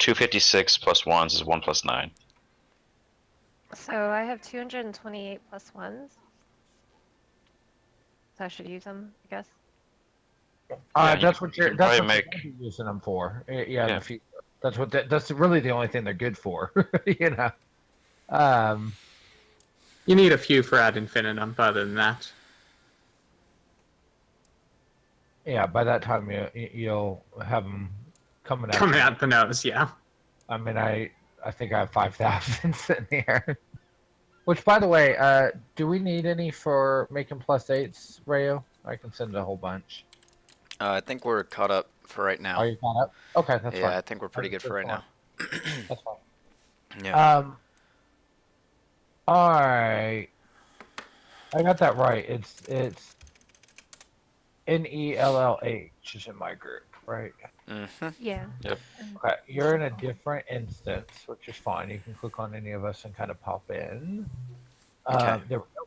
256 plus 1s is 1 plus 9. So I have 228 plus 1s. So I should use them, I guess. Yeah, That's what you you're. can That's probably what make. you're using them for. Yeah, in Yeah. the future. That's what. That's really the only thing they're good for. You know. You need a few for ad infinitum, but other than that. Yeah. By that time, you'll have them coming at Coming you. out the nose, yeah. I mean, I think I have 5,000 sitting here. Which, by the way, do we need any for making +8s, Rayo? I can send a whole bunch. I think we're caught up for right now. Are you caught up? Okay, that's fine. Yeah, I think we're pretty good for right now. That's fine. Yeah. All right. I got that right. It's NELLH is in my group, right? Mm-hmm. Yeah. Yep. Okay, you're in a different instance, which is fine. You can click on any of us and kind of pop in. Okay. There we go.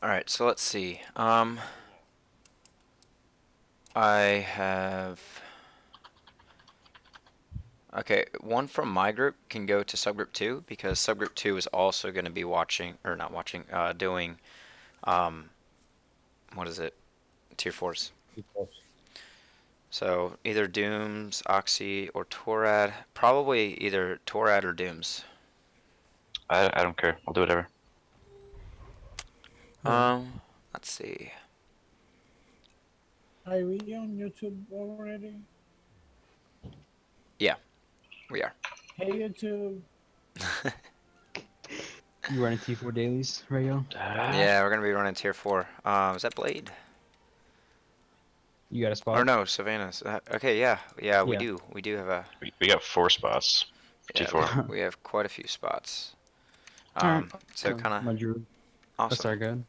All right, so let's see. I have. Okay, one from my group can go to subgroup 2 because subgroup 2 is also going to be watching, or not watching, doing, what is it? Tier 4s. So either Dooms, Oxy, or Torad. Probably either Torad or Dooms. I don't care. I'll do whatever. Let's see. Are we on YouTube already? Yeah, we are. Hey YouTube. You running T4 dailies, Rayo? Yeah, we're gonna be running tier 4. Is that Blade? You got a spot? Or no, Savannah's. Okay, yeah, we Yeah. do. We do have a. We got 4 spots for Yeah, T4. we have quite a few spots. Alright. So kind of My Druid. Oh, awesome. sorry, go ahead.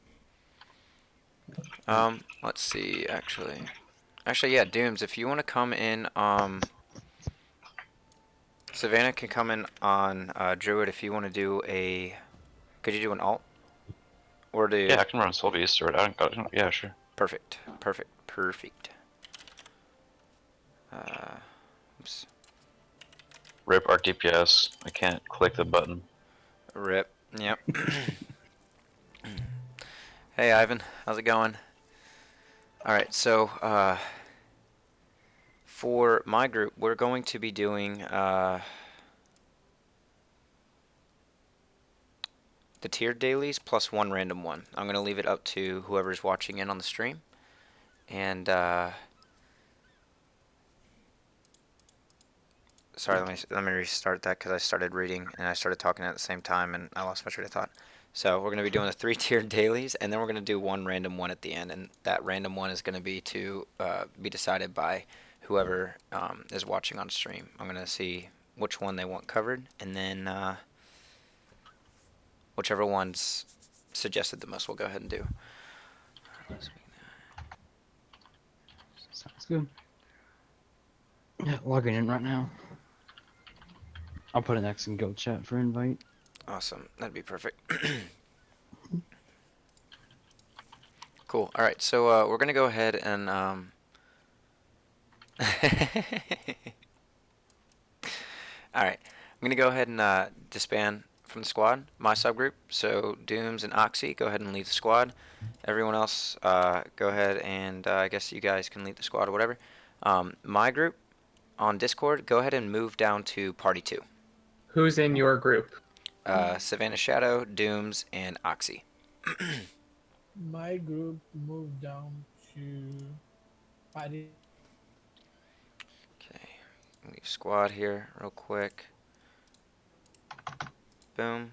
Let's see. Actually, yeah, Dooms. If you want to come in, Savannah can come in on Druid if you want to do a. Could you do an alt? Or do? Yeah, I can run Soul Beast or yeah, sure. Perfect. Oops. Rip Arc DPS. I can't click the button. Rip. Yep. Hey Ivan, how's it going? Alright, so for my group we're going to be doing the tiered dailies plus 1 random one. I'm gonna leave it up to whoever's watching in on the stream. And sorry, let me restart that because I started reading and I started talking at the same time and I lost my train of thought. So we're going to be doing the 3 tiered dailies and then we're going to do 1 random one at the end, and that random one is going to be be decided by whoever is watching on stream. I'm going to see which one they want covered, and then whichever one's suggested the most we'll go ahead and do. Sounds good. Yeah, logging in right now. I'll put an X in Guild chat for invite. Awesome, that'd be perfect. Cool. All right, so we're gonna go ahead and all right, I'm gonna go ahead and disband from the squad, my subgroup. So Dooms and Oxy, go ahead and leave the squad. Everyone else, go ahead and I guess you guys can lead the squad or whatever. My group on Discord, go ahead and move down to Party 2. Who's in your group? Savannah Shadow, Dooms, and Oxy. My group moved down to Party. Okay, leave squad here real quick. Boom.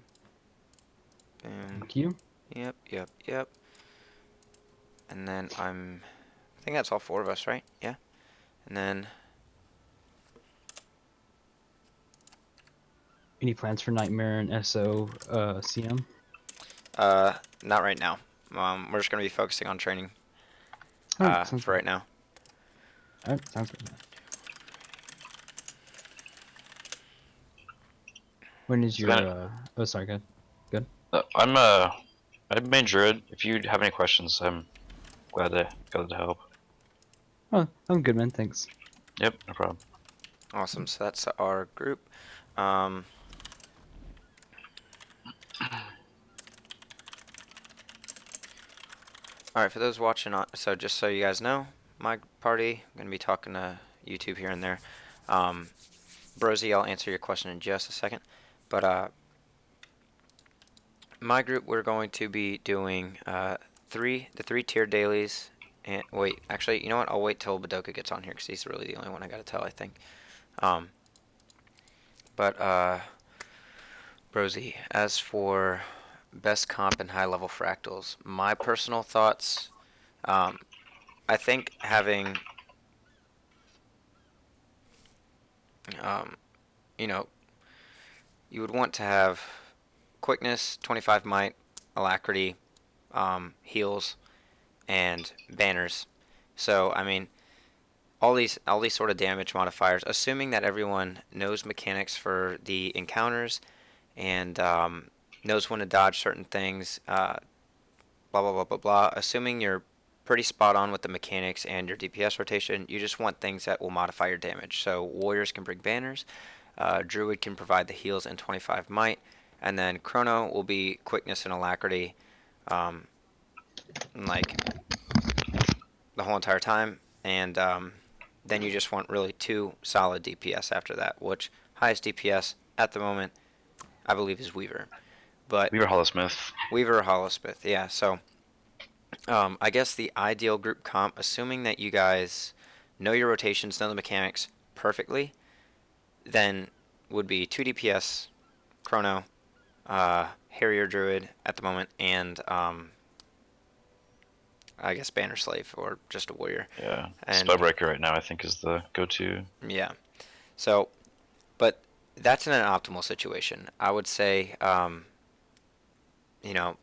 Boom. Thank you. Yep. And then I think that's all 4 of us, right? Yeah. And then Any plans for Nightmare and SO CM? not right now. We're just gonna be focusing on training for right now. Alright, sounds good. When is your oh sorry, good. I'm main Druid. If you have any questions, I'm glad to help. Oh, I'm good, man, thanks. Yep, no problem. Awesome. So that's our group. Alright, for those watching, so just so you guys know, my party, I'm going to be talking to YouTube here and there. Brosy, I'll answer your question in just a second. But my group, we're going to be doing the three-tiered dailies. And wait, actually, you know what? I'll wait till Badoka gets on here because he's really the only one I got to tell, I think. But Brosy, as for best comp and high-level fractals, my personal thoughts, I think having, you know, you would want to have quickness, 25 might, alacrity, heals, and banners. So, I mean, all these sort of damage modifiers, assuming that everyone knows mechanics for the encounters and knows when to dodge certain things, blah blah blah blah blah. Assuming you're pretty spot on with the mechanics and your DPS rotation, you just want things that will modify your damage. So warriors can bring banners, Druid can provide the heals and 25 might, and then Chrono will be quickness and alacrity, like the whole entire time, and then you just want really 2 solid DPS after that, which highest DPS at the moment I believe is Weaver. But We were Hollowsmith. Weaver or Hollowsmith, yeah. So I guess the ideal group comp, assuming that you guys know your rotations, know the mechanics perfectly, then would be 2 DPS, Chrono, Harrier Druid at the moment, and I guess Banner Slave or just a warrior. Yeah. And Spellbreaker right now I think is the go-to. yeah. So, but that's in an optimal situation. I would say, you know,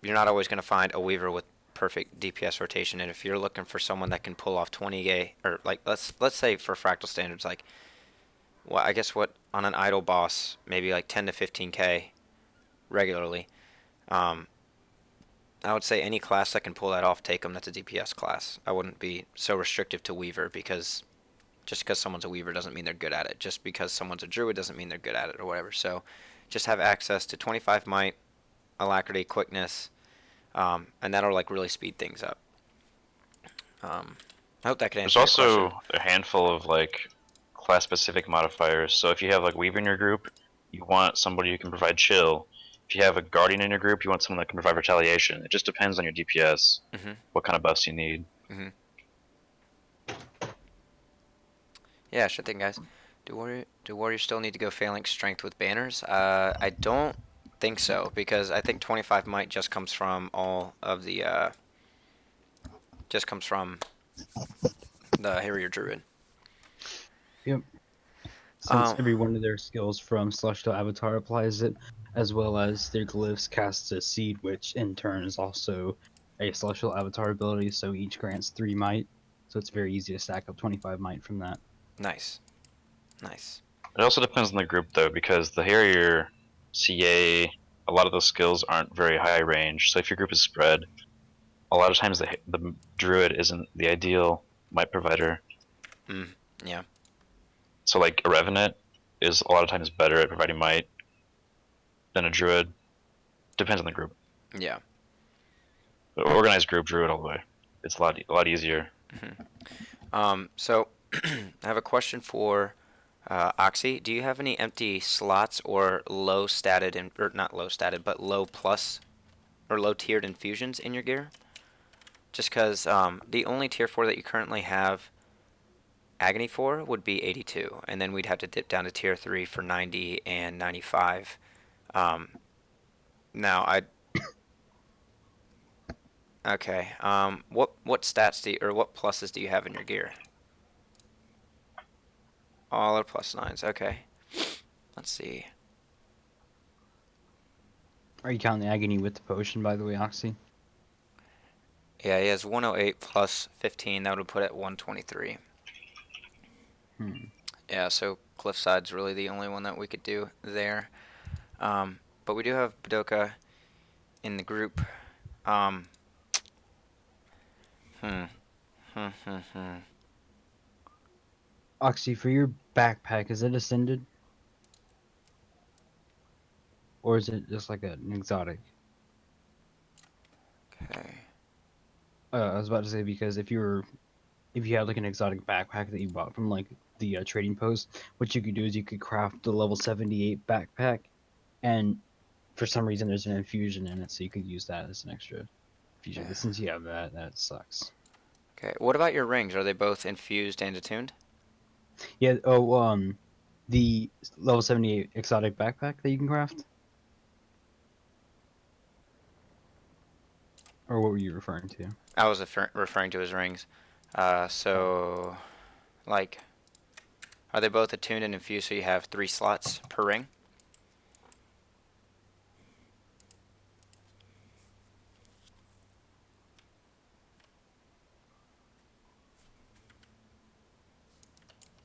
you're not always going to find a Weaver with perfect DPS rotation, and if you're looking for someone that can pull off 20k, or like let's say for Fractal standards, like, well, I guess what on an idle boss, maybe like 10 to 15k regularly. I would say any class that can pull that off, take them. That's a DPS class. I wouldn't be so restrictive to Weaver because just because someone's a Weaver doesn't mean they're good at it. Just because someone's a Druid doesn't mean they're good at it or whatever. So just have access to 25 might, alacrity, quickness, and that'll like really speed things up. I hope that can answer There's your also question. a handful of like class-specific modifiers. So if you have like Weaver in your group, you want somebody who can provide chill. If you have a Guardian in your group, you want someone that can provide retaliation. It just depends on your DPS, what kind of buffs you need. Yeah, sure thing, guys. Do warriors still need to go phalanx strength with banners? I don't think so, because I think 25 might just comes from all of the just comes from the Harrier Druid. Yep. Since every one of their skills from Celestial Avatar applies it, as well as their glyphs casts a seed, which in turn is also a Celestial Avatar ability, so each grants 3 might. So it's very easy to stack up 25 might from that. Nice. Nice. It also depends on the group though, because the Harrier, CA, a lot of those skills aren't very high range. So if your group is spread, a lot of times the Druid isn't the ideal might provider. Yeah. So like a Revenant is a lot of times better at providing might than a Druid. Depends on the group. Yeah. But organized group Druid all the way. It's a lot easier. So I have a question for Oxy. Do you have any empty slots or low statted, or not low statted, but low plus or low tiered infusions in your gear? Just because the only tier 4 that you currently have Agony for would be 82, and then we'd have to dip down to tier 3 for 90 and 95. Now okay. What stats what pluses do you have in your gear? All are +9s. Okay. Let's see. Are you counting the Agony with the potion, by the way, Oxy? Yeah, he has 108 plus 15. That would put at 123. Yeah, so Cliffside's really the only one that we could do there. But we do have Badoka in the group. Oxy, for your backpack, is it ascended? Or is it just like an exotic? Okay. I was about to say, because if you had like an exotic backpack that you bought from like the trading post, what you could do is you could craft the level 78 backpack, and for some reason there's an infusion in it, so you could use that as an extra feature. Yeah. But since you have that, that sucks. Okay. What about your rings? Are they both infused and attuned? Yeah. Oh, the level 78 exotic backpack that you can craft. Or what were you referring to? I was referring to his rings. So, like, are they both attuned and infused? So you have 3 slots per ring.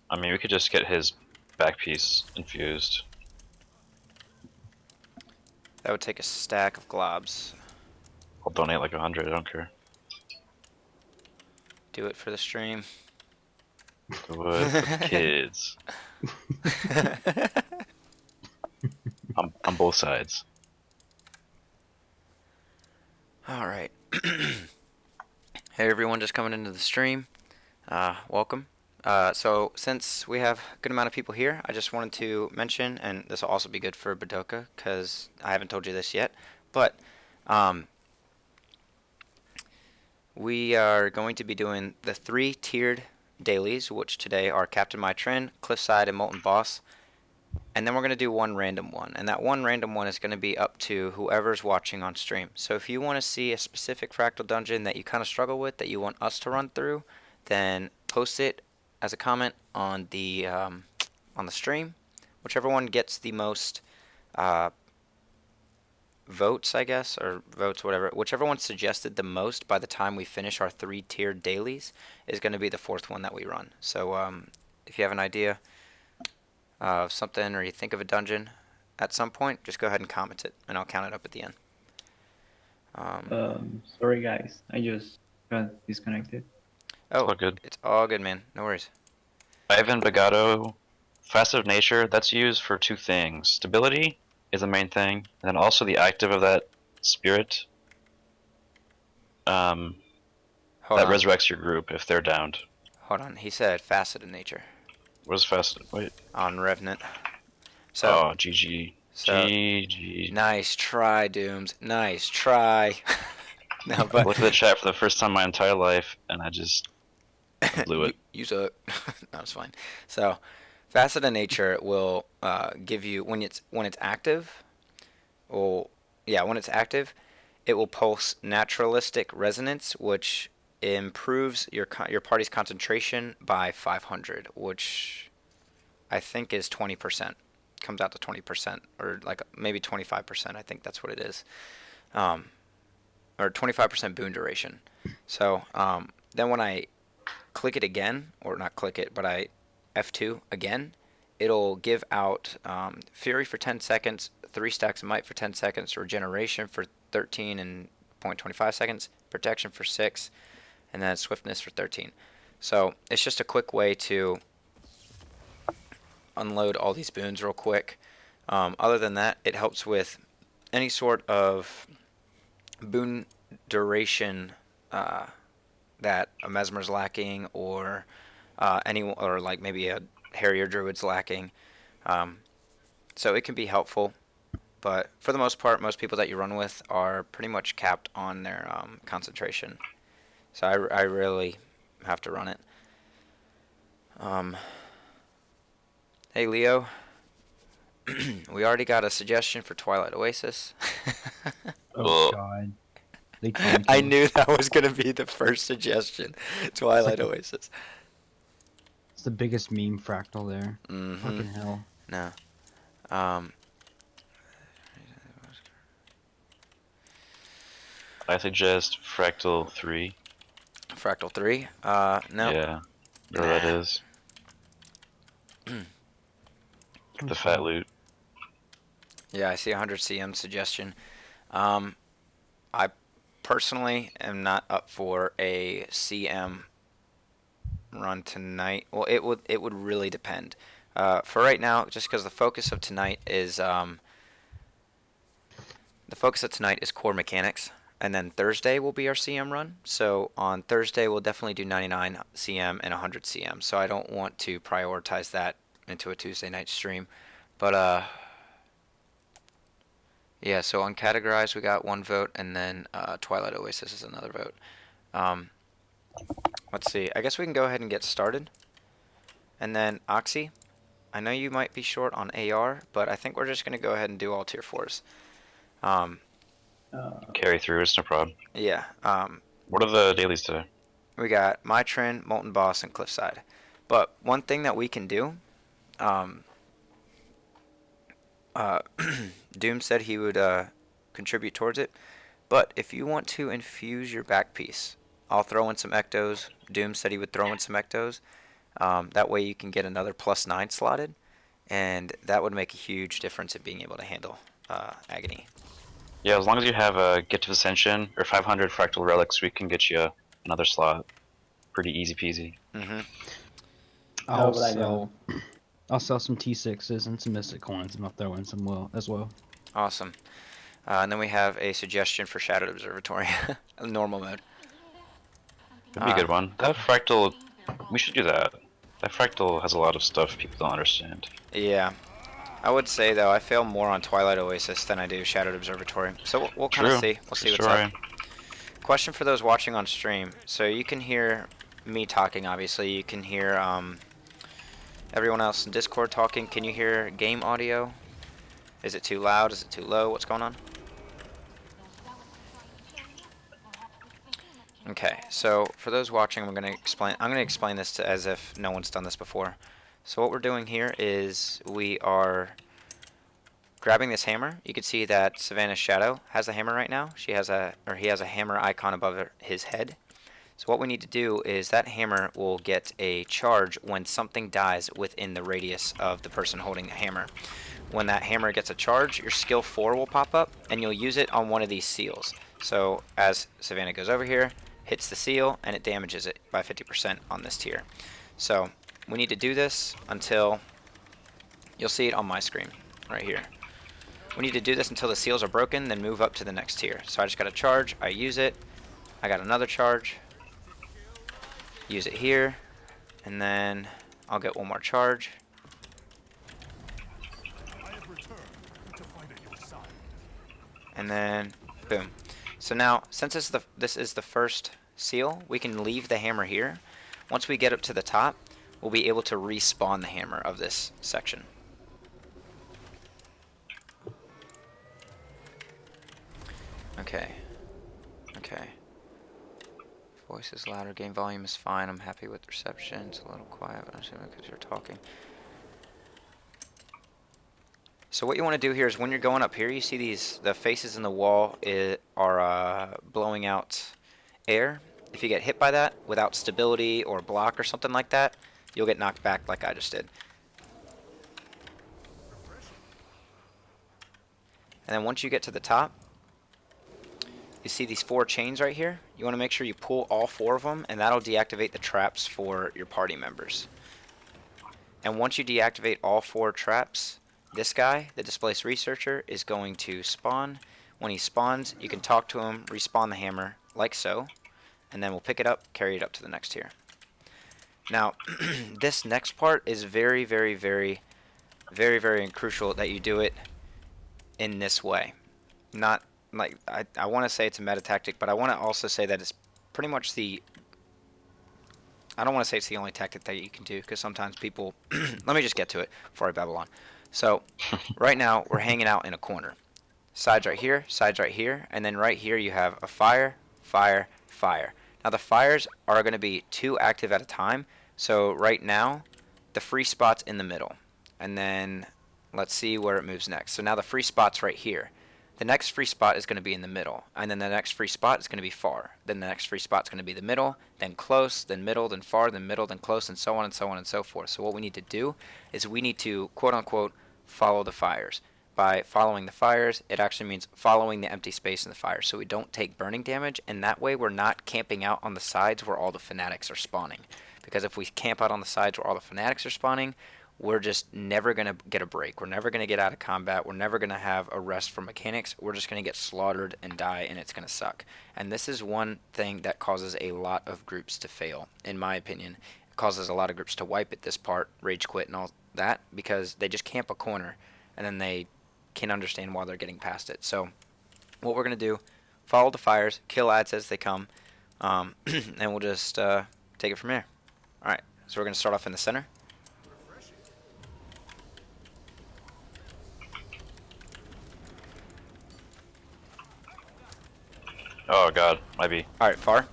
I mean, we could just get his back piece infused. That would take a stack of globs. I'll donate like 100. I don't care. Do it for the stream. Do it for the kids. On both sides. All right. Hey everyone, just coming into the stream. Welcome. So since we have a good amount of people here, I just wanted to mention, and this will also be good for Badoka, because I haven't told you this yet, but we are going to be doing the 3-tiered dailies, which today are Captain My Trin, Cliffside, and Molten Boss. And then we're going to do one random one. And that one random one is going to be up to whoever's watching on stream. So if you want to see a specific Fractal Dungeon that you kind of struggle with, that you want us to run through, then post it as a comment on the stream. Whichever one gets the most votes, I guess, or votes, whatever. Whichever one suggested the most by the time we finish our 3-tiered dailies is going to be the 4th one that we run. So if you have an idea of something, or you think of a dungeon at some point, just go ahead and comment it, and I'll count it up at the end. Sorry guys, I just got disconnected. Oh, all good. it's all good, man. No worries. Ivan Bagato, Facet of Nature, that's used for 2 things. Stability is the main thing, and then also the active of that spirit that Hold on. resurrects your group if they're downed. Hold on. He said faceted nature Where's Facet? Wait. on Revenant. So, Oh, GG. so GG. nice try, Dooms. Nice try. No, I but looked at the chat for the first time in my entire life, and I blew it. you suck. No, it's fine. So, faceted nature will give you when it's active. When it's active, it will pulse naturalistic resonance, which improves your party's concentration by 500, which I think is 20%. Comes out to 20%, or like maybe 25%. I think that's what it is. Or 25% boon duration. So then when I click it again, or not click it, but I F2 again, it'll give out Fury for 10 seconds, 3 stacks of Might for 10 seconds, Regeneration for 13 and 0.25 seconds, Protection for 6, and then Swiftness for 13. So it's just a quick way to unload all these boons real quick. Other than that, it helps with any sort of boon duration that a Mesmer's lacking, or or like maybe a Harrier Druid's lacking. So it can be helpful, but for the most part, most people that you run with are pretty much capped on their concentration. So I really have to run it. Hey Leo, we already got a suggestion for Twilight Oasis. Oh God. They I knew that was going to be the first suggestion. Twilight Oasis. It's the biggest meme fractal there. Mm-hmm. Fucking hell. No. I suggest Fractal 3. Fractal 3? No. Yeah. Where that is. The fat loot. Yeah, I see 100 CM suggestion. I personally am not up for a CM run tonight. Well, it would really depend. For right now, just because the focus of tonight is core mechanics, and then Thursday will be our CM run. So on Thursday we'll definitely do 99 CM and 100 CM. So I don't want to prioritize that into a Tuesday night stream, but yeah. So on categorized we got 1 vote, and then Twilight Oasis is another vote. Let's see. I guess we can go ahead and get started. And then Oxy, I know you might be short on AR, but I think we're just gonna go ahead and do all tier 4s. Carry through, it's no problem. Yeah. What are the dailies today? We got my Trin, Molten Boss, and Cliffside. But one thing that we can do, Doom said he would contribute towards it. But if you want to infuse your back piece, I'll throw in some ectos. Doom said he would throw in some ectos. That way you can get another +9 slotted, and that would make a huge difference in being able to handle Agony. Yeah, as long as you have a Get to Ascension or 500 Fractal Relics, we can get you another slot. Pretty easy peasy. Mm-hmm. I'll sell some T6s and some Mystic Coins, and I'll throw in some as well. Awesome. And then we have a suggestion for Shadowed Observatory, normal mode. That'd be a good one. That Fractal, we should do that. That Fractal has a lot of stuff people don't understand. Yeah. I would say, though, I fail more on Twilight Oasis than I do Shadowed Observatory. So we'll kind of see. We'll see what's up. Question for those watching on stream. So you can hear me talking, obviously. You can hear everyone else in Discord talking. Can you hear game audio? Is it too loud? Is it too low? What's going on? Okay, so for those watching, I'm going to explain this as if no one's done this before. So what we're doing here is we are grabbing this hammer. You can see that Savannah's Shadow has a hammer right now. He has a hammer icon above his head. So what we need to do is that hammer will get a charge when something dies within the radius of the person holding the hammer. When that hammer gets a charge, your skill 4 will pop up, and you'll use it on one of these seals. So as Savannah goes over here, hits the seal, and it damages it by 50% on this tier. So we need to do this until, you'll see it on my screen right here. We need to do this until the seals are broken, then move up to the next tier. So I just got a charge, I use it, I got another charge, use it here, and then I'll get one more charge. And then boom. So now, since this is the first seal, we can leave the hammer here. Once we get up to the top, we'll be able to respawn the hammer of this section. Okay. Okay. Voice is louder, game volume is fine. I'm happy with reception. It's a little quiet, but I'm assuming because you're talking. So what you want to do here is when you're going up here, you see the faces in the wall are blowing out air. If you get hit by that without stability or block or something like that, you'll get knocked back like I just did. And then once you get to the top, you see these 4 chains right here. You want to make sure you pull all 4 of them, and that'll deactivate the traps for your party members. And once you deactivate all 4 traps, this guy, the Displaced Researcher, is going to spawn. When he spawns, you can talk to him, respawn the hammer, like so, and then we'll pick it up, carry it up to the next tier. Now, this next part is very, very, very, very, very crucial that you do it in this way. Not like, I want to say it's a meta tactic, but I want to also say that it's pretty much I don't want to say it's the only tactic that you can do, because sometimes people, let me just get to it before I babble on. So, right now, we're hanging out in a corner. Sides right here, and then right here you have a fire, fire, fire. Now the fires are going to be 2 active at a time, so right now, the free spot's in the middle. And then, let's see where it moves next. So now the free spot's right here. The next free spot is going to be in the middle, and then the next free spot is going to be far. Then the next free spot is going to be the middle, then close, then middle, then far, then middle, then close, and so on and so on and so forth. So what we need to do is we need to, quote-unquote, follow the fires. By following the fires, it actually means following the empty space in the fire, so we don't take burning damage, and that way we're not camping out on the sides where all the fanatics are spawning. because if we camp out on the sides where all the fanatics are spawning, we're just never going to get a break. We're never going to get out of combat. We're never going to have a rest from mechanics. We're just going to get slaughtered and die, and it's going to suck. And this is one thing that causes a lot of groups to fail, in my opinion. It causes a lot of groups to wipe at this part, rage quit and all that, because they just camp a corner, and then they can't understand why they're getting past it. So what we're going to do, follow the fires, kill ads as they come, and we'll just take it from there. Alright, so we're going to start off in the center. Oh god, might be. Alright, far.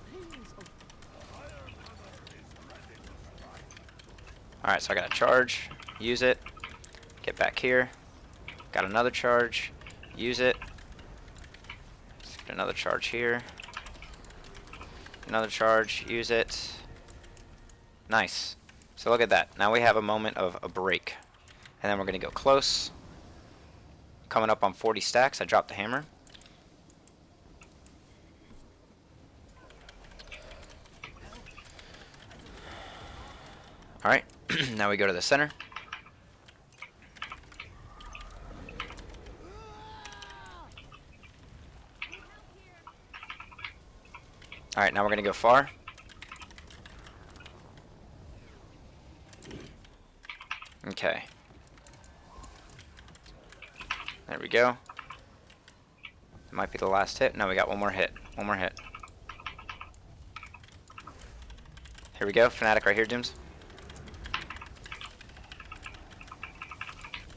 Alright, so I got a charge. Use it. Get back here. Got another charge. Use it. Let's get another charge here. Another charge. Use it. Nice. So look at that. Now we have a moment of a break. And then we're going to go close. Coming up on 40 stacks. I dropped the hammer. Alright, now we go to the center. Alright, now we're going to go far. Okay. There we go. That might be the last hit. No, we got one more hit. One more hit. Here we go. Fanatic right here, Dooms.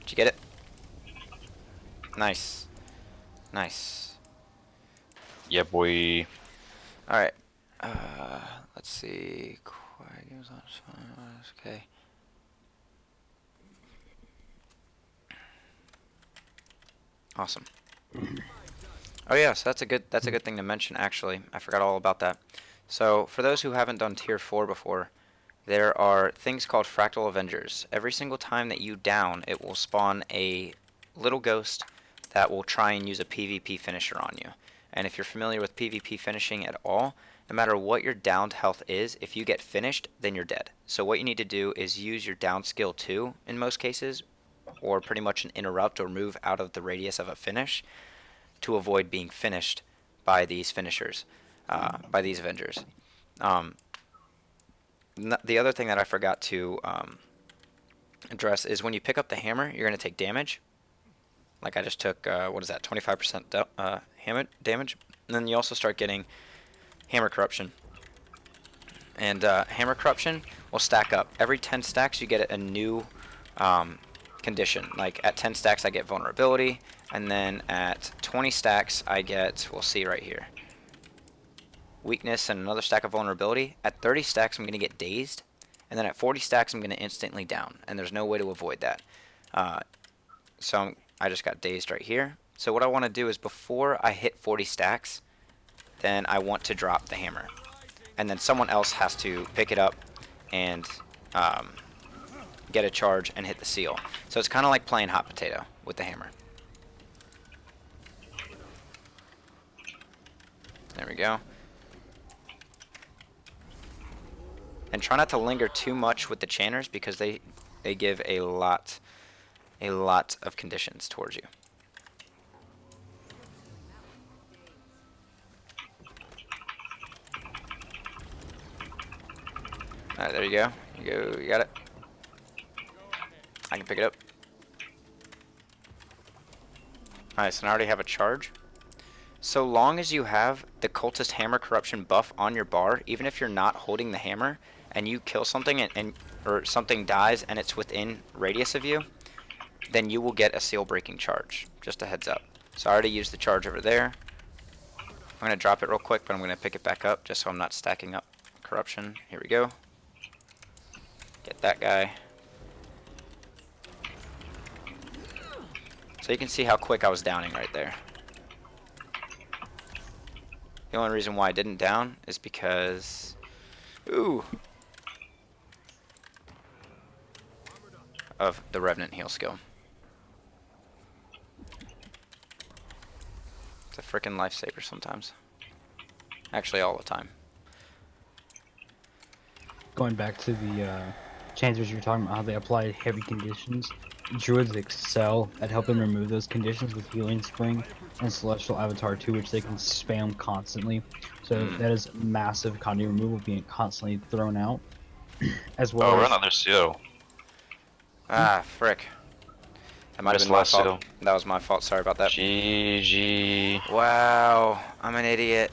Did you get it? Nice. Nice. Yeah, boy. Alright. Let's see. Okay. Awesome. Oh yeah, so that's a good thing to mention actually. I forgot all about that. So for those who haven't done tier 4 before, there are things called Fractal Avengers. Every single time that you down, it will spawn a little ghost that will try and use a PvP finisher on you. And if you're familiar with PvP finishing at all, no matter what your downed health is, if you get finished, then you're dead. So what you need to do is use your down skill 2 in most cases, or pretty much an interrupt or move out of the radius of a finish to avoid being finished by these finishers, by these Avengers. The other thing that I forgot to address is when you pick up the hammer, you're going to take damage. Like I just took, what is that, 25% hammer damage. And then you also start getting hammer corruption. And hammer corruption will stack up. Every 10 stacks you get a new condition. Like at 10 stacks I get vulnerability, and then at 20 stacks I get, we'll see right here, weakness and another stack of vulnerability. At 30 stacks I'm going to get dazed, and then at 40 stacks I'm going to instantly down, and there's no way to avoid that. So I just got dazed right here. So what I want to do is before I hit 40 stacks, then I want to drop the hammer, and then someone else has to pick it up and get a charge and hit the seal. So it's kind of like playing hot potato with the hammer. There we go. And try not to linger too much with the Chanters because they give a lot of conditions towards you. Alright, there you go. You got it. I can pick it up. Alright, so I already have a charge. So long as you have the Cultist Hammer Corruption buff on your bar, even if you're not holding the hammer, and you kill something or something dies and it's within radius of you, then you will get a seal breaking charge. Just a heads up. So I already used the charge over there. I'm going to drop it real quick, but I'm going to pick it back up just so I'm not stacking up corruption. Here we go. Get that guy. So you can see how quick I was downing right there. The only reason why I didn't down is because, of the Revenant heal skill. It's a freaking lifesaver sometimes. Actually, all the time. going back to the Chanters you're talking about, how they apply heavy conditions. Druids excel at helping remove those conditions with Healing Spring and Celestial Avatar 2, which they can spam constantly. So that is massive Conde removal being constantly thrown out. As well Oh, we're as on another seal. Ah, frick. That might have Missed been my last fault. seal. That was my fault. Sorry about that. GG. Wow, I'm an idiot.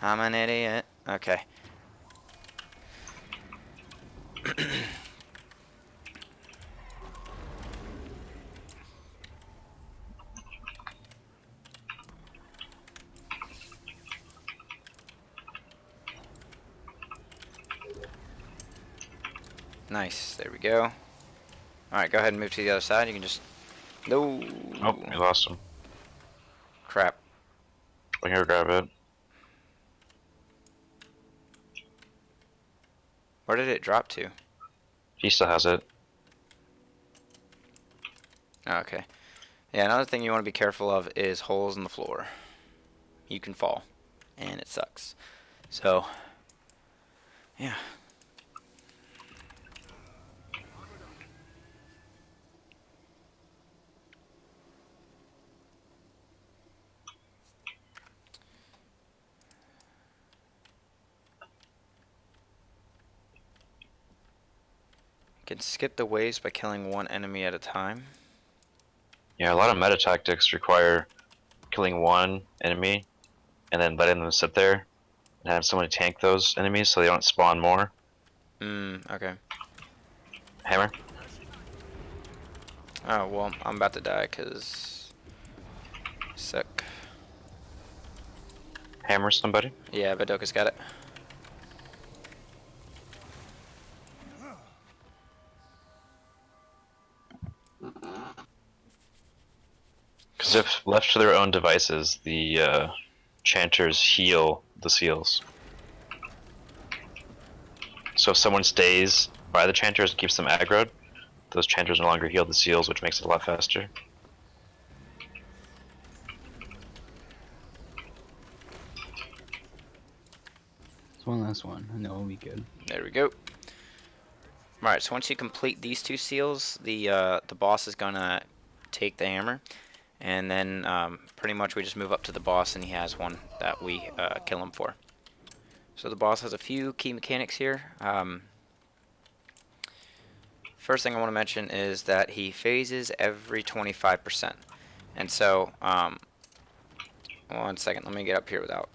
I'm an idiot. Okay. Nice. There we go. Alright, go ahead and move to the other side. You can just... No. Oh, we lost him. Crap. I'm here to grab it. Where did it drop to? He still has it. Oh, okay. Yeah, another thing you want to be careful of is holes in the floor. You can fall, and it sucks. So, yeah. You can skip the waves by killing one enemy at a time. Yeah, a lot of meta tactics require killing one enemy and then letting them sit there and have someone tank those enemies so they don't spawn more. Okay. Hammer? Oh, well, I'm about to die because... Suck. Hammer somebody? Yeah, Badoka's got it. Because if left to their own devices, the Chanters heal the seals. So if someone stays by the Chanters and keeps them aggroed, those Chanters no longer heal the seals, which makes it a lot faster. it's one last one, and that will be good. There we go. Alright, so once you complete these two seals, the boss is gonna take the hammer, and then pretty much we just move up to the boss, and he has one that we kill him for. So the boss has a few key mechanics here. First thing I want to mention is that he phases every 25%. And so, one second, let me get up here without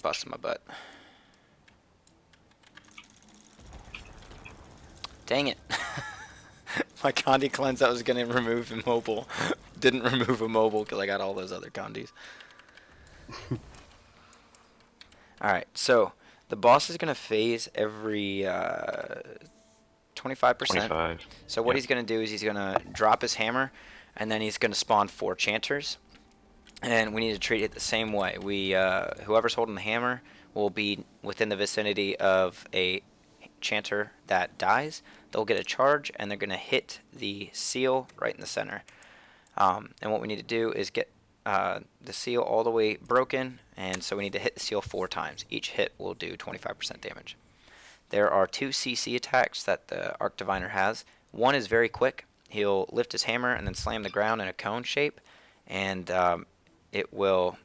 busting my butt. Dang it. My Conde cleanse that was going to remove immobile didn't remove immobile because I got all those other Condes. Alright, so the boss is going to phase every 25%. 25. So what he's going to do is he's going to drop his hammer, and then he's going to spawn 4 Chanters. And we need to treat it the same way. Whoever's holding the hammer will be within the vicinity of a Chanter that dies. They'll get a charge, and they're going to hit the seal right in the center. And what we need to do is get the seal all the way broken, and so we need to hit the seal 4 times. Each hit will do 25% damage. There are 2 CC attacks that the Arc Diviner has. One is very quick. He'll lift his hammer and then slam the ground in a cone shape, and it will...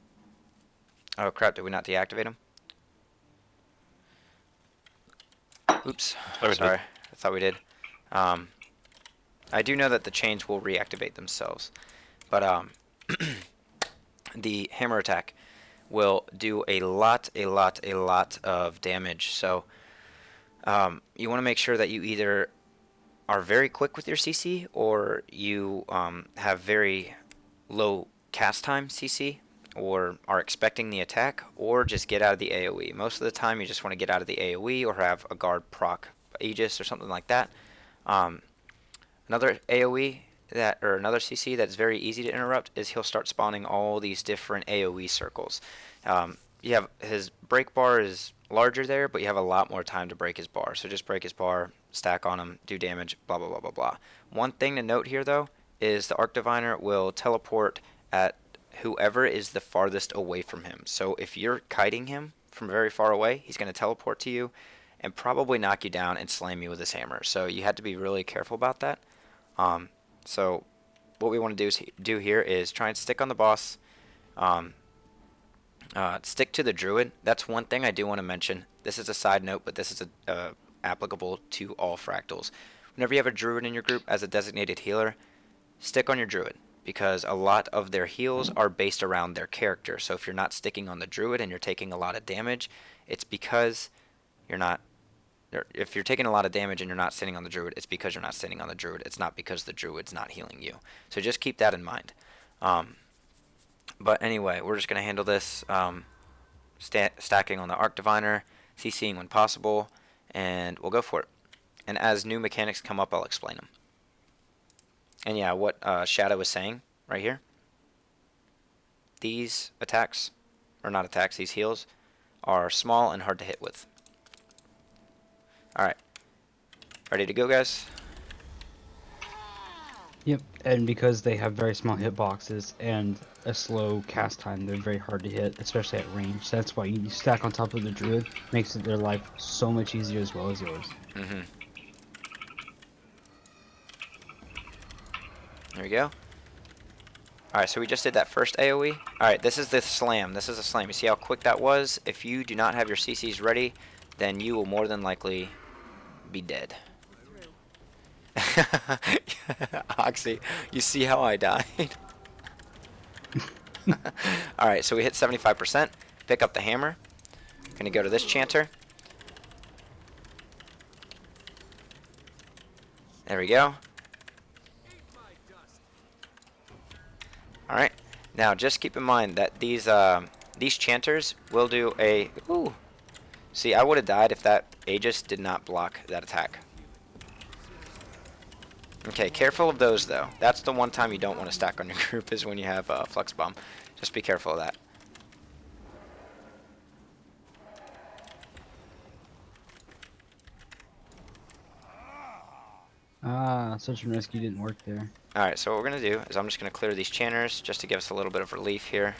Oh crap, did we not deactivate him? Oops, sorry, I thought we did. I do know that the chains will reactivate themselves, but the hammer attack will do a lot of damage. So you want to make sure that you either are very quick with your CC, or you have very low cast time CC, or are expecting the attack, or just get out of the AoE. Most of the time you just want to get out of the AoE or have a guard proc Aegis or something like that. Another AoE or another CC that's very easy to interrupt is he'll start spawning all these different AoE circles. You have his break bar is larger there, but you have a lot more time to break his bar. So just break his bar, stack on him, do damage, blah blah blah blah blah. One thing to note here though is the Arc Diviner will teleport at whoever is the farthest away from him. So if you're kiting him from very far away, he's going to teleport to you and probably knock you down and slam you with his hammer. So you have to be really careful about that. So what we want to do here is try and stick on the boss. Stick to the Druid. That's one thing I do want to mention. This is a side note, but this is applicable to all Fractals. Whenever you have a Druid in your group as a designated healer, stick on your Druid, because a lot of their heals are based around their character. So if you're not sticking on the Druid and you're taking a lot of damage, it's because you're not. If you're taking a lot of damage and you're not sitting on the Druid, it's because you're not sitting on the Druid. It's not because the Druid's not healing you. So just keep that in mind. But anyway, we're just going to handle this stacking on the Arc Diviner, CCing when possible, and we'll go for it. And as new mechanics come up, I'll explain them. And yeah, what Shadow was saying right here, these attacks, or not attacks, these heals, are small and hard to hit with. Alright, ready to go, guys? Yep, and because they have very small hitboxes and a slow cast time, they're very hard to hit, especially at range. That's why you stack on top of the Druid, makes their life so much easier as well as yours. Mm-hmm. There we go. Alright, so we just did that first AoE. Alright, this is the slam. This is a slam. You see how quick that was? If you do not have your CCs ready, then you will more than likely be dead. Oxy, you see how I died? Alright, so we hit 75%. Pick up the hammer. Gonna go to this Chanter. There we go. Alright, now just keep in mind that these Chanters will do a... Ooh. See, I would have died if that Aegis did not block that attack. Okay, careful of those though. That's the one time you don't want to stack on your group, is when you have Flux Bomb. Just be careful of that. Ah, search and rescue didn't work there. Alright, so what we're going to do is I'm just going to clear these Chanters just to give us a little bit of relief here.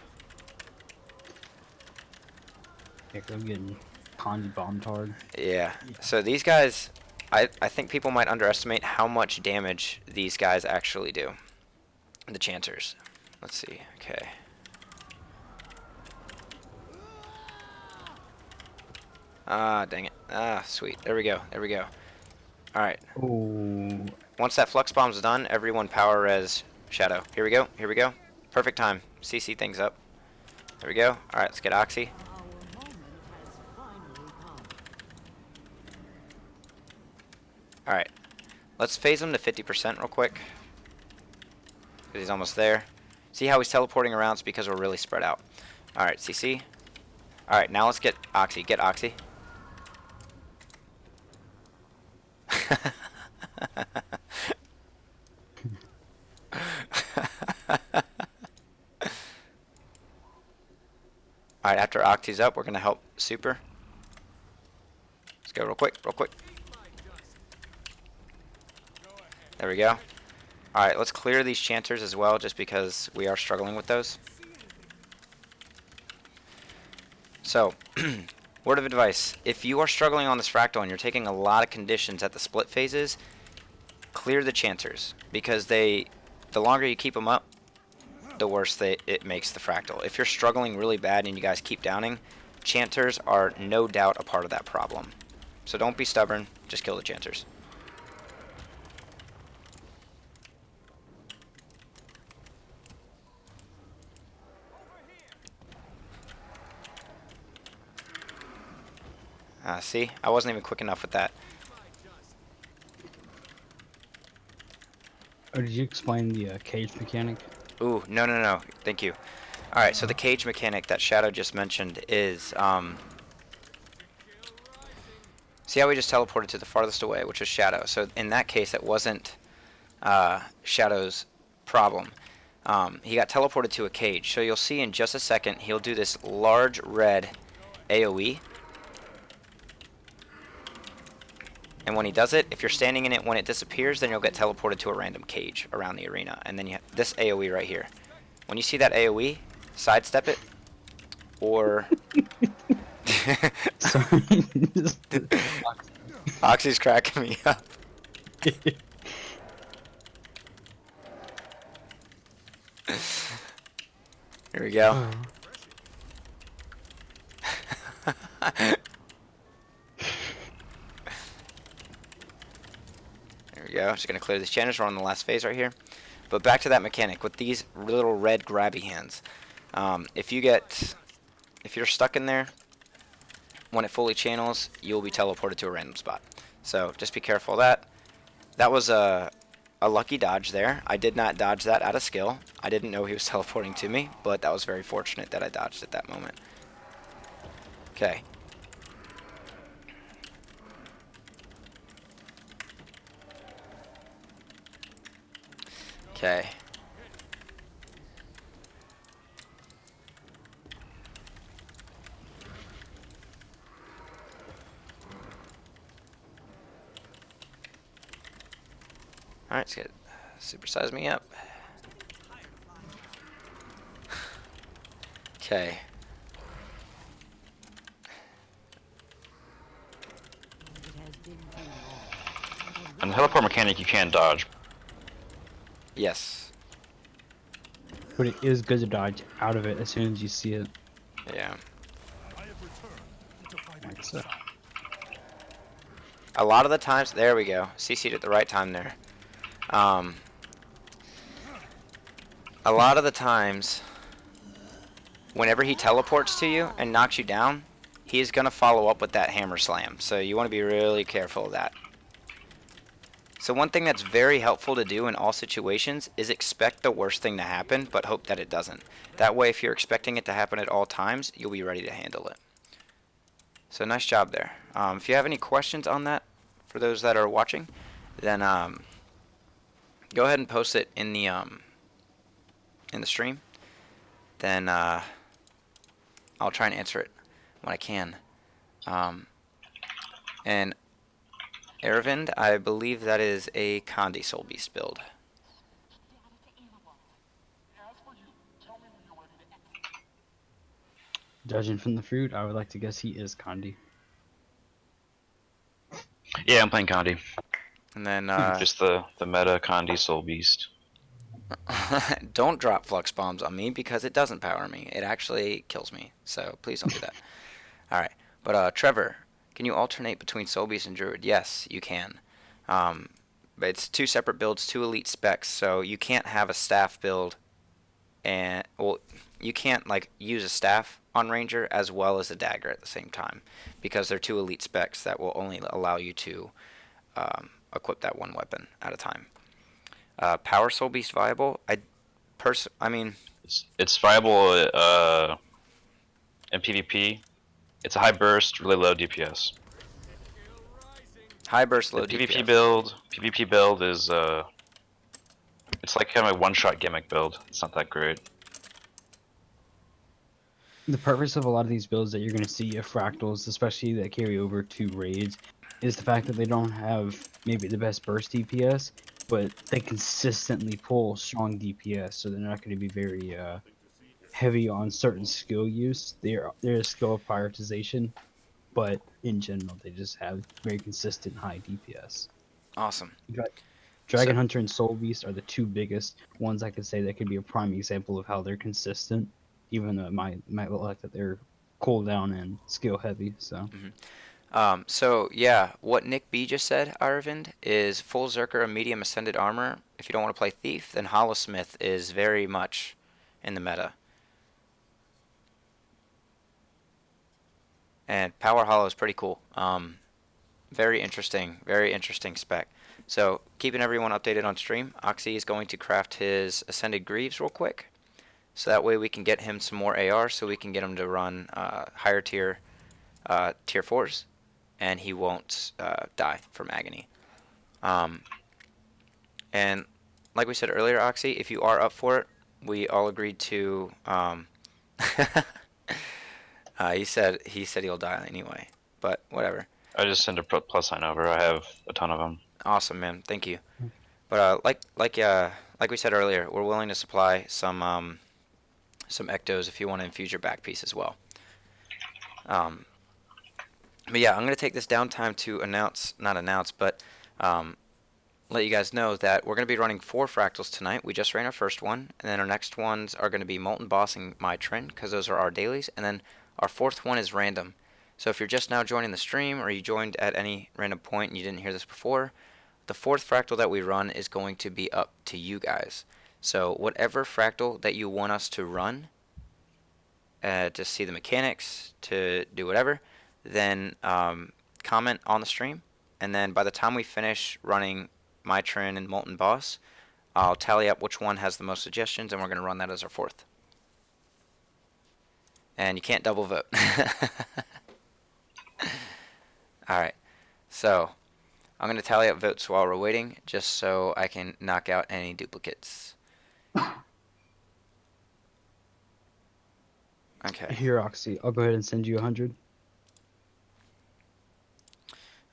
Yeah, 'cause I'm getting Conde bombed hard. Yeah, so these guys, I think people might underestimate how much damage these guys actually do. The Chanters. Let's see, okay. Ah, dang it. Ah, sweet. There we go, there we go. Alright. Ooh. Once that Flux Bomb's done, everyone power res Shadow. Here we go, here we go. Perfect time. CC things up. There we go. Alright, let's get Oxy. Alright, let's phase him to 50% real quick, because he's almost there. See how he's teleporting around? It's because we're really spread out. Alright, CC. Alright, now let's get Oxy. Get Oxy. Alright, after Oxy's up, we're going to help Super. Let's go real quick, real quick. There we go. Alright, let's clear these Chanters as well, just because we are struggling with those. So, word of advice. If you are struggling on this Fractal and you're taking a lot of conditions at the split phases, clear the Chanters. Because the longer you keep them up, the worse it makes the Fractal. If you're struggling really bad and you guys keep downing, Chanters are no doubt a part of that problem. So don't be stubborn, just kill the Chanters. See? I wasn't even quick enough with that. Oh, did you explain the cage mechanic? Ooh, no. Thank you. Alright, so the cage mechanic that Shadow just mentioned is, see how we just teleported to the farthest away, which was Shadow. So in that case, it wasn't Shadow's problem. He got teleported to a cage. So you'll see in just a second, he'll do this large red AoE. And when he does it, if you're standing in it when it disappears, then you'll get teleported to a random cage around the arena. And then you have this AoE right here. When you see that AoE, sidestep it, or Sorry. Oxy's cracking me up. Here we go. There we go. Just gonna clear these channels. We're on the last phase right here. But back to that mechanic with these little red grabby hands. If you're stuck in there, when it fully channels, you'll be teleported to a random spot. So just be careful of that. That was a lucky dodge there. I did not dodge that out of skill. I didn't know he was teleporting to me, but that was very fortunate that I dodged at that moment. Okay. Okay. Alright, let's get supersize me up. Okay. On the teleport mechanic, you can dodge. Yes. But it is good to dodge out of it as soon as you see it. Yeah. Like so. A lot of the times, there we go. CC'd at the right time there. A lot of the times, whenever he teleports to you and knocks you down, he's going to follow up with that hammer slam. So you want to be really careful of that. So one thing that's very helpful to do in all situations is expect the worst thing to happen, but hope that it doesn't. That way, if you're expecting it to happen at all times, you'll be ready to handle it. So nice job there. If you have any questions on that, for those that are watching, then go ahead and post it in the stream. Then I'll try and answer it when I can. And Aravind, I believe that is a Conde Soul Beast build. Judging from the fruit, I would like to guess he is Conde. Yeah, I'm playing Conde. And then Just the meta Conde Soul Beast. don't drop flux bombs on me because it doesn't power me. It actually kills me. So please don't do that. Alright. But Trevor, can you alternate between Soul Beast and Druid? Yes, you can. But it's two separate builds, two elite specs, so you can't have a staff build and, well, you can't like use a staff on Ranger as well as a dagger at the same time because they're two elite specs that will only allow you to equip that one weapon at a time. Power Soul Beast viable? I mean, It's viable in PvP. It's a high burst, really low DPS. high burst, low The DPS. PvP build is it's like kind of a one-shot gimmick build. It's not that great. The purpose of a lot of these builds that you're going to see of Fractals, especially that carry over to raids, is the fact that they don't have maybe the best burst DPS, but they consistently pull strong DPS, so they're not going to be very heavy on certain skill use. They're a skill prioritization, but in general, they just have very consistent high DPS. Awesome. Dragon Hunter and Soul Beast are the two biggest ones I could say that could be a prime example of how they're consistent, even though it might look like that they're cooldown and skill heavy. So. So yeah, what Nick B just said, Aravind, is full Zerker and medium ascended armor. If you don't want to play Thief, then Hollowsmith is very much in the meta. And Power Hollow is pretty cool. Very interesting spec. So keeping everyone updated on stream, Oxy is going to craft his Ascended Greaves real quick. So that way we can get him some more AR so we can get him to run higher tier 4s. And he won't die from Agony. And like we said earlier, Oxy, if you are up for it, we all agreed to. He said he'll die anyway, but whatever. I just send a plus sign over. I have a ton of them. Awesome, man. Thank you. But like we said earlier, we're willing to supply some ectos if you want to infuse your back piece as well. But yeah, I'm going to take this downtime to not announce, but let you guys know that we're going to be running 4 Fractals tonight. We just ran our first one, and then our next ones are going to be Molten Boss and my Trin, because those are our dailies, and then our 4th one is random. So if you're just now joining the stream, or you joined at any random point and you didn't hear this before, the 4th Fractal that we run is going to be up to you guys. So whatever Fractal that you want us to run, to see the mechanics, to do whatever, then comment on the stream, and then by the time we finish running my Trin and Molten Boss, I'll tally up which one has the most suggestions, and we're going to run that as our 4th. And you can't double vote. Alright, so I'm going to tally up votes while we're waiting, just so I can knock out any duplicates. Okay. Here, Oxy, I'll go ahead and send you 100.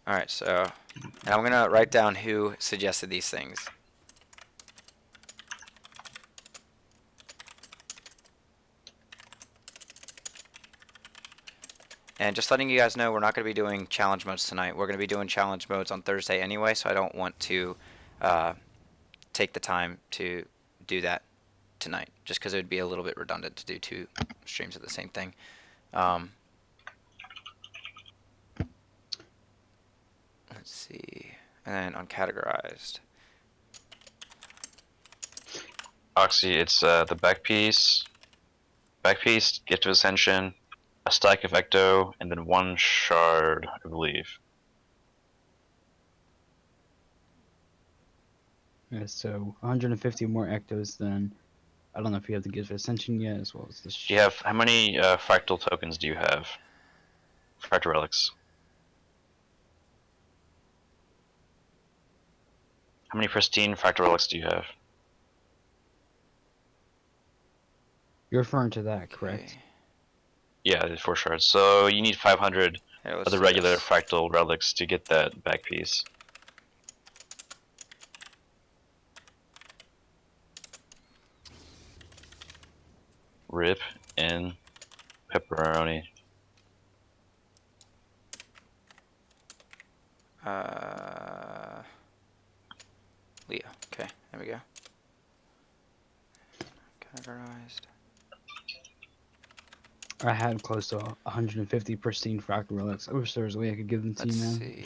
Alright, so and I'm going to write down who suggested these things. And just letting you guys know, we're not going to be doing challenge modes tonight. We're going to be doing challenge modes on Thursday anyway, so I don't want to take the time to do that tonight, just because it would be a little bit redundant to do 2 streams of the same thing. Let's see. And then uncategorized. Oxy, it's the back piece, Gift of Ascension, a stack of Ecto, and then 1 shard, I believe. Yeah, so 150 more ectos than, I don't know if you have the Gift of Ascension yet, as well as the Do you have, how many fractal tokens do you have? Fractal relics. How many pristine fractal relics do you have? You're referring to that, correct? Okay. Yeah, it's 4 shards. So you need 500 Here, let's of the do regular this. fractal relics to get that back piece. Rip in pepperoni. Leah. Okay, there we go. Categorized. I had close to 150 pristine fractal relics. I wish there was a way I could give them to Let's you, man. see.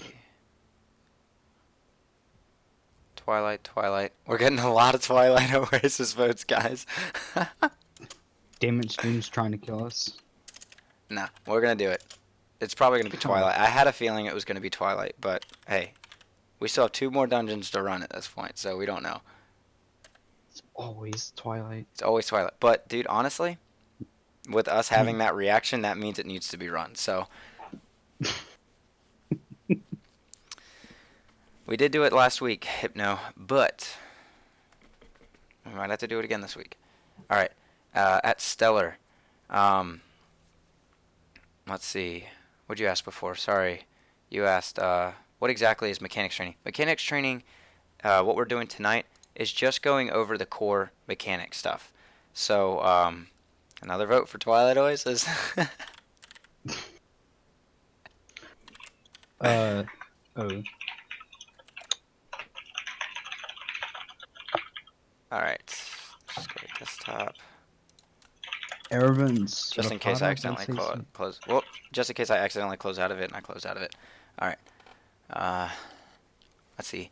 Twilight. We're getting a lot of Twilight Oasis votes, guys. Damn it, stream's trying to kill us. Nah, we're gonna do it. It's probably gonna be Twilight. I had a feeling it was gonna be Twilight, but hey, we still have 2 more dungeons to run at this point, so we don't know. It's always Twilight. It's always Twilight. But dude, honestly, with us having that reaction, that means it needs to be run. So we did do it last week, Hypno, but we might have to do it again this week. All right, at Stellar. Let's see. What'd you ask before? Sorry, you asked what exactly is mechanics training? Mechanics training. What we're doing tonight is just going over the core mechanic stuff. So another vote for Twilight Oasis. Oh. Alright. Just go to desktop. Ervin's. Just in case I accidentally close. Well, just in case I accidentally close out of it and I close out of it. Alright. Let's see.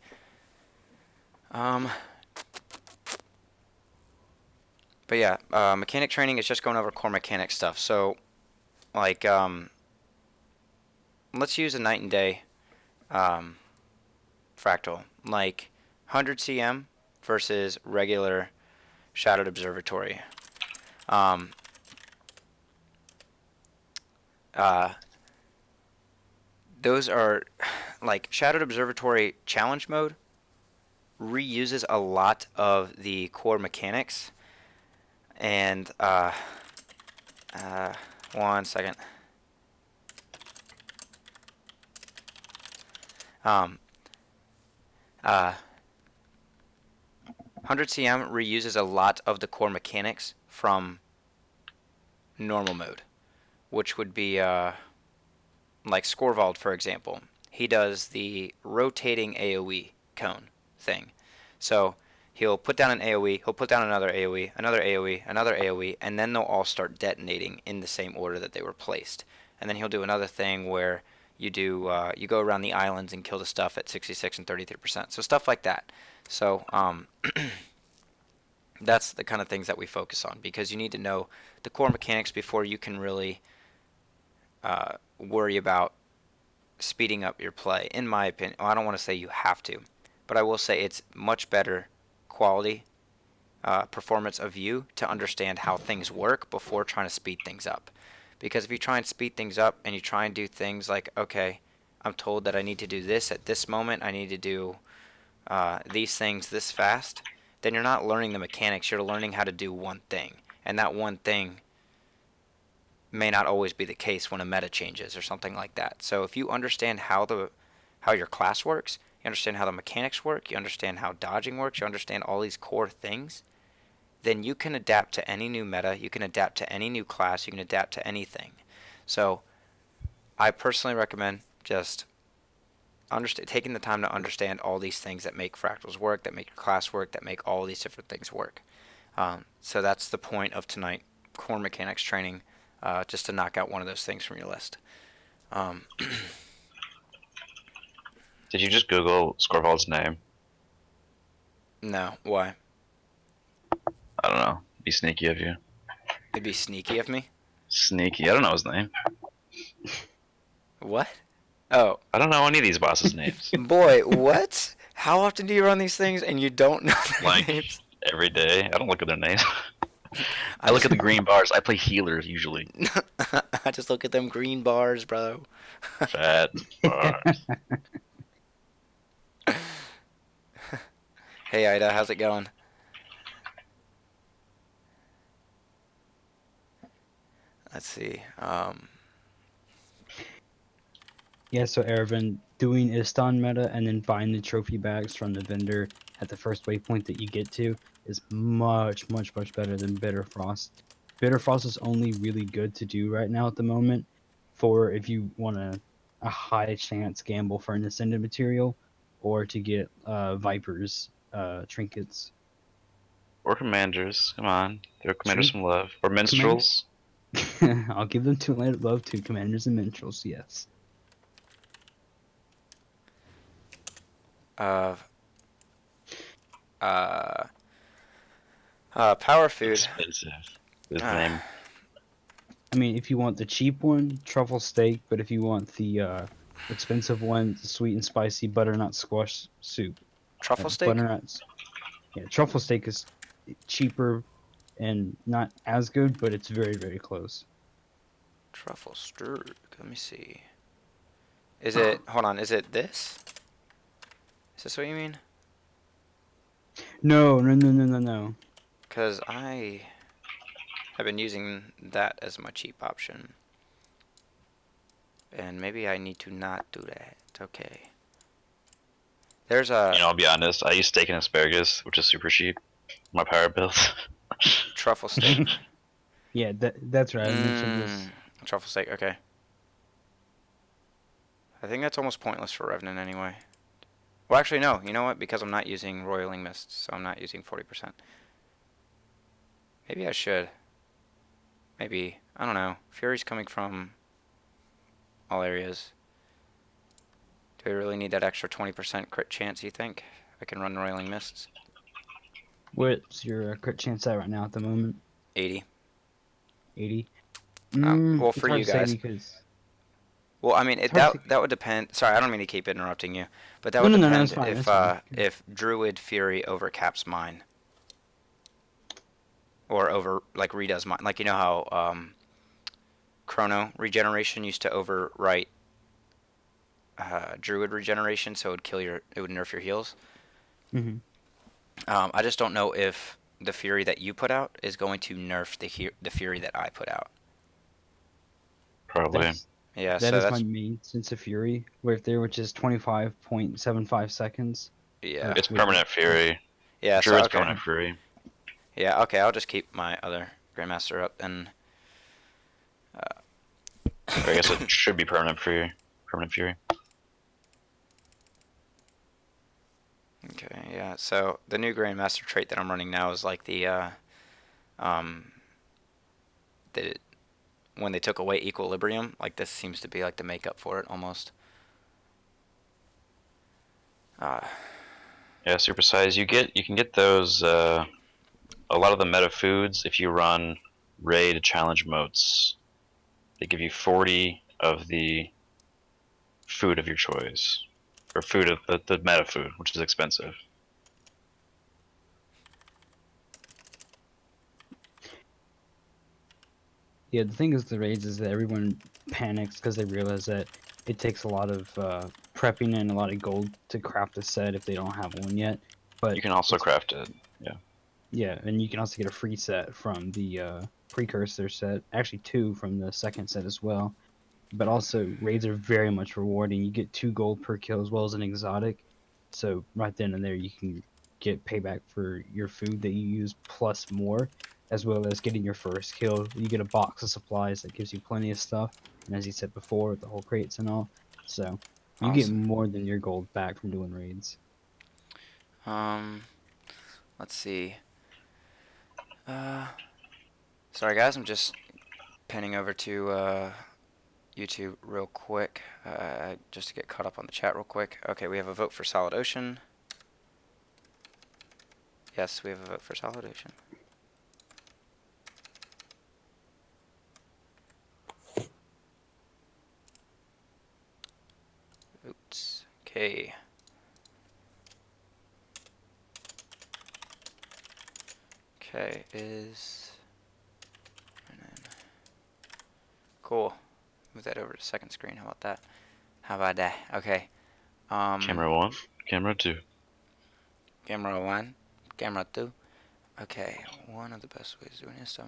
But yeah, mechanic training is just going over core mechanic stuff. So, like, let's use a night and day fractal. Like, 100 cm versus regular Shadowed Observatory. Those are, like, Shadowed Observatory challenge mode reuses a lot of the core mechanics. And, 1 second. 100 cm reuses a lot of the core mechanics from normal mode, which would be like Scorvald, for example, he does the rotating AoE cone thing. So he'll put down an AoE, he'll put down another AoE, another AoE, another AoE, and then they'll all start detonating in the same order that they were placed. And then he'll do another thing where you do you go around the islands and kill the stuff at 66 and 33%. So stuff like that. So that's the kind of things that we focus on, because you need to know the core mechanics before you can really worry about speeding up your play. In my opinion, well, I don't want to say you have to, but I will say it's much better quality performance of you to understand how things work before trying to speed things up. Because if you try and speed things up and you try and do things like, okay, I'm told that I need to do this at this moment, I need to do these things this fast, then you're not learning the mechanics, you're learning how to do one thing. And that one thing may not always be the case when a meta changes or something like that. So if you understand how your class works, you understand how the mechanics work, you understand how dodging works, you understand all these core things, then you can adapt to any new meta, you can adapt to any new class, you can adapt to anything. So I personally recommend just taking the time to understand all these things that make fractals work, that make your class work, that make all these different things work. So that's the point of tonight, core mechanics training, just to knock out one of those things from your list. Did you just Google Scorvald's name? No, why? I don't know. Be sneaky of you. It'd be sneaky of me. Sneaky. I don't know his name. What? Oh, I don't know any of these bosses' names. boy, what? How often do you run these things and you don't know their Like names? every day. I don't look at their names. I look at the green bars. I play healers usually. I just look at them green bars, bro. Fat bars. Hey, Ida, how's it going? Let's see. Yeah, so Erevan, doing Istan meta and then buying the trophy bags from the vendor at the first waypoint that you get to is much, much, much better than Bitter Frost. Bitter Frost is only really good to do right now at the moment for if you want a high chance gamble for an Ascended material or to get Viper's trinkets. Or commanders. Come on. Throw commanders Sure. some love. Or minstrels. I'll give them love to commanders and minstrels, yes. Power food. Expensive. His name. I mean, if you want the cheap one, truffle steak, but if you want the expensive one, the sweet and spicy butternut squash soup. Truffle steak? Butternuts. Yeah, truffle steak is cheaper and not as good, but it's very, very close. Truffle steak. Let me see. Is it... Hold on. Is it this? Is this what you mean? No. Because I have been using that as my cheap option. And maybe I need to not do that. Okay. There's a... You know, I'll be honest. I use steak and asparagus, which is super cheap. My power builds. Truffle steak. Yeah, that's right. I mentioned this. Truffle steak, okay. I think that's almost pointless for Revenant anyway. Well, actually, no. You know what? Because I'm not using Roiling Mist, so I'm not using 40%. Maybe I should. Maybe. I don't know. Fury's coming from all areas. Do I really need that extra 20% crit chance, you think? I can run Roiling Mists. What's your crit chance at right now at the moment? 80. 80? Well, it's for hard you to say guys. because... Well, I mean, It's hard that would depend. Sorry, I don't mean to keep interrupting you, but that No, would no, depend it's fine, if it's fine. if Druid Fury overcaps mine, or like redoes mine. Like, you know how Chrono regeneration used to overwrite Druid regeneration, so it would nerf your heals. Mhm. I just don't know if the Fury that you put out is going to nerf the Fury that I put out. Probably. Yeah, That so is that's my main sense of Fury, right there, which is 25.75 seconds. yeah. It's permanent fury. Yeah, so Druid's okay. permanent fury. Yeah, okay, I'll just keep my other Grandmaster up and Or I guess it should be permanent fury. Permanent fury. Okay, yeah. So the new Grandmaster trait that I'm running now is like the when they took away equilibrium, like this seems to be like the makeup for it almost. Yeah, supersize. You can get those. A lot of the meta foods if you run raid challenge modes. They give you 40 of the food of your choice, or food of the meta food, which is expensive. Yeah, the thing is, the raids is that everyone panics because they realize that it takes a lot of prepping and a lot of gold to craft a set if they don't have one yet. But You can also it's- craft it. Yeah. Yeah, and you can also get a free set from the precursor set. Actually, two from the second set as well. But also, raids are very much rewarding. You get 2 gold per kill as well as an exotic. So right then and there, you can get payback for your food that you use plus more, as well as getting your first kill. You get a box of supplies that gives you plenty of stuff. And as you said before, the whole crates and all. So you get Awesome. more than your gold back from doing raids. Let's see. Sorry guys, I'm just panning over to YouTube real quick, just to get caught up on the chat real quick. Okay, we have a vote for Solid Ocean. Yes, we have a vote for Solid Ocean. Oops. Okay. Okay, cool. Move that over to second screen. How about that? How about that? Okay. Camera 1, camera 2. Camera 1, camera 2. Okay, one of the best ways of doing this.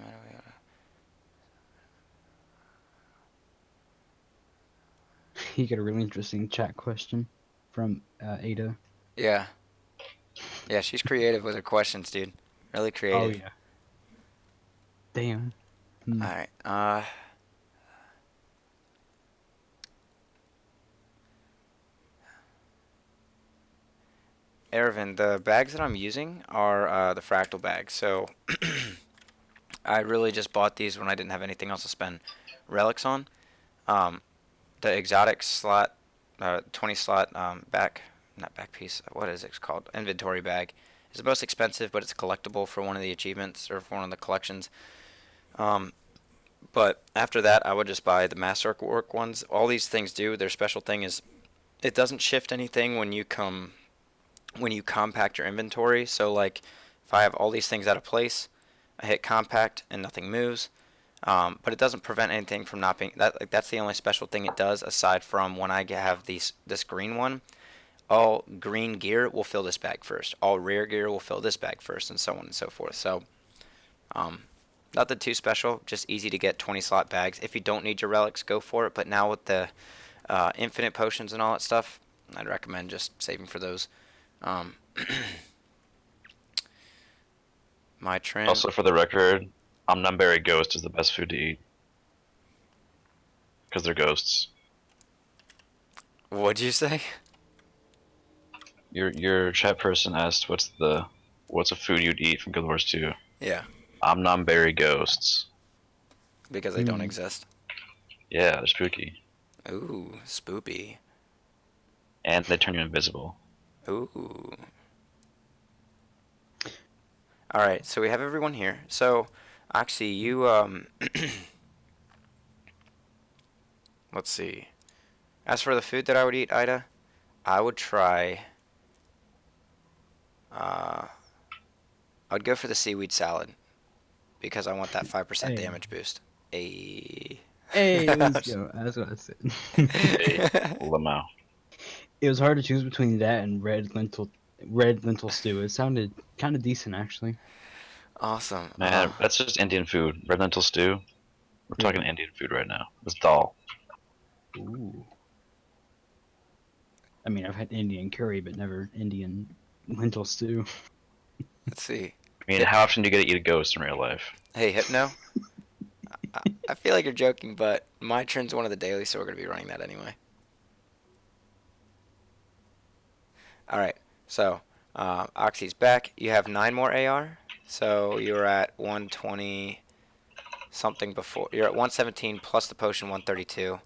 You get a really interesting chat question from Ada. Yeah. Yeah, she's creative with her questions, dude. Really creative. Oh yeah. Damn. Alright, Ervin, the bags that I'm using are the Fractal bags. So I really just bought these when I didn't have anything else to spend relics on. The exotic slot, 20 slot not back piece, what is it called? Inventory bag is the most expensive, but it's collectible for one of the achievements or for one of the collections. But after that, I would just buy the masterwork ones. All these things do, their special thing is it doesn't shift anything when you compact your inventory. So like if I have all these things out of place, I hit compact and nothing moves. But it doesn't prevent anything from not being that. Like, that's the only special thing it does, aside from when I have this green one. All green gear will fill this bag first. All rare gear will fill this bag first, and so on and so forth. So, nothing too special. Just easy to get 20 slot bags. If you don't need your relics, go for it. But now with the infinite potions and all that stuff, I'd recommend just saving for those. My Trin. Also, for the record, Omnumberry Ghost is the best food to eat. Because they're ghosts. What'd you say? Your chat person asked what's a food you'd eat from Guild Wars 2. Yeah. Omnumberry Ghosts. Because they don't exist. Yeah, they're spooky. Ooh, spoopy. And they turn you invisible. Ooh. Alright, so we have everyone here. So, actually, you, let's see. As for the food that I would eat, Ida, I would try, I'd go for the seaweed salad. Because I want that 5% Hey. damage boost. Hey, let's go. That's what I said. Lamau. It was hard to choose between that and red lentil stew. It sounded kind of decent actually. Awesome. Man, that's just Indian food. Red lentil stew. We're talking Indian food right now. It's dal. Ooh. I mean, I've had Indian curry, but never Indian lentil stew. Let's see. I mean, how often do you get to eat a ghost in real life? Hey, Hypno. I feel like you're joking, but my Trin's one of the dailies, so we're gonna be running that anyway. All right, so Oxy's back. You have 9 more AR, so you're at 120 something before. You're at 117 plus the potion 132. All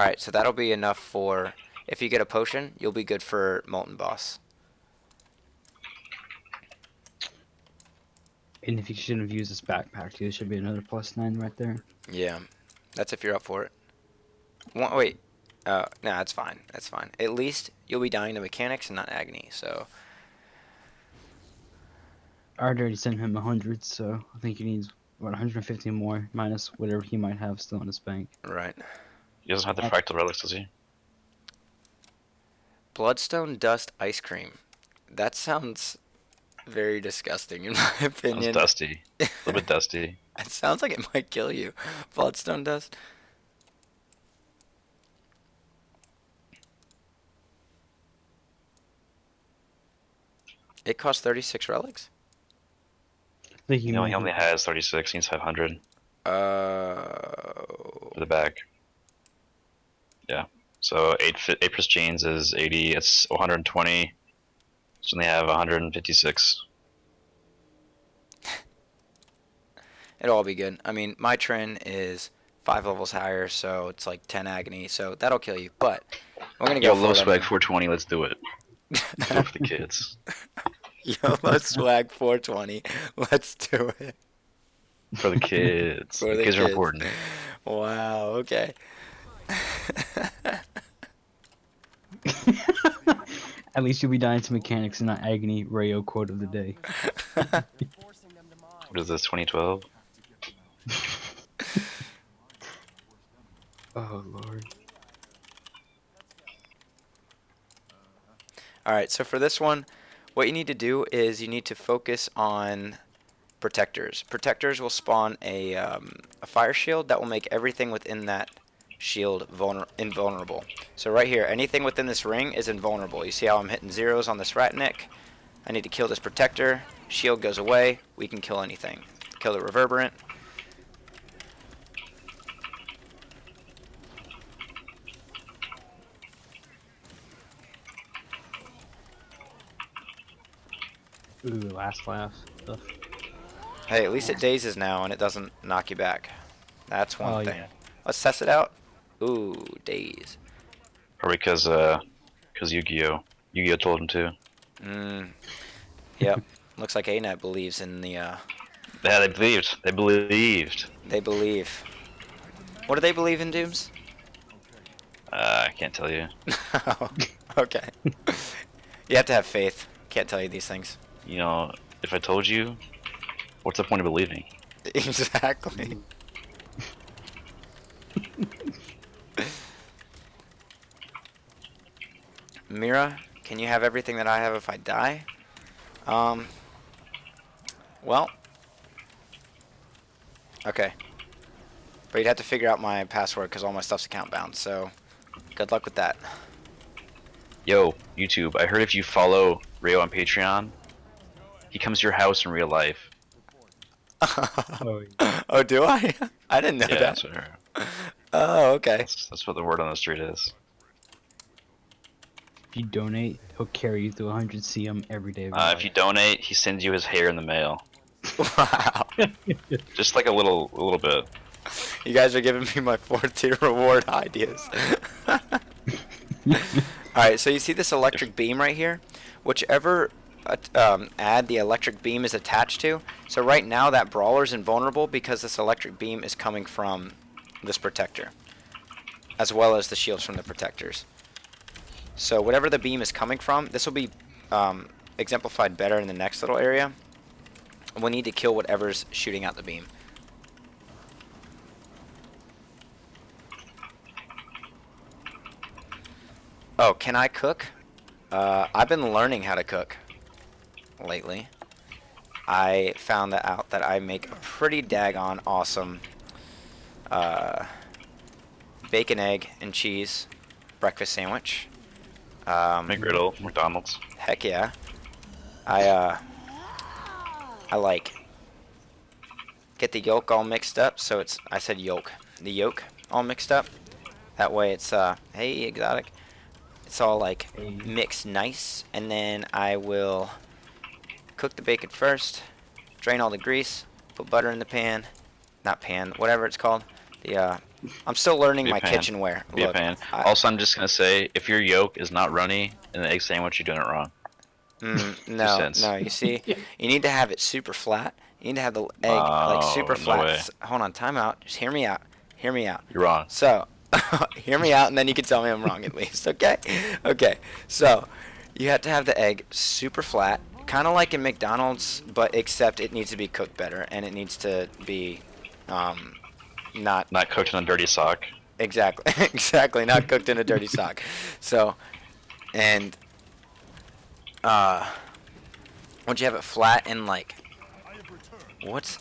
right, so that'll be enough for. If you get a potion, you'll be good for Molten Boss. And if you shouldn't have used this backpack, there should be another +9 right there. Yeah, that's if you're up for it. Wait, no, that's fine. That's fine. At least you'll be dying to mechanics and not agony. So I already sent him 100, so I think he needs, what, 150 more, minus whatever he might have still in his bank. right. He doesn't have the fractal relics, does he? Bloodstone dust ice cream. That sounds very disgusting in my opinion. Sounds dusty. A little bit dusty. It sounds like it might kill you. Bloodstone dust. It costs 36 relics? I think He only has 36. He needs 500 Oh. for the back. Yeah. So 8 pristines is 80. It's 120. So they have 156. It'll all be good. I mean, my Trin is 5 levels higher, so it's like 10 agony, so that'll kill you. But we're gonna go Yo, for low it swag anyway. 420. Let's do it. Let's do it for the kids. YOLO swag 420. Let's do it. For the kids. For the the kids are kids. important. Wow, okay. At least you'll be dying to mechanics and not agony. Rayo quote of the day. What is this? 2012. Oh lord. Alright, so for this one, what you need to do is you need to focus on protectors. Protectors will spawn a fire shield that will make everything within that shield invulnerable. So right here, anything within this ring is invulnerable. You see how I'm hitting zeros on this ratnik? I need to kill this protector. Shield goes away. We can kill anything. Kill the reverberant. Ooh, last laugh. Ugh. Hey, at least it dazes now and it doesn't knock you back. That's one Oh, thing. yeah. Let's test it out. Ooh, daze. Probably because Yu-Gi-Oh! Yu-Gi-Oh! Told him to. Yep. Looks like ANET believes in the, Yeah, they believed. They believed. they believe. What do they believe in, Dooms? I can't tell you. Oh, okay. You have to have faith. Can't tell you these things. You know, if I told you, what's the point of believing? Exactly. Mira, can you have everything that I have if I die? Well. Okay. But you'd have to figure out my password because all my stuff's account bound, so good luck with that. Yo, YouTube, I heard if you follow Rio on Patreon, he comes to your house in real life. Oh, yeah. Oh, do I? I didn't know Yeah, that. that's what I heard. Oh, okay. That's what the word on the street is. If you donate, he'll carry you through 100 CM every day of your If you donate, he sends you his hair in the mail. Wow. Just like a little bit. You guys are giving me my 4-tier reward ideas. Alright, so you see this electric beam right here? Whichever ad the electric beam is attached to. So right now that brawler's invulnerable because this electric beam is coming from this protector. As well as the shields from the protectors. So whatever the beam is coming from, this will be exemplified better in the next little area. We'll need to kill whatever's shooting out the beam. Oh, can I cook? I've been learning how to cook lately. I found out that I make a pretty daggone awesome bacon, egg, and cheese breakfast sandwich. McGriddle, McDonald's. Heck yeah. I like get the yolk all mixed up. So it's, I said yolk, the yolk all mixed up. That way it's, hey, exotic. It's all like mixed nice. And then I will cook the bacon first, drain all the grease, put butter in the pan. Not pan, whatever it's called. The, I'm still learning my kitchenware. Be a pan. Also, I'm just going to say, if your yolk is not runny in the egg sandwich, you're doing it wrong. No, you see, you need to have it super flat. You need to have the egg like super flat. Way. Hold on, time out. Just hear me out. Hear me out. You're wrong. So, hear me out, and then you can tell me I'm wrong at least. Okay? Okay. So, you have to have the egg super flat, kind of like in McDonald's, but except it needs to be cooked better, and it needs to be not cooked in a dirty sock. Exactly. Exactly. Not cooked in a dirty sock. So, and once you have it flat and like, what's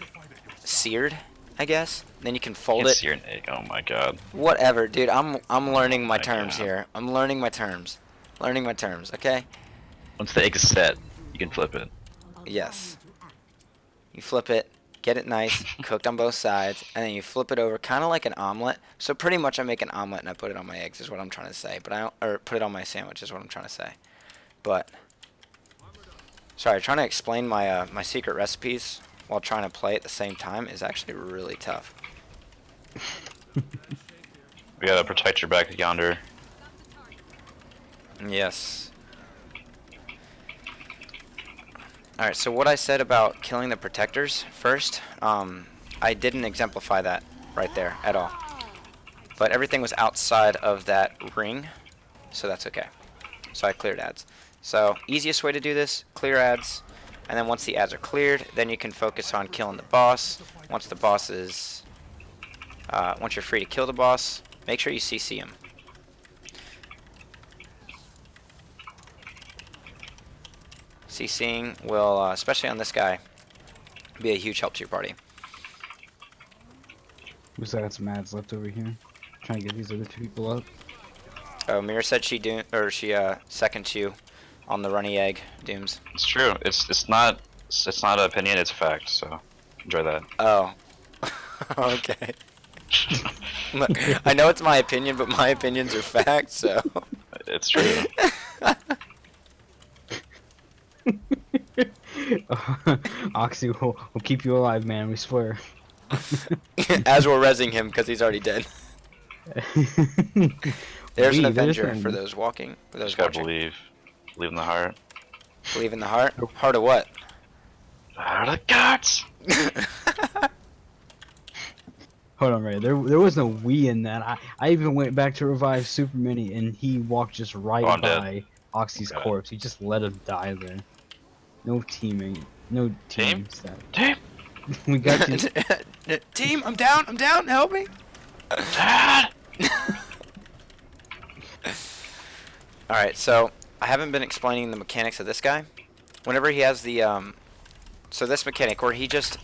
seared, I guess, then you can fold it. Seared egg. Oh my god. Whatever, dude. I'm learning my My terms God. here. I'm learning my terms. Learning my terms. Okay. Once the egg is set, you can flip it. Yes. You flip it, get it nice, cooked on both sides, and then you flip it over, kind of like an omelet. So pretty much I make an omelet and I put it on my eggs, is what I'm trying to say. But or put it on my sandwich, is what I'm trying to say. But sorry, trying to explain my my secret recipes while trying to play at the same time is actually really tough. We gotta protect your back yonder. Yes. Alright, so what I said about killing the protectors first, I didn't exemplify that right there at all. But everything was outside of that ring, so that's okay. So I cleared ads. So, easiest way to do this, clear ads, and then once the ads are cleared, then you can focus on killing the boss. Once the boss is, once you're free to kill the boss, make sure you CC him. CCing will, especially on this guy, be a huge help to your party. Looks like I got some ads left over here. Trying to get these other two people up. Oh, Mira said she seconds you on the runny egg, Dooms. It's true. It's not an opinion. It's a fact. So enjoy that. Oh. Okay. Look, I know it's my opinion, but my opinions are facts, so. It's true. Oxy will keep you alive, man. We swear. As we're rezzing him, because he's already dead. There's an Avenger for those walking. For those Just gotta watching. believe. Believe in the heart. Believe in the heart? Heart of what? Heart of gods! Hold on, Ray. There was no we in that. I even went back to revive Super Mini, and he walked just right I'm by dead. Oxy's Got it. corpse. He just let him die there. No teaming. No team. Stat. Team! We got you. Team, I'm down, help me! Dad! Alright, so I haven't been explaining the mechanics of this guy. Whenever he has the so this mechanic where he just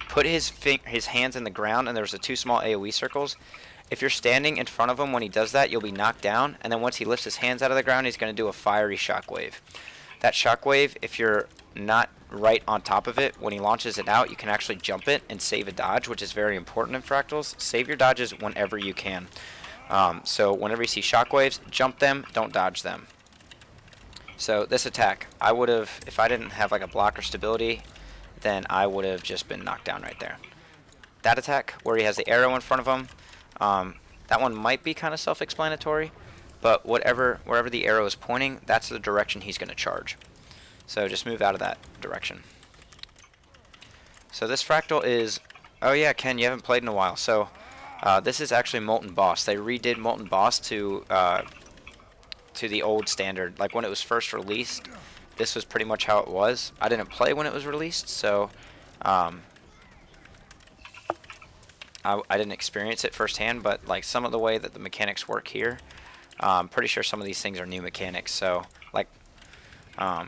put his hands in the ground and there's the two small AoE circles. If you're standing in front of him when he does that, you'll be knocked down, and then once he lifts his hands out of the ground, he's going to do a fiery shockwave. That shockwave, if you're not right on top of it, when he launches it out, you can actually jump it and save a dodge, which is very important in Fractals. Save your dodges whenever you can. So whenever you see shockwaves, jump them, don't dodge them. So this attack, I would have, if I didn't have like a block or stability, then I would have just been knocked down right there. That attack, where he has the arrow in front of him, that one might be kind of self-explanatory, but wherever the arrow is pointing, that's the direction he's going to charge. So just move out of that direction. So this Fractal is, oh yeah, Ken, you haven't played in a while. So this is actually Molten Boss. They redid Molten Boss to the old standard. Like when it was first released, this was pretty much how it was. I didn't play when it was released, so I didn't experience it firsthand, but like some of the way that the mechanics work here, I'm pretty sure some of these things are new mechanics. So like, I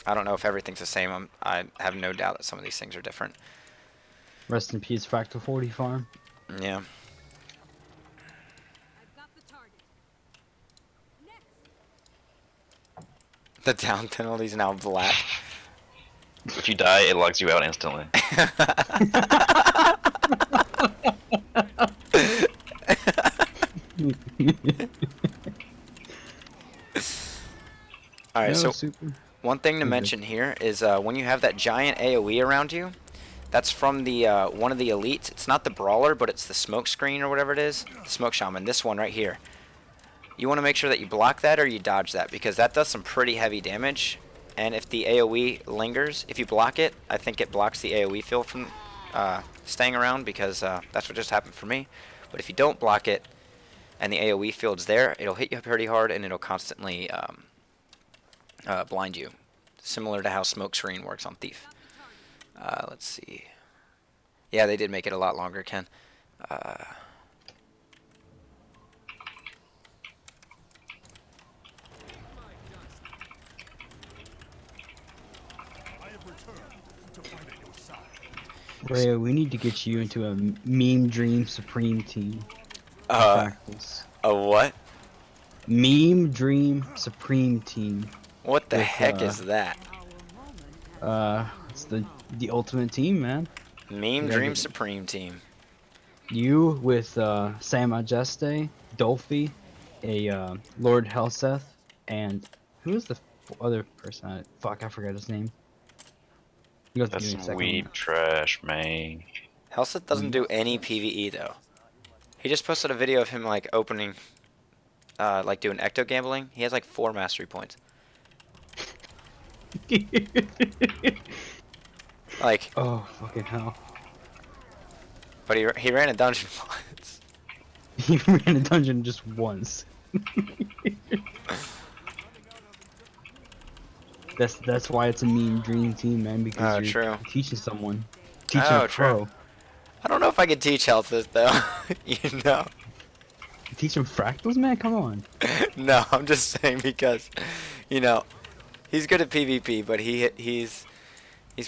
don't know if everything's the same. I have no doubt that some of these things are different. Rest in peace, Fractal 40 Farm. Yeah. The down penalty's now black. If you die, it logs you out instantly. All right, No, so super. one thing to Okay. mention here is when you have that giant AoE around you, that's from the one of the elites. It's not the brawler, but it's the smoke screen or whatever it is. Smoke shaman. This one right here. You want to make sure that you block that or you dodge that because that does some pretty heavy damage. And if the AoE lingers, if you block it, I think it blocks the AoE field from staying around because that's what just happened for me. But if you don't block it and the AoE field's there, it'll hit you pretty hard and it'll constantly blind you. Similar to how smoke screen works on Thief. Let's see. Yeah, they did make it a lot longer, Ken. Rhea, we need to get you into a Meme Dream Supreme team. Fractals. A what? Meme Dream Supreme team. What the With, heck is that? It's the ultimate team, man. Meme Yeah, Dream but- Supreme team. You with Sam Majeste, Dolphy, a Lord Helseth, and who is the other person? Fuck, I forgot his name. You have to That's give me a some second. weeb trash, man. Helseth doesn't do any PvE though. He just posted a video of him like opening, like doing ecto gambling. He has like 4 mastery points. Like, Oh, fucking hell. but he ran a dungeon once. He ran a dungeon just once. That's why it's a Meme Dream team, man, because Oh, you're true. teaching someone. Teaching Oh, a pro. true. I don't know if I could teach Helseth though. You know. Teaching fractals, man? Come on. No, I'm just saying because, you know, he's good at PvP, but he's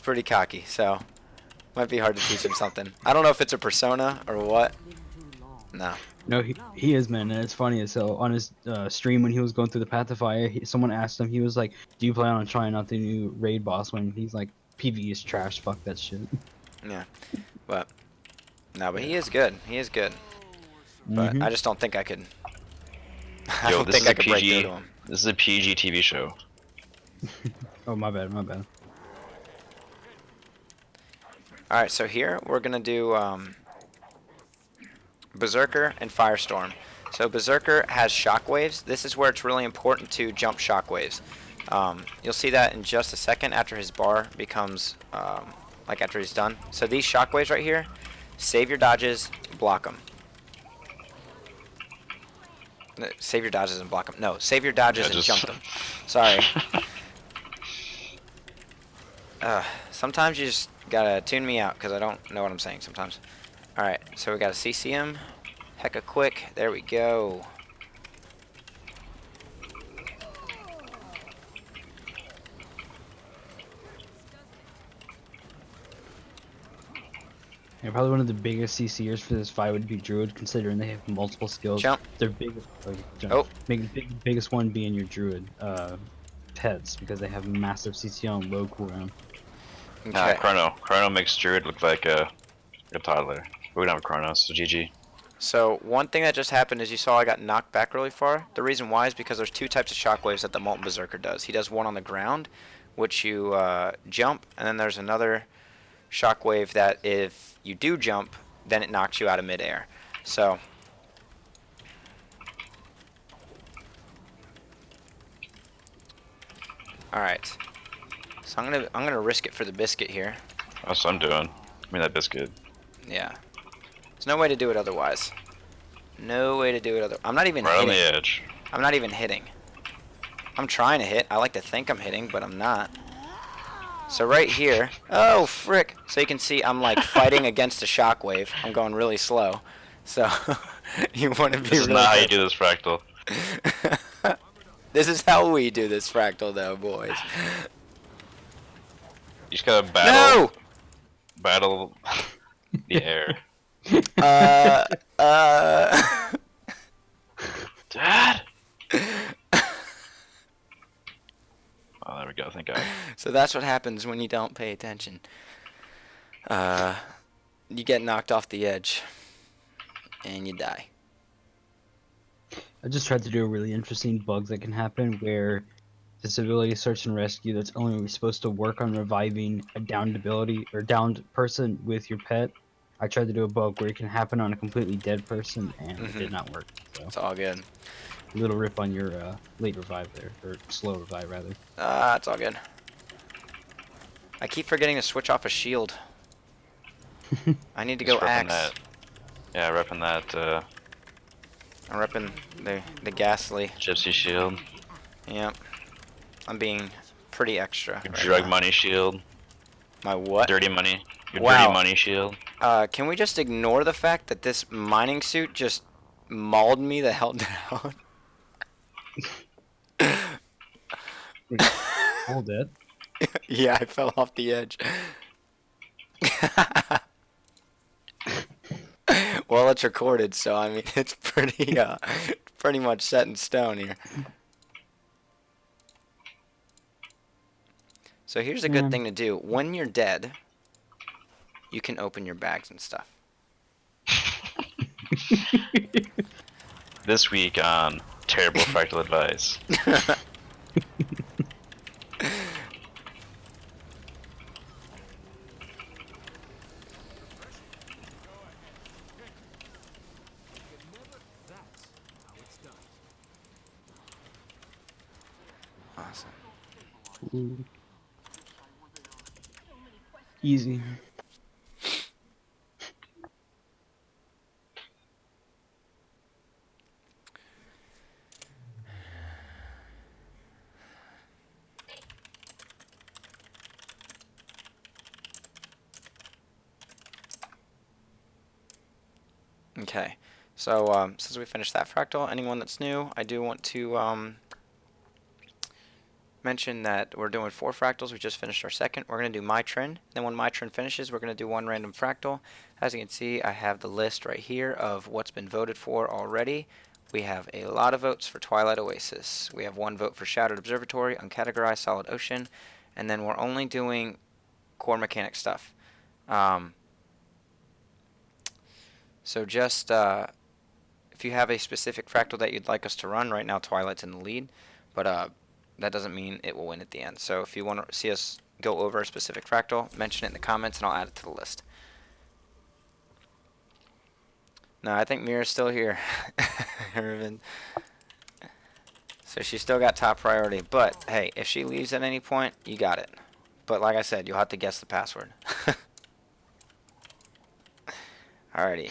pretty cocky, so might be hard to teach him something. I don't know if it's a persona or what. No. No, he is, man, and it's funny as hell. On his stream when he was going through the Path of Fire, someone asked him, he was like, do you plan on trying out the new raid boss one? He's like, PvE is trash, fuck that shit. Yeah. But no, but he is good. He is good. But Mhm. I just don't think I could. I Yo, don't this think is I a could break through PG. to him. This is a PG TV show. Oh, my bad. All right, so here we're gonna do Berserker and Firestorm. So Berserker has shockwaves. This is where it's really important to jump shockwaves. You'll see that in just a second after his bar becomes, like after he's done. So these shockwaves right here, save your dodges, block them. Save your dodges and block them. No, save your dodges and jump them. Sorry. Sometimes you just gotta tune me out because I don't know what I'm saying sometimes. Alright, so we got a CCM. Hecka quick. There we go. Yeah, probably one of the biggest CCers for this fight would be Druid, considering they have multiple skills. Jump. Their biggest, jump. Oh. Biggest one being your Druid pets, because they have massive CC on low cooldown. Nah, Okay. Chrono makes Druid look like a toddler. We don't have a Chrono, so GG. So one thing that just happened is you saw I got knocked back really far. The reason why is because there's 2 types of shockwaves that the Molten Berserker does. He does one on the ground, which you jump, and then there's another shockwave that if you do jump, then it knocks you out of midair. So alright. So I'm gonna risk it for the biscuit here. That's what I'm doing. Give me that biscuit. Yeah. There's no way to do it otherwise. No way to do it I'm not even Right on hitting. the edge. I'm not even hitting. I'm trying to hit. I like to think I'm hitting, but I'm not. So right here. Oh, frick. So you can see I'm like fighting against a shockwave. I'm going really slow. So you want to be This is really not how you good. do this, Fractal. This is how we do this Fractal though, boys. You just gotta battle. No! Battle the air. Dad! Oh, there we we go. Thank God. So that's what happens when you don't pay attention. You get knocked off the edge, and you die. I just tried to do a really interesting bug that can happen where this ability, search and rescue, that's only supposed to work on reviving a downed ability or downed person with your pet. I tried to do a bug where it can happen on a completely dead person, and it did not work. So It's all good. little rip on your late revive there, or slow revive rather. It's all good. I keep forgetting to switch off a shield. I need to go Just repping axe. that. Yeah, repping that I'm repping the ghastly. gypsy shield. Yep. I'm being pretty extra. Your right drug now. money shield. My what? Dirty money. Your Wow. dirty money shield. Can we just ignore the fact that this mining suit just mauled me the hell down? Hold it. Yeah, I fell off the edge. Well, it's recorded, so I mean, it's pretty much set in stone here. So here's a good thing to do. When you're dead, you can open your bags and stuff. This week on Terrible Fractal Advice. Awesome. Ooh. Easy. Okay, so since we finished that fractal, anyone that's new, I do want to mention that we're doing 4 fractals. We just finished our second. We're going to do my Trin. Then when my Trin finishes, we're going to do 1 random fractal. As you can see, I have the list right here of what's been voted for already. We have a lot of votes for Twilight Oasis. We have 1 vote for Shattered Observatory, Uncategorized Solid Ocean, and then we're only doing core mechanic stuff. So just if you have a specific fractal that you'd like us to run, right now Twilight's in the lead, but that doesn't mean it will win at the end. So if you want to see us go over a specific fractal, mention it in the comments and I'll add it to the list. No, I think Mira's still here. Irvin. So she's still got top priority, but hey, if she leaves at any point, you got it. But like I said, you'll have to guess the password. Alrighty.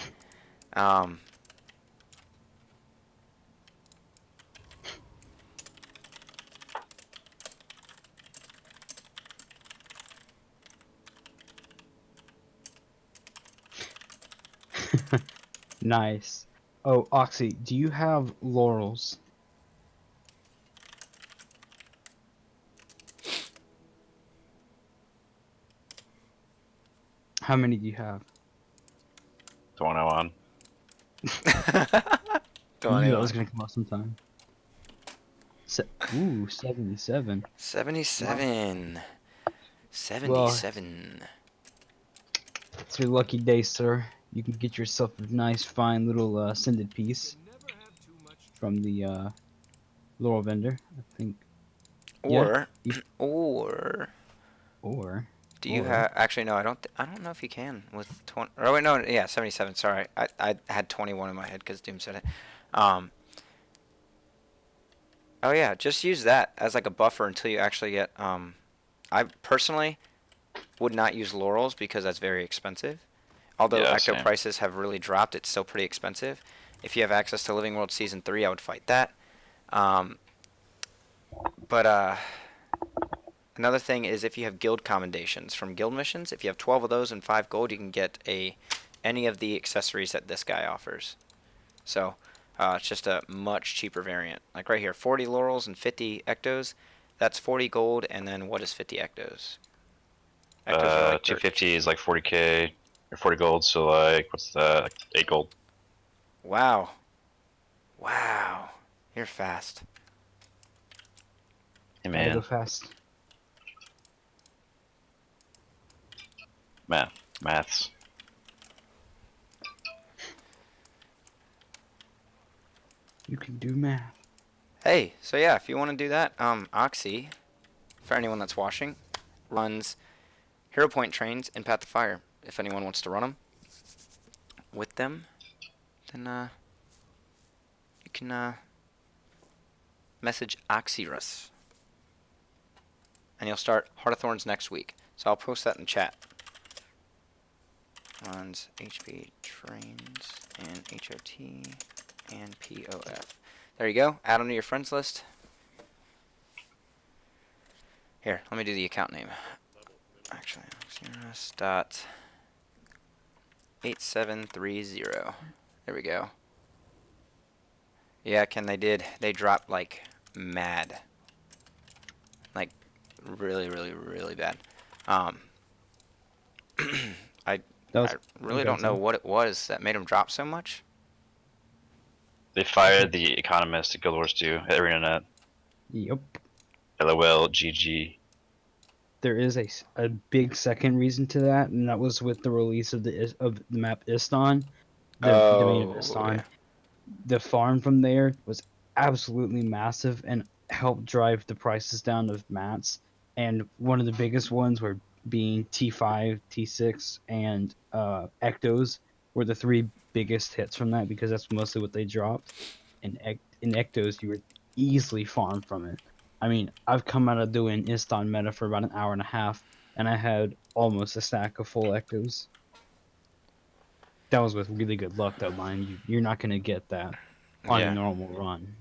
Nice. Oh, Oxy, do you have laurels? How many do you have? The one I want. I knew that was gonna come out sometime. Ooh, 77. 77. 77. It's your lucky day, sir. You can get yourself a nice, fine little scented piece from the laurel vendor, I think. Or, Yeah. or do you or- have? Actually, no. I don't know if you can with 20. Oh wait, no. Yeah, 77. Sorry, I had 21 in my head because Doom said it. Oh yeah, just use that as like a buffer until you actually get. I personally would not use laurels because that's very expensive. Although Yeah, Ecto same. prices have really dropped, it's still pretty expensive. If you have access to Living World Season 3, I would fight that. But another thing is if you have guild commendations from guild missions, if you have 12 of those and 5 gold, you can get any of the accessories that this guy offers. So it's just a much cheaper variant. Like right here, 40 laurels and 50 ectos. That's 40 gold, and then what is 50 ectos? Ectos are like 250 is like 40k or 40 gold. So like, what's that? Like 8 gold. Wow. Wow. You're fast. Hey Gotta go man, fast. Maths. You can do math. Hey, so yeah, if you want to do that, Oxy, for anyone that's watching, runs Hero Point trains in Path of Fire. If anyone wants to run them with them, then you can message Oxyrus. And you'll start Heart of Thorns next week. So I'll post that in chat. Runs HB trains and HOT and POF. There you go. Add them to your friends list. Here, let me do the account name. Actually, Oxyrus.8730. There we go. Yeah, Ken, they dropped like mad. Like really, really, really bad. I really don't know what it was that made them drop so much. They fired the economist at Guild Wars 2 at ArenaNet. Yep. LOL, GG. There is a big second reason to that, and that was with the release of the map Istan, the domain of Istan. Yeah. The farm from there was absolutely massive and helped drive the prices down of mats. And one of the biggest ones were being T5, T6, and Ectos were the three biggest hits from that because that's mostly what they dropped. And in Ectos, you were easily farmed from it. I mean, I've come out of doing Istan meta for about an hour and a half, and I had almost a stack of full Ectos. That was with really good luck, though, mind you. You're not going to get that on a normal run.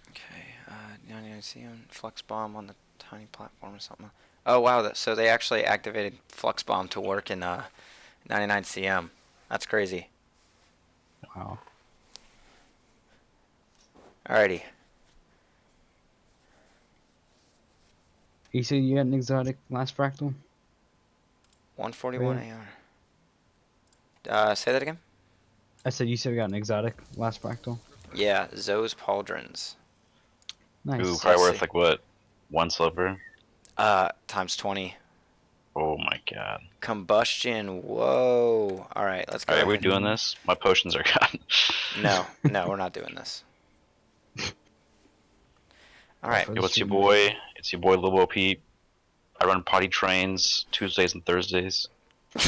Okay, I see him Flux Bomb on the tiny platform or something. Oh wow, so they actually activated Flux Bomb to work in 99 CM. That's crazy. Wow. Alrighty. You said you got an exotic last Fractal? 141 AR. Say that again? I said you said you got an exotic last Fractal? Yeah, Zoe's Pauldrons. Nice. Ooh, probably worth like what? 1 silver? Times 20. Oh my god. Combustion, whoa. Alright, let's go. Alright, we're ahead. doing this? My potions are gone. No, we're not doing this. Alright. Yo, it's your boy. It's your boy Lobo Pete. I run potty trains Tuesdays and Thursdays. You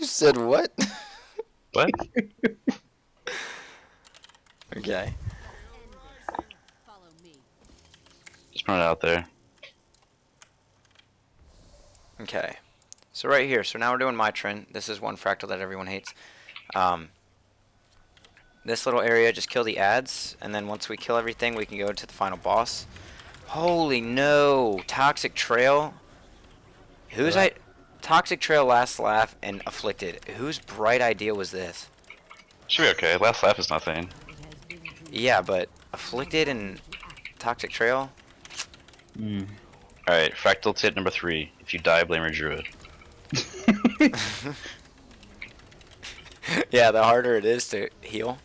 said what? What? Okay. Just run it out there. Okay. So right here, so now we're doing my Trin. This is one fractal that everyone hates. This little area, just kill the ads, and then once we kill everything, we can go to the final boss. Holy no! Toxic Trail? Toxic Trail, Last Laugh, and Afflicted. Whose bright idea was this? Should be okay. Last laugh is nothing. Yeah, but Afflicted and Toxic Trail? Alright, Fractal tip number 3. If you die, blame your Druid. Yeah, the harder it is to heal.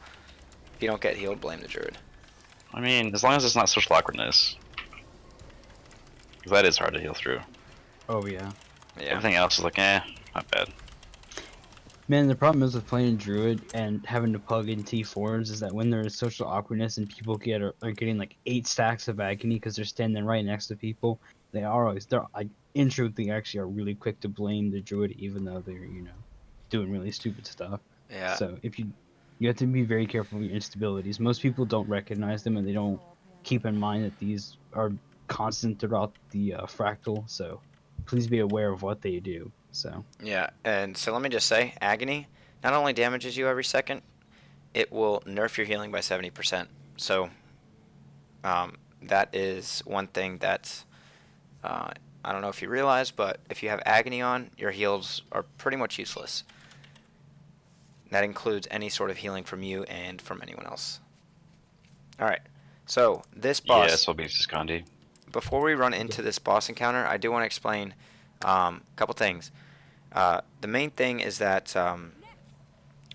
If you don't get healed, blame the Druid. I mean, as long as it's not social awkwardness. 'Cause that is hard to heal through. Oh, yeah. Yeah. Everything else is like, not bad. Man, the problem is with playing Druid and having to plug in T4s is that when there is social awkwardness and people are getting like 8 stacks of agony because they're standing right next to people, in truth, they actually are really quick to blame the Druid even though they're, doing really stupid stuff. Yeah. So if you have to be very careful with your instabilities. Most people don't recognize them and they don't keep in mind that these are constant throughout the fractal, so please be aware of what they do. So Yeah, and so let me just say, Agony not only damages you every second, it will nerf your healing by 70%. So that is one thing that I don't know if you realize, but if you have Agony on, your heals are pretty much useless. That includes any sort of healing from you and from anyone else. Alright, so this boss... Yeah, so beats Conde. Before we run into this boss encounter, I do want to explain a couple things. The main thing is that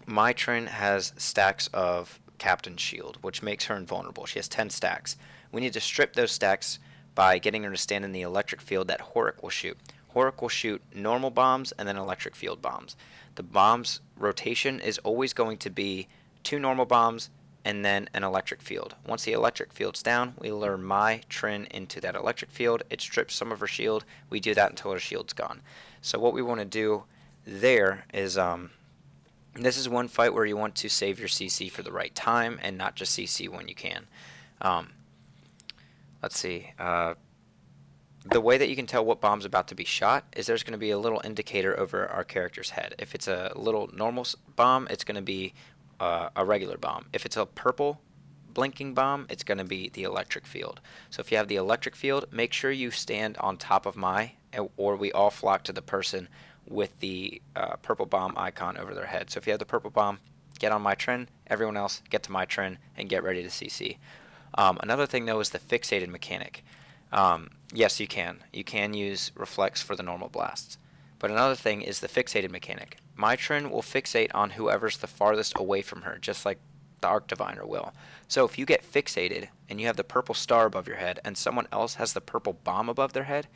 my Trin has stacks of Captain's Shield, which makes her invulnerable. She has 10 stacks. We need to strip those stacks by getting her to stand in the electric field that Horik will shoot. Horik will shoot normal bombs and then electric field bombs. The bombs rotation is always going to be 2 normal bombs and then an electric field. Once the electric field's down, we lure my Trin into that electric field. It strips some of her shield. We do that until her shield's gone. So what we want to do there is, this is one fight where you want to save your CC for the right time and not just CC when you can. Let's see. The way that you can tell what bomb's about to be shot is there's going to be a little indicator over our character's head. If it's a little normal bomb, it's going to be a regular bomb. If it's a purple blinking bomb, it's going to be the electric field. So if you have the electric field, make sure you stand on top of or we all flock to the person with the purple bomb icon over their head. So if you have the purple bomb, get on my Trin. Everyone else, get to my Trin and get ready to CC. Another thing though is the Fixated Mechanic. Yes, you can. You can use Reflex for the normal blasts. But another thing is the Fixated Mechanic. My Trin will fixate on whoever's the farthest away from her, just like the Arc Diviner will. So if you get fixated and you have the purple star above your head and someone else has the purple bomb above their head,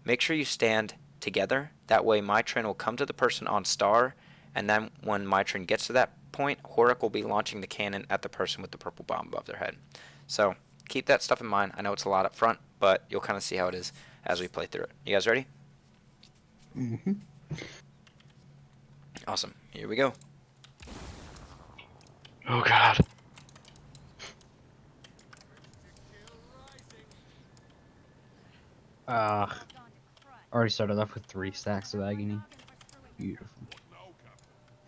make sure you stand together. That way my Trin will come to the person on star, and then when my Trin gets to that point, Horik will be launching the cannon at the person with the purple bomb above their head. So keep that stuff in mind. I know it's a lot up front, but you'll kind of see how it is as we play through it. You guys ready? Mm-hmm. Awesome. Here we go. Oh god. Already started off with 3 stacks of agony. Beautiful.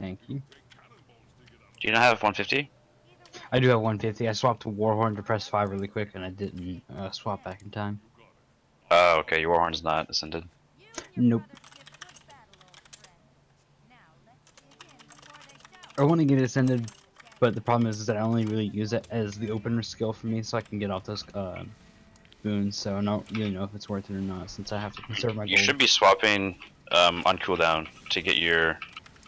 Thank you. Do you not have 150? I do have 150. I swapped to Warhorn to press 5 really quick, and I didn't swap back in time. Oh, okay. Your Warhorn's not ascended. Nope. I want to get it ascended, but the problem is that I only really use it as the opener skill for me, so I can get off those boons. So I don't really know if it's worth it or not, since I have to conserve my gold. You should be swapping on cooldown to get your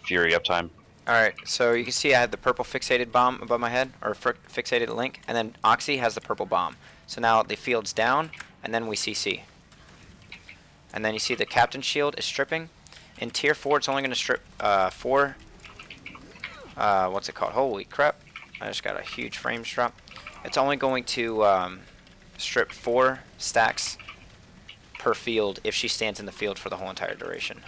Fury uptime. Alright, so you can see I had the purple fixated bomb above my head, or fixated link, and then Oxy has the purple bomb. So now the field's down, and then we CC. And then you see the Captain's Shield is stripping. In Tier 4, it's only going to strip 4... what's it called? Holy crap. I just got a huge frames drop. It's only going to strip 4 stacks per field if she stands in the field for the whole entire duration.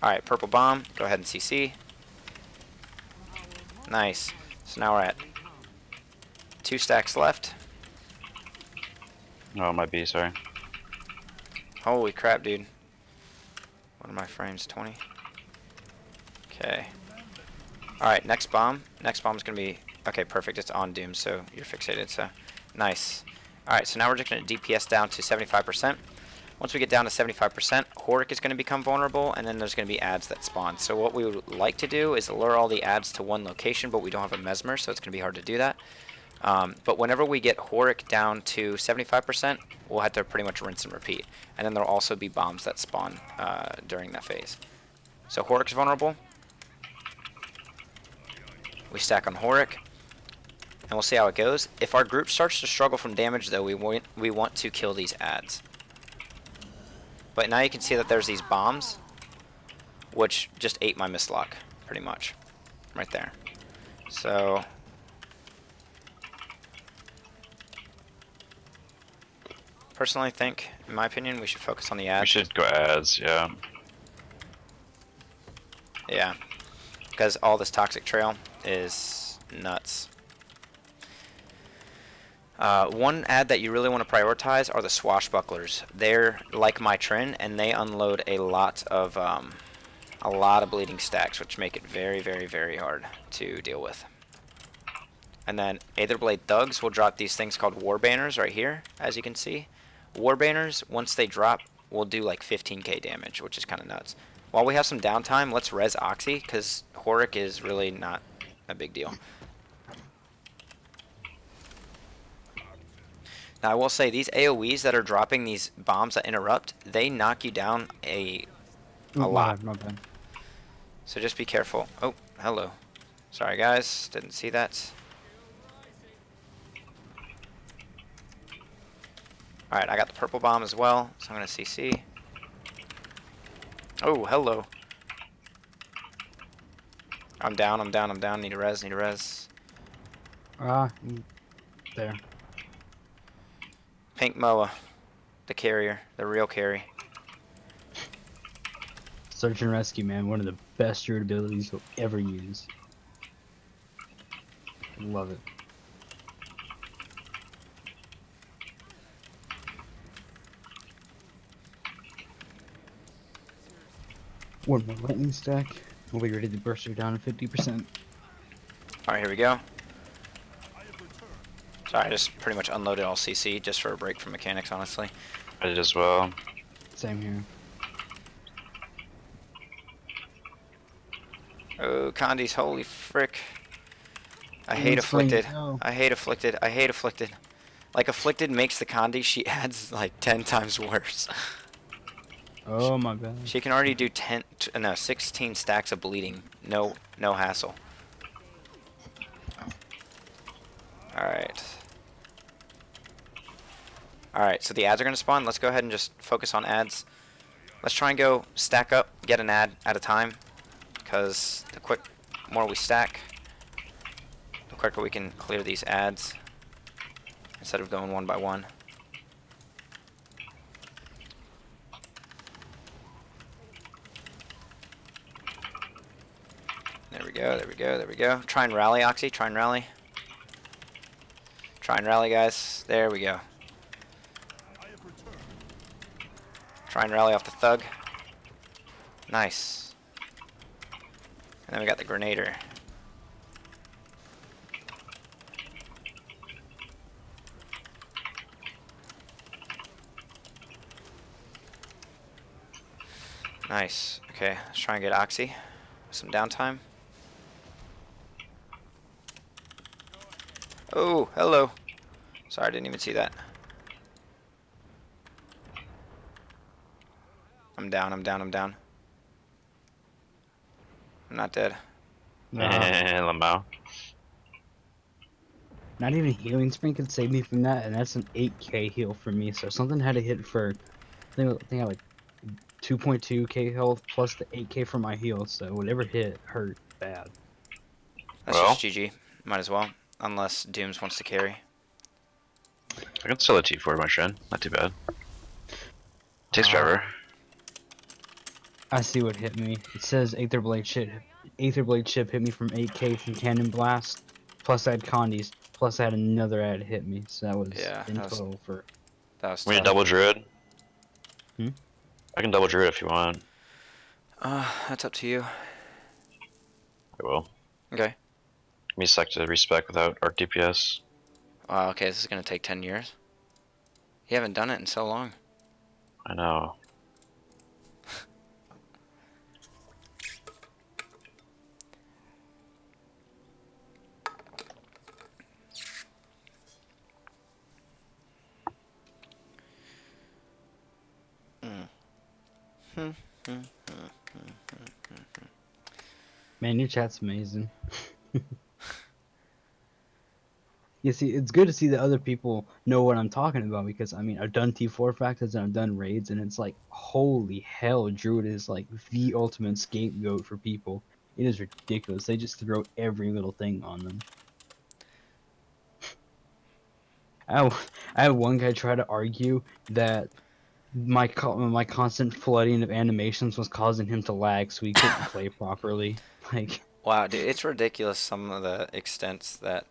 Alright, purple bomb. Go ahead and CC. Nice. So now we're at 2 stacks left. Oh, it might be, sorry. Holy crap, dude. What are my frames? 20? Okay. Alright, next bomb. Next bomb is going to be... Okay, perfect. It's on Doom, so you're fixated, so... Nice. Alright, so now we're just going to DPS down to 75%. Once we get down to 75%, Horik is going to become vulnerable, and then there's going to be ads that spawn. So what we would like to do is lure all the ads to one location, but we don't have a Mesmer, so it's going to be hard to do that. But whenever we get Horik down to 75%, we'll have to pretty much rinse and repeat. And then there'll also be bombs that spawn during that phase. So Horik's vulnerable. We stack on Horik, and we'll see how it goes. If our group starts to struggle from damage, though, we want to kill these ads. But now you can see that there's these bombs, which just ate my mislock, pretty much, right there. So personally think, in my opinion, we should focus on the ads. We should go ads, yeah. Yeah, because all this toxic trail is nuts. One ad that you really want to prioritize are the swashbucklers. They're like my Trin, and they unload a lot of bleeding stacks, which make it very, very, very hard to deal with. And then Aetherblade Thugs will drop these things called War Banners right here, as you can see. War Banners, once they drop, will do like 15k damage, which is kind of nuts. While we have some downtime, let's res Oxy, because Horik is really not a big deal. Now, I will say, these AoEs that are dropping these bombs that interrupt, they knock you down a lot. Not bad. So just be careful. Oh, hello. Sorry, guys. Didn't see that. Alright, I got the purple bomb as well, so I'm gonna CC. Oh, hello. I'm down, I'm down, I'm down. Need a res, need a res. There. Pink Moa. The carrier. The real carry. Search and rescue, man. One of the best druid abilities you'll ever use. Love it. One more lightning stack. We'll be ready to burst her down to 50%. Alright, here we go. Sorry, I just pretty much unloaded all CC just for a break from mechanics, honestly. I did as well. Same here. Oh, Conde's, holy frick. I Oh, hate it's fine, Afflicted. no. I hate Afflicted. I hate Afflicted. Like, Afflicted makes the Conde she adds like 10 times worse. Oh my god. She can already do 16 stacks of bleeding. No hassle. Alright. Alright, so the ads are going to spawn. Let's go ahead and just focus on ads. Let's try and go stack up, get an ad at a time. Because the more we stack, the quicker we can clear these ads. Instead of going one by one. There we go, there we go, there we go. Try and rally, Oxy, try and rally. Try and rally, guys. There we go. Try and rally off the thug. Nice. And then we got the grenader. Nice. Okay, let's try and get Oxy. Some downtime. Oh, hello. Sorry, I didn't even see that. I'm down, I'm down, I'm down. I'm not dead. Lamau. Not even healing spring could save me from that, and that's an 8k heal for me. So something had to hit for, I think I had like 2.2k health plus the 8k for my heal. So whatever hit hurt bad. That's Well. just GG. Might as well. Unless Dooms wants to carry. I can sell a T4 my Shen. Not too bad. Takes forever. I see what hit me. It says Aether Blade Chip. Aether Blade Chip hit me from 8k from Cannon Blast. Plus I had Condes. Plus I had another ad hit me. So that was Yeah, in that was- total for. That was We need a tough. double Druid. Hmm? I can double Druid if you want. That's up to you. I will. Okay. Give me a sec to respec without arc DPS. Wow, okay, this is gonna take 10 years. You haven't done it in so long. I know. Man, your chat's amazing. You see, it's good to see that other people know what I'm talking about because, I mean, I've done T4 Fractals and I've done raids, and it's like, holy hell, Druid is like the ultimate scapegoat for people. It is ridiculous. They just throw every little thing on them. I had one guy try to argue that my constant flooding of animations was causing him to lag, so he couldn't play properly. Like, Wow, dude, it's ridiculous some of the extents that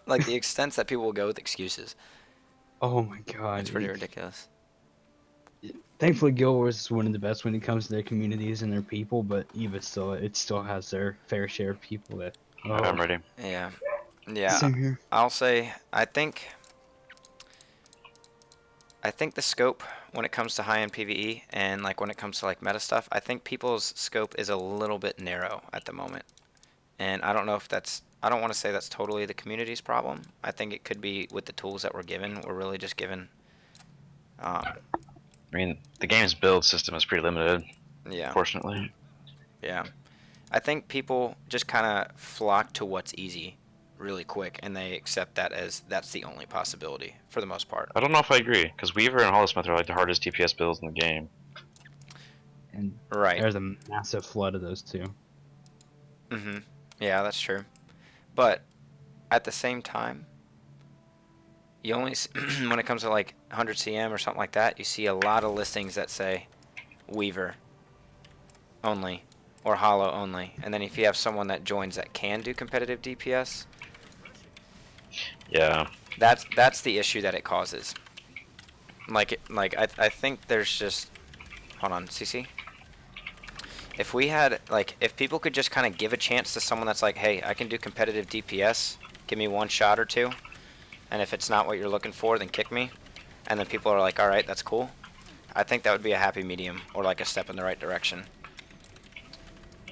like the extents that people will go with excuses. oh my god. It's pretty ridiculous. Thankfully, Guild Wars is one of the best when it comes to their communities and their people, but even still, it still has their fair share of people that. Alright, I'm ready. Yeah. Yeah. Same here. I'll say I think the scope when it comes to high-end PvE and like when it comes to like meta stuff, I think people's scope is a little bit narrow at the moment. And I don't know if that's I don't want to say that's totally the community's problem. I think it could be with the tools that we're given. We're really just given I mean, the game's build system is pretty limited, yeah. unfortunately. Yeah. I think people just kind of flock to what's easy. really quick, and they accept that as that's the only possibility for the most part. I don't know if I agree, because Weaver and Holosmith are like the hardest DPS builds in the game. And Right. there's a massive flood of those two. Mm-hmm. Yeah, that's true. But at the same time, you only when it comes to like 100 CM or something like that, you see a lot of listings that say Weaver only or Hollow only. And then if you have someone that joins that can do competitive DPS, Yeah. that's the issue that it causes. I think there's just, hold on, CC. If we had, like, if people could just kind of give a chance to someone that's like, hey, I can do competitive DPS, give me one shot or two, and if it's not what you're looking for, then kick me, and then people are like, all right, that's cool. I think that would be a happy medium, or like a step in the right direction.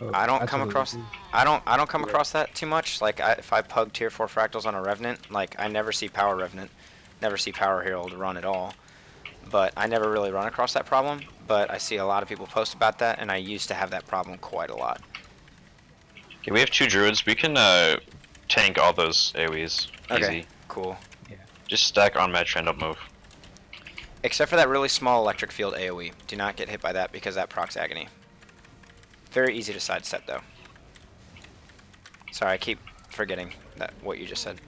Oh, I don't I come totally across, agree. I don't come across that too much. Like, if I pug tier 4 fractals on a Revenant, like, I never see Power Revenant, never see Power Herald run at all. But I never really run across that problem, but I see a lot of people post about that, and I used to have that problem quite a lot. Okay, we have 2 druids. We can tank all those AoEs. Okay, Easy. cool. Just stack on match and don't move. Except for that really small electric field AoE. Do not get hit by that because that procs Agony. Very easy to sidestep though. Sorry, I keep forgetting that what you just said.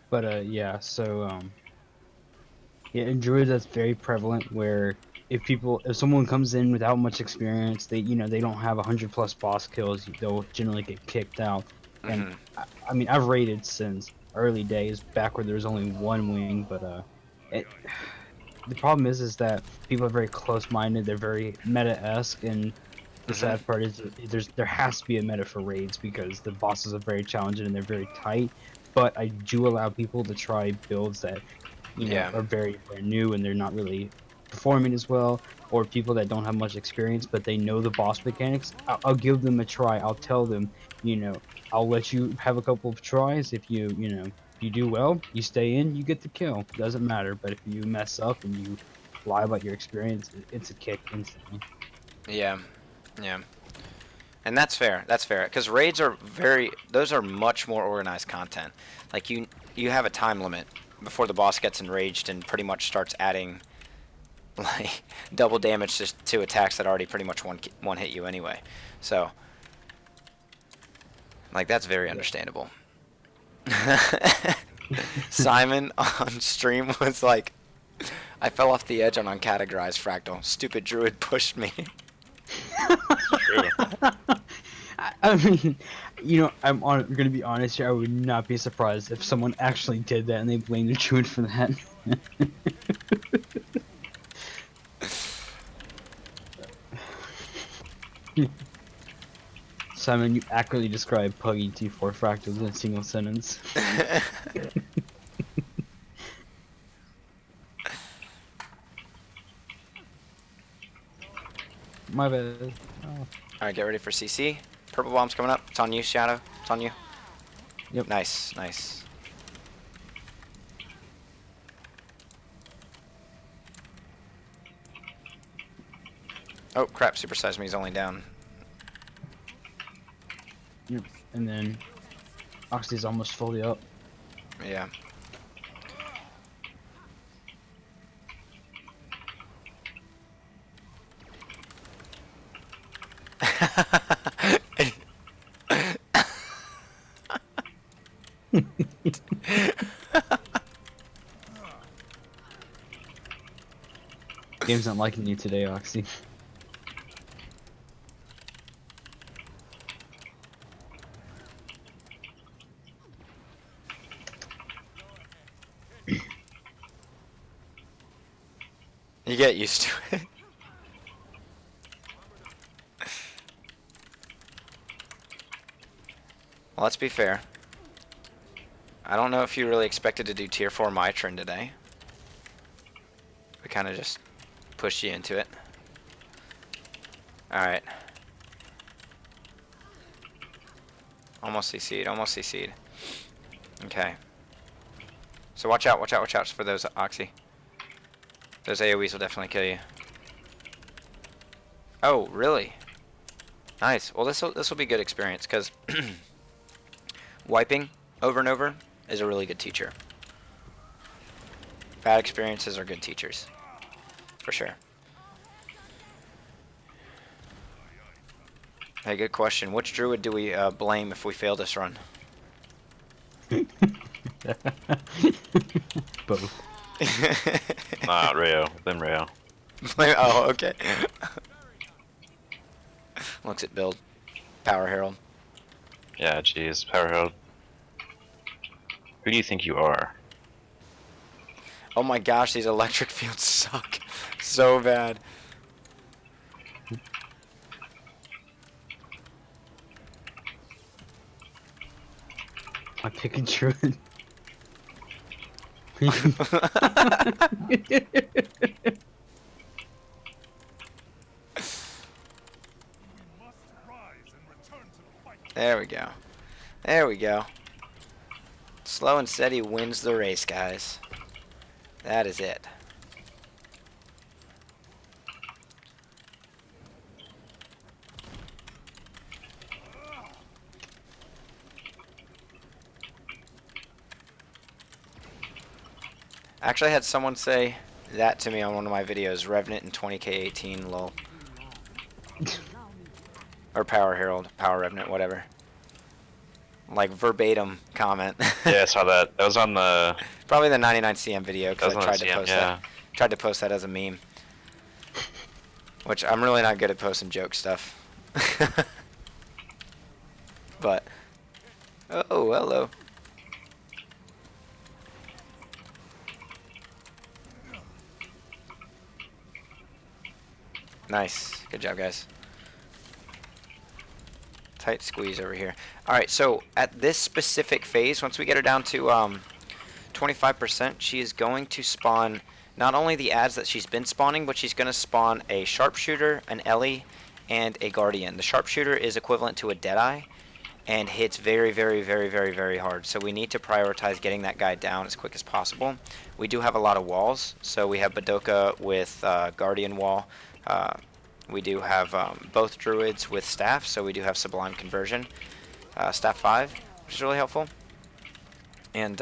But yeah, so yeah, in Druid that's very prevalent where if someone comes in without much experience, they they don't have 100+ boss kills, they'll generally get kicked out. And Mhm. I mean, I've raided since early days, back where there was only one wing, but the problem is that people are very close-minded, they're very meta-esque, and the sad part is there has to be a meta for raids because the bosses are very challenging and they're very tight. But I do allow people to try builds that Yeah. are very brand new and they're not really performing as well, or people that don't have much experience but they know the boss mechanics. I'll give them a try. I'll tell them, I'll let you have a couple of tries. If you do well, you stay in, you get the kill. Doesn't matter. But if you mess up and you lie about your experience, it's a kick instantly. Yeah. Yeah. And that's fair. That's fair. Because raids are those are much more organized content. Like you have a time limit before the boss gets enraged and pretty much starts adding like double damage to attacks that already pretty much one hit you anyway. So like that's very understandable. Simon on stream was like, I fell off the edge on uncategorized fractal. Stupid druid pushed me. I mean, I'm gonna be honest here. I would not be surprised if someone actually did that and they blamed the druid for that. Simon, you accurately described Puggy T4 fractals in a single sentence. My bad. Oh. Alright, get ready for CC. Purple bomb's coming up. It's on you, Shadow. It's on you. Yep. Nice, nice. Oh crap, Supersize Me's only down. Yep. And then Oxy's almost fully up. Yeah. Game's not liking you today, Oxy. You get used to it. Well, let's be fair. I don't know if you really expected to do tier 4 Trin today. We kind of just pushed you into it. Alright. Almost CC'd, almost CC'd. Okay. So watch out for those Oxy. Those AoEs will definitely kill you. Oh, really? Nice. Well, this will be good experience because wiping over and over is a really good teacher. Bad experiences are good teachers, for sure. Hey, good question. Which druid do we blame if we fail this run? Both. Not Rayo. Them Rayo. Oh, okay. Looks at build. Power Herald. Yeah, jeez. Power Herald. Who do you think you are? Oh my gosh, these electric fields suck so bad. I pick a druid. There we go. There we go. Slow and steady wins the race, guys. That is it. Actually, I had someone say that to me on one of my videos. Revenant in 20k18, lol. Or Power Herald, Power Revenant, whatever. Like verbatim comment. Yeah, I saw that. That was on the. Probably the 99cm video That because was I on tried the to CM, post yeah. that. Tried to post that as a meme. Which I'm really not good at posting joke stuff. But oh, hello. Nice. Good job, guys. Tight squeeze over here. Alright, so at this specific phase, once we get her down to 25%, she is going to spawn not only the ads that she's been spawning, but she's going to spawn a Sharpshooter, an Ellie, and a Guardian. The Sharpshooter is equivalent to a Deadeye and hits very, very, very, very, very hard. So we need to prioritize getting that guy down as quick as possible. We do have a lot of walls, so we have Badoka with Guardian wall. We do have both druids with staff, so we do have Sublime Conversion, staff 5, which is really helpful. And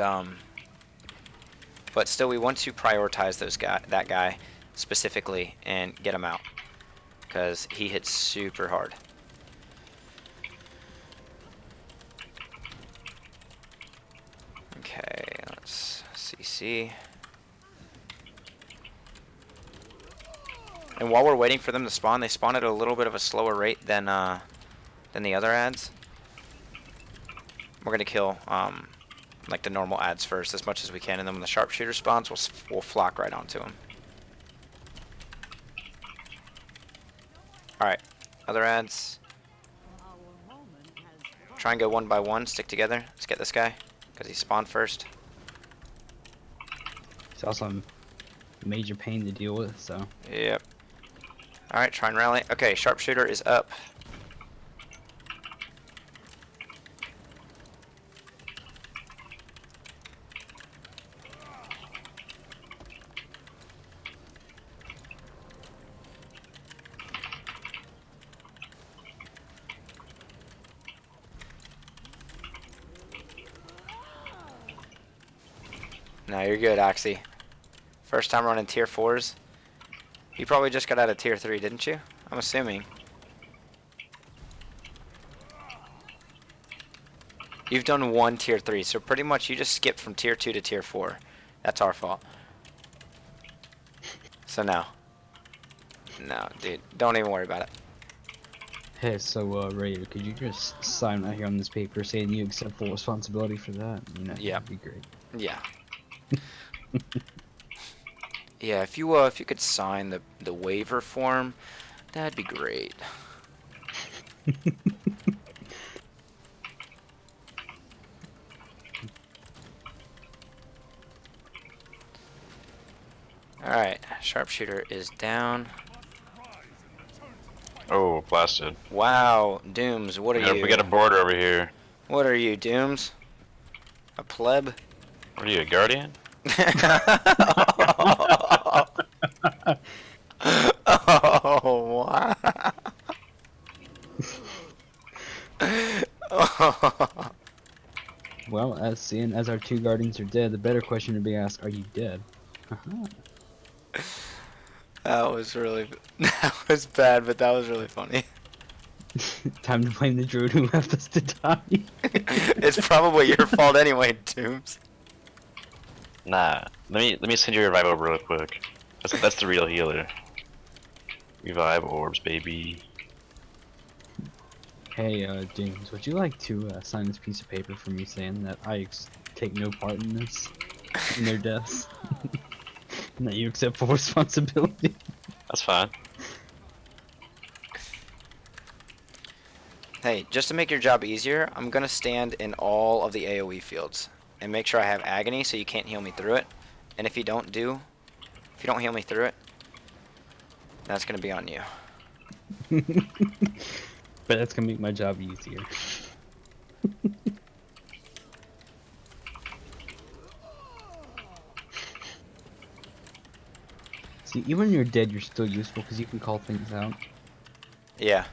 but still, we want to prioritize that guy specifically and get him out because he hits super hard. Okay, let's CC. And while we're waiting for them to spawn, they spawn at a little bit of a slower rate than the other ads. We're gonna kill like the normal ads first as much as we can, and then when the Sharpshooter spawns, we'll flock right onto him. All right, other ads. Try and go one by one, stick together. Let's get this guy because he spawned first. It's also a major pain to deal with, so. Yep. Alright, try and rally. Okay, Sharpshooter is up. No, you're good, Oxy. First time running tier 4s. You probably just got out of tier 3, didn't you? I'm assuming. You've done one tier 3, so pretty much you just skipped from tier 2 to tier 4. That's our fault. So no. No, dude. Don't even worry about it. Hey, so Ray, could you just sign right here on this paper saying you accept full responsibility for that? You know, Yeah. that'd be great. Yeah. Yeah, if you could sign the waiver form, that'd be great. Alright, Sharpshooter is down. Oh, blasted. Wow, Dooms, what are you? We got a border over here. What are you, Dooms? A pleb? What are you, a guardian? Oh, wow. Well, as seeing as our 2 guardians are dead, the better question to be asked: are you dead? Uh-huh. That was really that was bad, but that was really funny. Time to blame the druid who left us to die. It's probably your fault anyway, Dooms. Nah, let me send you a revive orb real quick. That's the real healer. Revive orbs, baby. Hey, James, would you like to sign this piece of paper for me saying that I take no part in this, in their deaths, and that you accept full responsibility? That's fine. Hey, just to make your job easier, I'm gonna stand in all of the AoE fields and make sure I have agony so you can't heal me through it. And if you don't heal me through it, that's gonna be on you. But that's gonna make my job easier. See, even when you're dead, you're still useful because you can call things out. Yeah.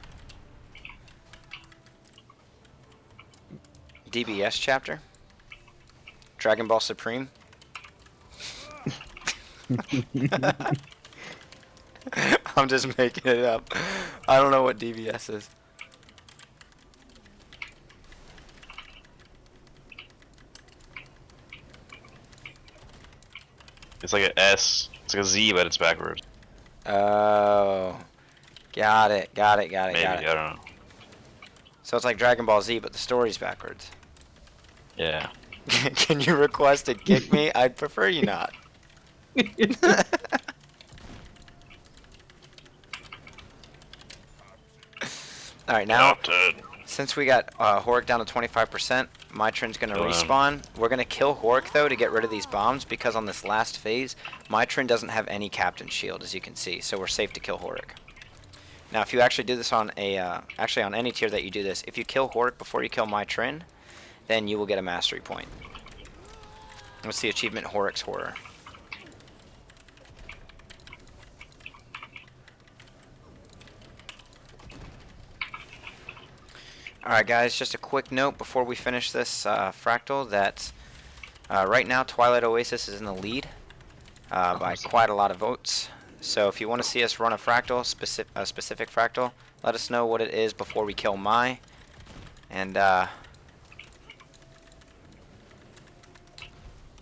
DBS chapter. Dragon Ball Supreme. I'm just making it up. I don't know what DBS is. It's like an S. It's like a Z, but it's backwards. Oh. Got it. Maybe, Got it. I don't know. So it's like Dragon Ball Z, but the story's backwards. Yeah. Can you request to kick me? I'd prefer you not. Alright, now, since we got Horic down to 25%, my Trin's going to respawn. We're going to kill Horic, though, to get rid of these bombs, because on this last phase, my Trin doesn't have any Captain Shield, as you can see, so we're safe to kill Horic. Now, if you actually do this on actually on any tier that you do this, if you kill Horic before you kill my Trin, then you will get a mastery point. What's the achievement? Horic's Horror. Alright guys, just a quick note before we finish this Fractal that right now Twilight Oasis is in the lead by quite a lot of votes. So if you want to see us run a Fractal, a specific Fractal, let us know what it is before we kill Mai. And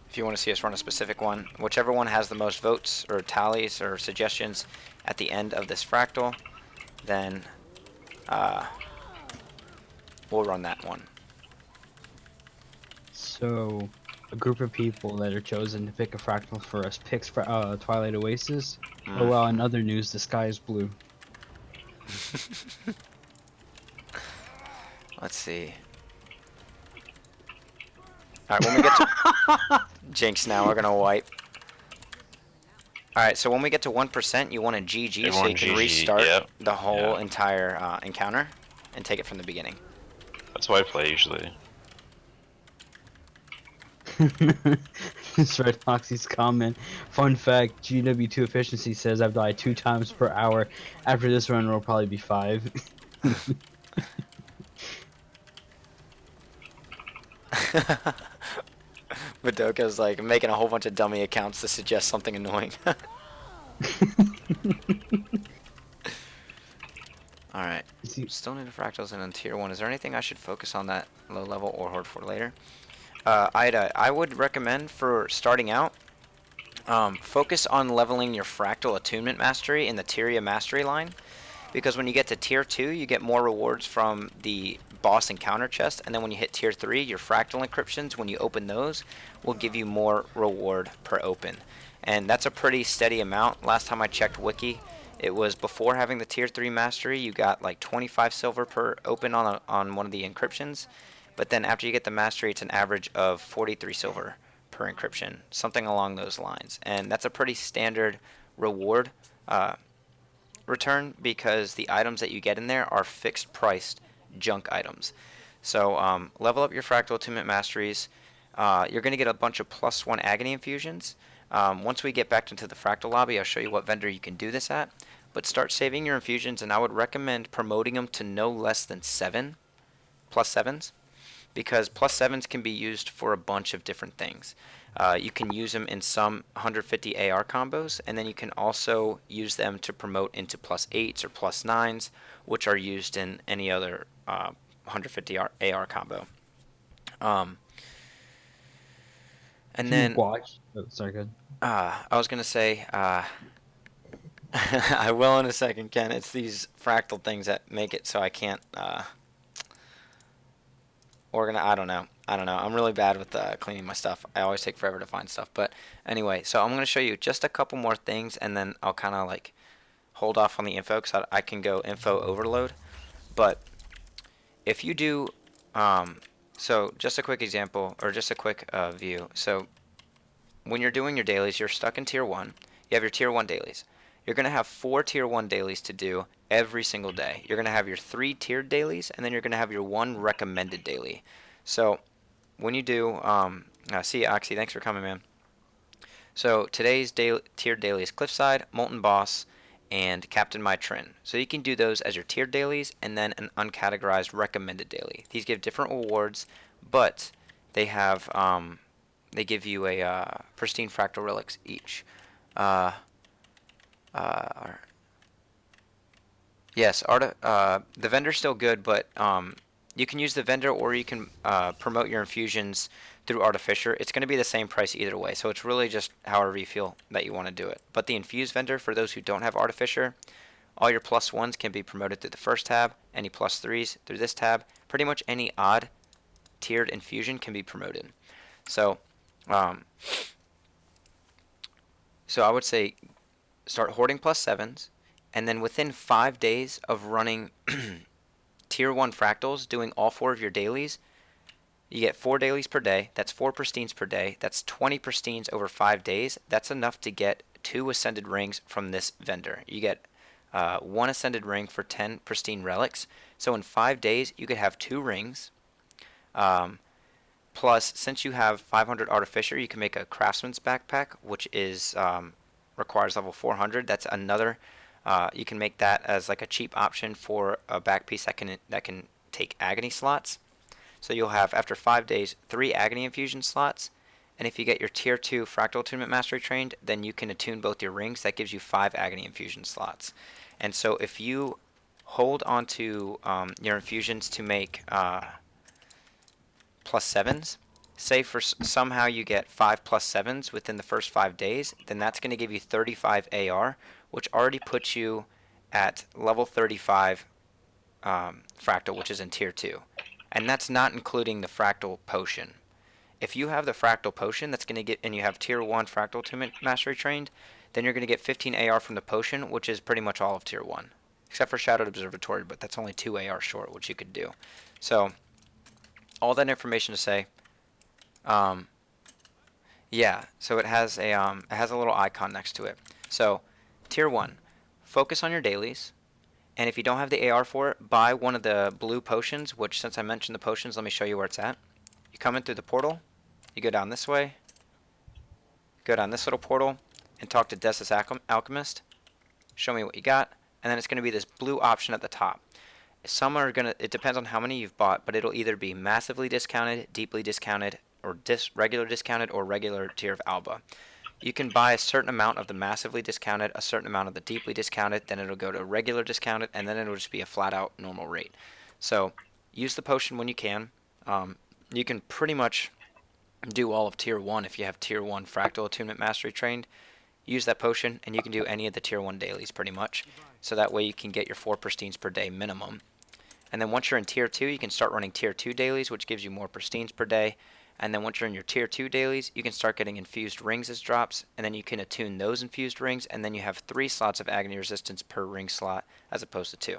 if you want to see us run a specific one, whichever one has the most votes or tallies or suggestions at the end of this Fractal, then we'll run that one. So, a group of people that are chosen to pick a Fractal for us picks Twilight Oasis. Oh well, in other news, the sky is blue. Let's see. Alright, when we get to... Jinx now, we're gonna wipe. Alright, so when we get to 1%, you want a GG so you can restart the whole entire encounter and take it from the beginning. That's why I play usually. Just read Foxy's comment. Fun fact, GW2 efficiency says I've died 2 times per hour. After this run, it'll probably be 5. Madoka's like making a whole bunch of dummy accounts to suggest something annoying. Alright, still need a Fractals and on tier 1. Is there anything I should focus on that low level or hoard for later? I would recommend for starting out, focus on leveling your Fractal Attunement Mastery in the Tyria Mastery line. Because when you get to tier 2, you get more rewards from the boss encounter chest. And then when you hit tier 3, your Fractal Encryptions, when you open those, will give you more reward per open. And that's a pretty steady amount. Last time I checked Wiki, it was before having the tier 3 mastery, you got like 25 silver per open on one of the encryptions. But then after you get the mastery, it's an average of 43 silver per encryption, something along those lines. And that's a pretty standard reward return, because the items that you get in there are fixed priced junk items. So level up your Fractal Attunement Masteries. You're going to get a bunch of +1 Agony Infusions. Once we get back into the Fractal lobby, I'll show you what vendor you can do this at. But start saving your infusions, and I would recommend promoting them to no less than 7. +7s, because +7s can be used for a bunch of different things. You can use them in some 150 AR combos, and then you can also use them to promote into +8s or +9s, which are used in any other 150 AR combo. And If then you watch, oh, sorry, good. I was gonna say, I will in a second, Ken. It's these fractal things that make it so I can't organize. I don't know. I'm really bad with cleaning my stuff. I always take forever to find stuff. But anyway, so I'm gonna show you just a couple more things, and then I'll kind of like hold off on the info because I can go info overload. But if you do, so just a quick example, or just a quick view. So when you're doing your dailies, you're stuck in tier 1. You have your tier 1 dailies. You're going to have 4 tier 1 dailies to do every single day. You're going to have your 3 tiered dailies, and then you're going to have your 1 recommended daily. So when you do, see you, Oxy, thanks for coming, man. So today's tiered daily is Cliffside, Molten Boss, and Captain My Trin. So you can do those as your tiered dailies, and then an uncategorized recommended daily. These give different rewards, but they have, they give you a pristine fractal relics each. Yes, the vendor's still good, but you can use the vendor, or you can promote your infusions through Artificer. It's going to be the same price either way, so it's really just however you feel that you want to do it. But the infused vendor, for those who don't have Artificer, all your +1s can be promoted through the first tab, any +3s through this tab. Pretty much any odd tiered infusion can be promoted. So I would say start hoarding +7s, and then within 5 days of running tier 1 fractals, doing all 4 of your dailies, you get 4 dailies per day. That's 4 pristines per day. That's 20 pristines over 5 days. That's enough to get 2 ascended rings from this vendor. You get 1 ascended ring for 10 pristine relics. So in 5 days, you could have 2 rings. Plus, since you have 500 Artificer, you can make a Craftsman's Backpack, which is requires level 400. That's another. You can make that as like a cheap option for a back piece that can take Agony slots. So you'll have, after 5 days, 3 Agony infusion slots. And if you get your tier 2 Fractal Attunement Mastery trained, then you can attune both your rings. That gives you 5 Agony infusion slots. And so if you hold onto your infusions to make +7s, say for somehow you get 5 +7s within the first 5 days, then that's going to give you 35 AR, which already puts you at level 35 Fractal, which is in tier 2. And that's not including the Fractal Potion. If you have the Fractal Potion, that's going to get, and you have tier 1 Fractal Attunement Mastery trained, then you're going to get 15 AR from the Potion, which is pretty much all of tier 1. Except for Shadowed Observatory, but that's only 2 AR short, which you could do. So, all that information to say, yeah, so it has a little icon next to it. So, tier 1, focus on your dailies. And if you don't have the AR for it, buy one of the blue potions, which, since I mentioned the potions, let me show you where it's at. You come in through the portal, you go down this way, go down this little portal, and talk to Desus Alchemist. Show me what you got, and then it's going to be this blue option at the top. Some are going to, it depends on how many you've bought, but it'll either be massively discounted, deeply discounted, or regular discounted, or regular tier of Alba. You can buy a certain amount of the massively discounted, a certain amount of the deeply discounted, then it'll go to regular discounted, and then it'll just be a flat out normal rate. So use the potion when you can. You can pretty much do all of tier 1 if you have tier 1 Fractal Attunement Mastery trained. Use that potion, and you can do any of the tier 1 dailies pretty much. So that way you can get your 4 pristines per day minimum. And then once you're in tier 2, you can start running tier 2 dailies, which gives you more pristines per day. And then once you're in your tier 2 dailies, you can start getting infused rings as drops, and then you can attune those infused rings, and then you have 3 slots of Agony Resistance per ring slot as opposed to 2.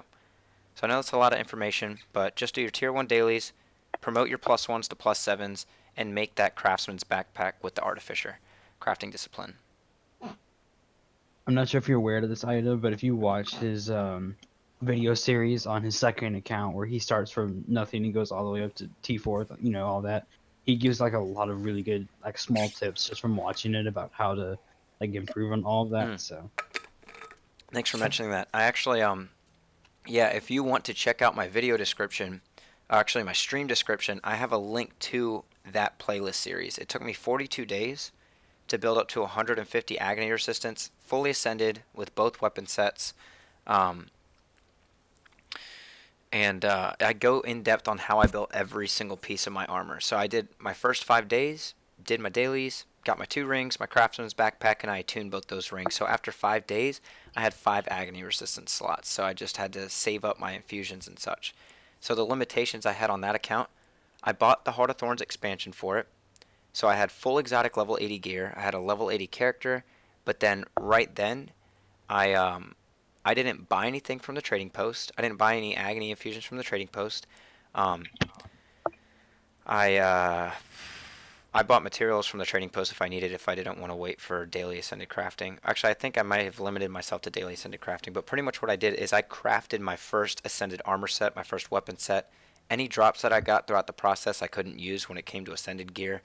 So I know that's a lot of information, but just do your tier 1 dailies, promote your +1s to +7s, and make that Craftsman's Backpack with the Artificer crafting discipline. I'm not sure if you're aware of this item, but if you watch his video series on his second account where he starts from nothing and goes all the way up to T4, you know, all that, he gives like a lot of really good like small tips just from watching it about how to like improve on all of that. So thanks for mentioning that. I actually yeah, if you want to check out my video description, actually my stream description, I have a link to that playlist series. It took me 42 days to build up to 150 Agony Resistance, fully ascended with both weapon sets. And I go in depth on how I built every single piece of my armor. So I did my first 5 days, did my dailies, got my 2 rings, my craftsman's backpack, and I attuned both those rings. So after 5 days, I had 5 Agony Resistance slots. So I just had to save up my infusions and such. So the limitations I had on that account, I bought the Heart of Thorns expansion for it. So I had full exotic level 80 gear. I had a level 80 character, but then right then, I didn't buy anything from the trading post. I didn't buy any agony infusions from the trading post. I bought materials from the trading post if I needed, if I didn't want to wait for daily ascended crafting. Actually, I think I might have limited myself to daily ascended crafting, but pretty much what I did is I crafted my first ascended armor set, my first weapon set. Any drops that I got throughout the process I couldn't use when it came to ascended gear.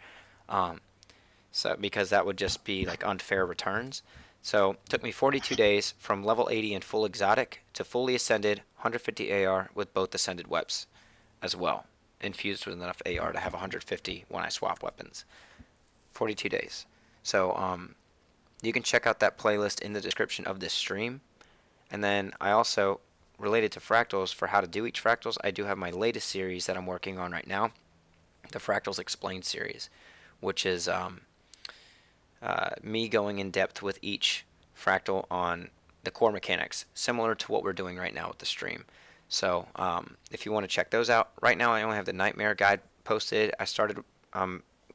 So because that would just be like unfair returns. So it took me 42 days from level 80 in full exotic to fully ascended 150 AR with both ascended weps as well. Infused with enough AR to have 150 when I swap weapons. 42 days. So you can check out that playlist in the description of this stream. And then I also, related to Fractals, for how to do each Fractals, I do have my latest series that I'm working on right now. The Fractals Explained series, which is me going in depth with each fractal on the core mechanics, similar to what we're doing right now with the stream. So if you want to check those out, right now I only have the Nightmare guide posted. I started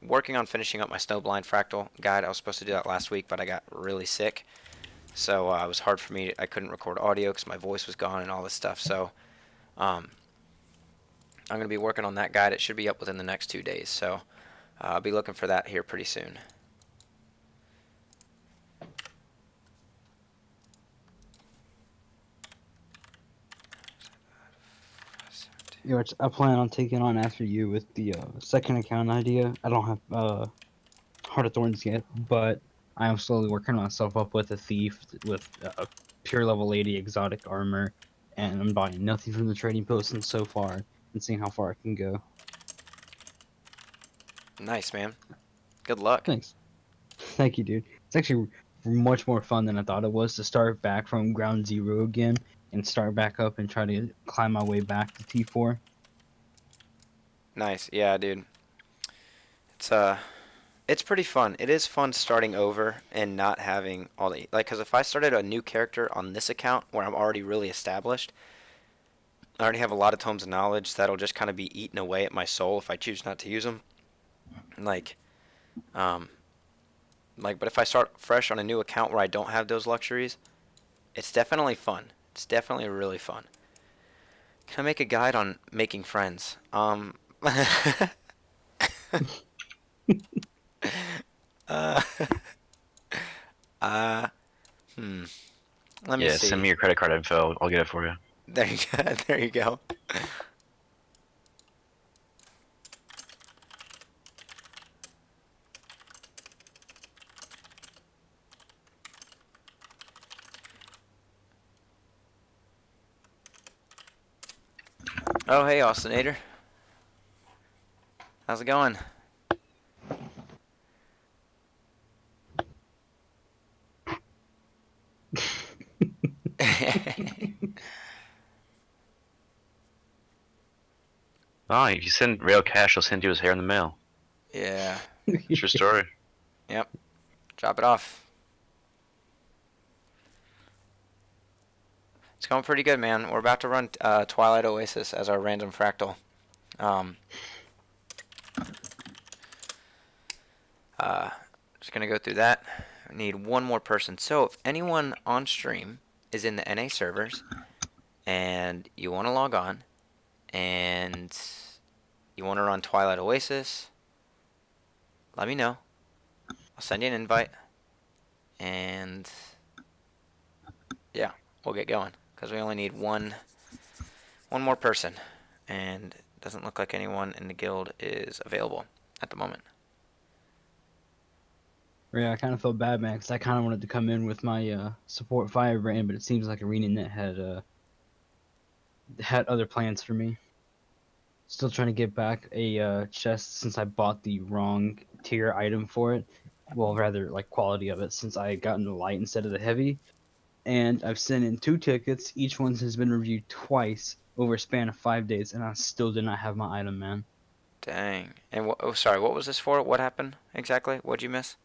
working on finishing up my Snowblind fractal guide. I was supposed to do that last week, but I got really sick. So it was hard for me. I couldn't record audio because my voice was gone and all this stuff. So I'm going to be working on that guide. It should be up within the next 2 days. So I'll be looking for that here pretty soon. Yeah, which I plan on taking on after you with the second account idea. I don't have Heart of Thorns yet, but I am slowly working myself up with a thief with pure level 80 exotic armor, and I'm buying nothing from the trading post and so far, and seeing how far I can go. Nice, man. Good luck. Thanks. Thank you, dude. It's actually much more fun than I thought it was to start back from ground zero again and start back up and try to climb my way back to T4. Nice. Yeah, dude. It's pretty fun. It is fun starting over and not having all the, like, because if I started a new character on this account where I'm already really established, I already have a lot of tomes of knowledge that'll just kind of be eaten away at my soul if I choose not to use them. But if I start fresh on a new account where I don't have those luxuries, it's definitely fun. It's definitely really fun. Can I make a guide on making friends? Let me see. Send me your credit card info. I'll get it for you. There you go. There you go. Oh, hey, Austinator. How's it going? Oh, if you send real cash, he'll send you his hair in the mail. Yeah. True story. Yep. Drop it off. It's going pretty good, man. We're about to run Twilight Oasis as our random fractal. Just gonna go through that. I need one more person. So if anyone on stream is in the NA servers and you want to log on and you want to run Twilight Oasis, let me know. I'll send you an invite, and yeah, we'll get going because we only need one more person, and it doesn't look like anyone in the guild is available at the moment. Yeah, I kind of felt bad, man, because I kind of wanted to come in with my support firebrand, but it seems like ArenaNet had other plans for me. Still trying to get back a chest since I bought the wrong tier item for it. Well, rather like quality of it since I had gotten the light instead of the heavy. And I've sent in 2 tickets. Each one has been reviewed twice over a span of 5 days, and I still did not have my item, man. Dang. And oh, sorry, what was this for? What happened exactly? What'd you miss?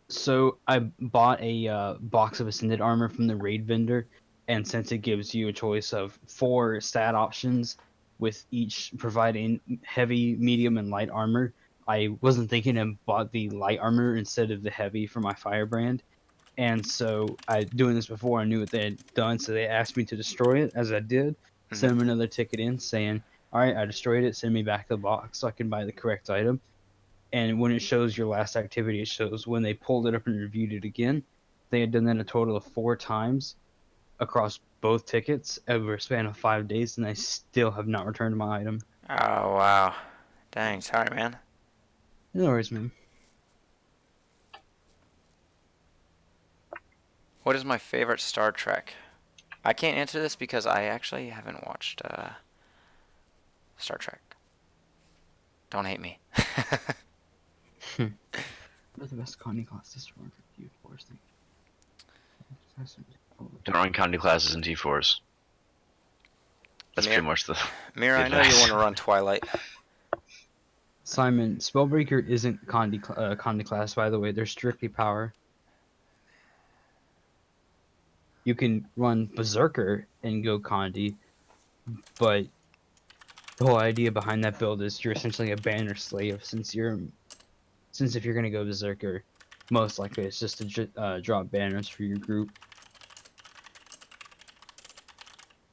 So I bought a box of ascended armor from the raid vendor, and since it gives you a choice of 4 stat options, with each providing heavy, medium, and light armor, I wasn't thinking and bought the light armor instead of the heavy for my firebrand. And so I doing this before I knew what they had done, so they asked me to destroy it, as I did. Mm-hmm. Send them another ticket in saying, "All right, I destroyed it. Send me back the box so I can buy the correct item." And when it shows your last activity, it shows when they pulled it up and reviewed it again. They had done that a total of 4 times across both tickets over a span of 5 days, and I still have not returned my item. Oh, wow. Dang, sorry, man. No worries, man. What is my favorite Star Trek? I can't answer this because I actually haven't watched Star Trek. Don't hate me. What are the best Conde classes to run for Q4s? Don't run Conde classes in T4s. That's pretty much the. Mira, I know you want to run Twilight. Simon, Spellbreaker isn't Conde class, by the way. They're strictly power. You can run Berserker and go Conde, but the whole idea behind that build is you're essentially a banner slave. Since if you're gonna go Berserker, most likely it's just to drop banners for your group.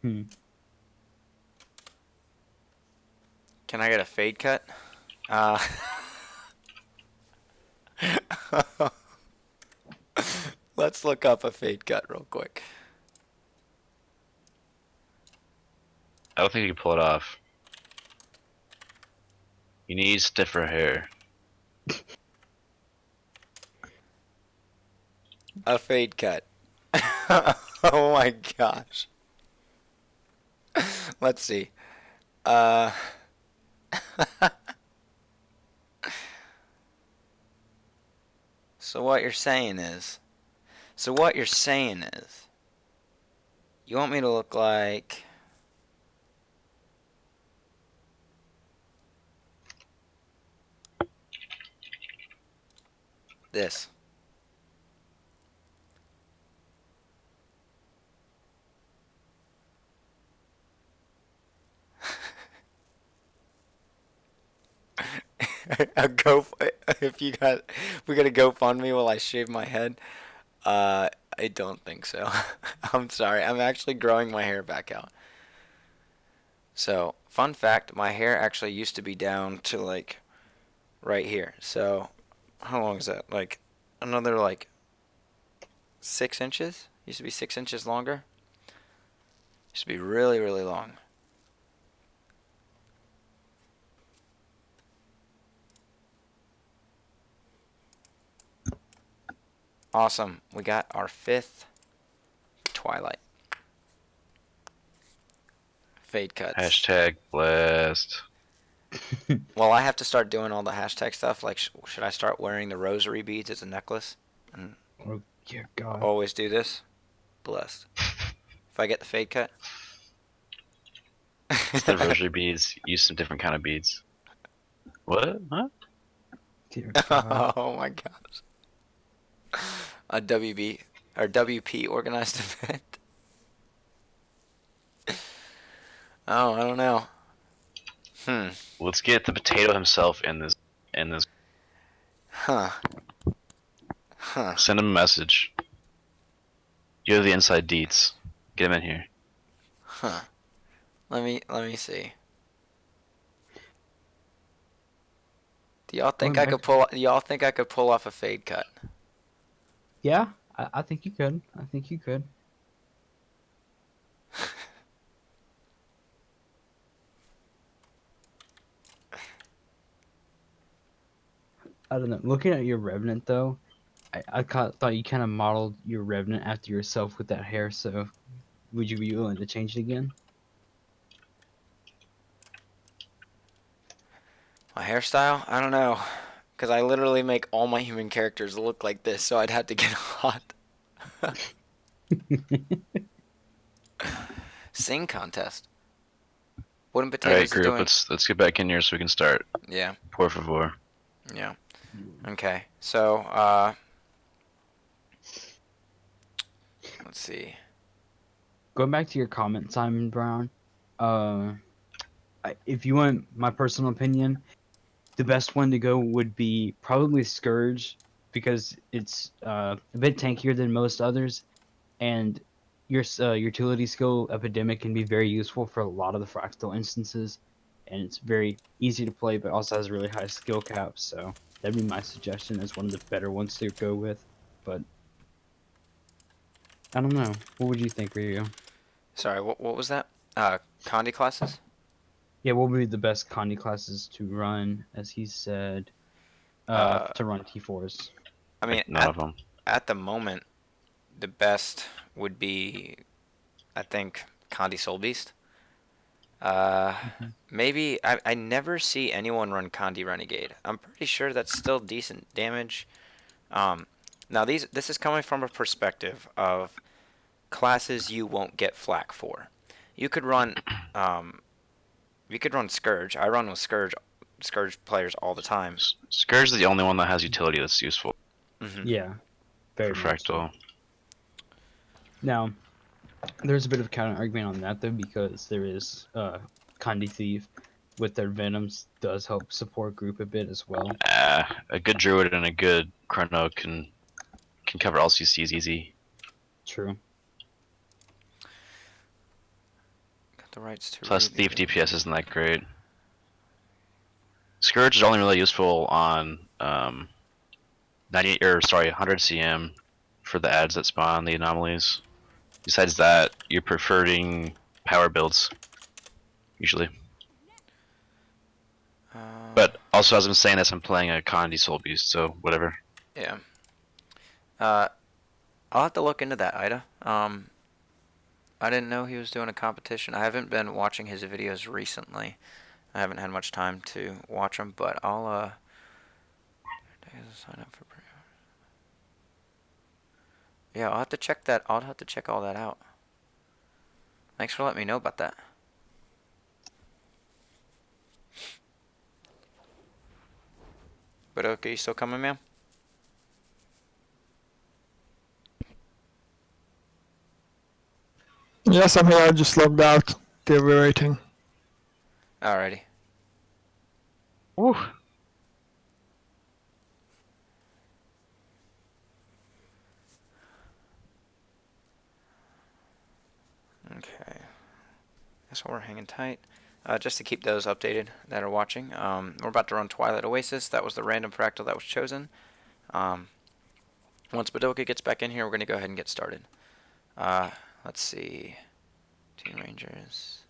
Can I get a fade cut? Let's look up a fade cut real quick. I don't think you can pull it off. You need stiffer hair. A fade cut. Oh my gosh. Let's see. So what you're saying is, you want me to look like this. If we got a GoFundMe while I shave my head. I don't think so. I'm sorry. I'm actually growing my hair back out. So, fun fact, my hair actually used to be down to like right here. So, how long is that? Like another like 6 inches? Used to be 6 inches longer. Used to be really, really long. Awesome. We got our 5th Twilight. Fade cuts. Hashtag blessed. Well, I have to start doing all the hashtag stuff. Like, should I start wearing the rosary beads as a necklace? And Oh, dear God. always do this? Blessed. If I get the fade cut. Instead of rosary beads, use some different kind of beads. What? Huh? Dear God. Oh my gosh. A WB or WP organized event. Oh, I don't know. Let's get the potato himself in this. Huh. Send him a message. You have the inside deets. Get him in here. Huh. Let me see. Do y'all think I could pull off a fade cut? Yeah, I think you could. I think you could. I don't know. Looking at your Revenant, though, I thought you kind of modeled your Revenant after yourself with that hair, so would you be willing to change it again? My hairstyle? I don't know. Because I literally make all my human characters look like this, so I'd have to get hot. Sing contest. Wooden All right, Potatoes is group. doing... Let's get back in here so we can start. Yeah, Por favor. yeah. Okay, so, let's see. Going back to your comment, Simon Brown. If you want my personal opinion, the best one to go would be probably Scourge, because it's a bit tankier than most others, and your utility skill Epidemic can be very useful for a lot of the Fractal instances, and it's very easy to play, but also has a really high skill cap. So that'd be my suggestion as one of the better ones to go with. But I don't know. What would you think, Rio? Sorry, what was that? Conde classes? Yeah, what would be the best Conde classes to run, as he said, to run T4s? I mean, None of them. at the moment, the best would be, I think, Conde Soul Beast. Maybe I never see anyone run Conde Renegade. I'm pretty sure that's still decent damage. Now this is coming from a perspective of classes you won't get flack for. You could run Scourge. I run with Scourge players all the time. Scourge is the only one that has utility that's useful Yeah, very for much so. Fractal. Now, there's a bit of a counter argument on that though, because there is Conde Thief with their Venoms does help support group a bit as well. A good Druid and a good Chrono can cover all CCs easy. True. Got the rights to Plus Ruby. Thief DPS isn't that great. Scourge is only really useful on 100 CM for the ads that spawn the anomalies. Besides that, you're preferring power builds usually. But also, as I'm saying this, I'm playing a Conde Soul Beast, so whatever. Yeah. I'll have to look into that, Ida. I didn't know he was doing a competition. I haven't been watching his videos recently. I haven't had much time to watch them, but I'll sign up for pre-order. Yeah, I'll have to check that. I'll have to check all that out. Thanks for letting me know about that. But okay, you still coming, ma'am? Yes, I'm here. I just logged out. They're waiting. Alrighty. Woo. Okay. That's why we're hanging tight. Just to keep those updated that are watching. We're about to run Twilight Oasis. That was the random fractal that was chosen. Once Badoka gets back in here, we're going to go ahead and get started. Let's see. Team Rangers.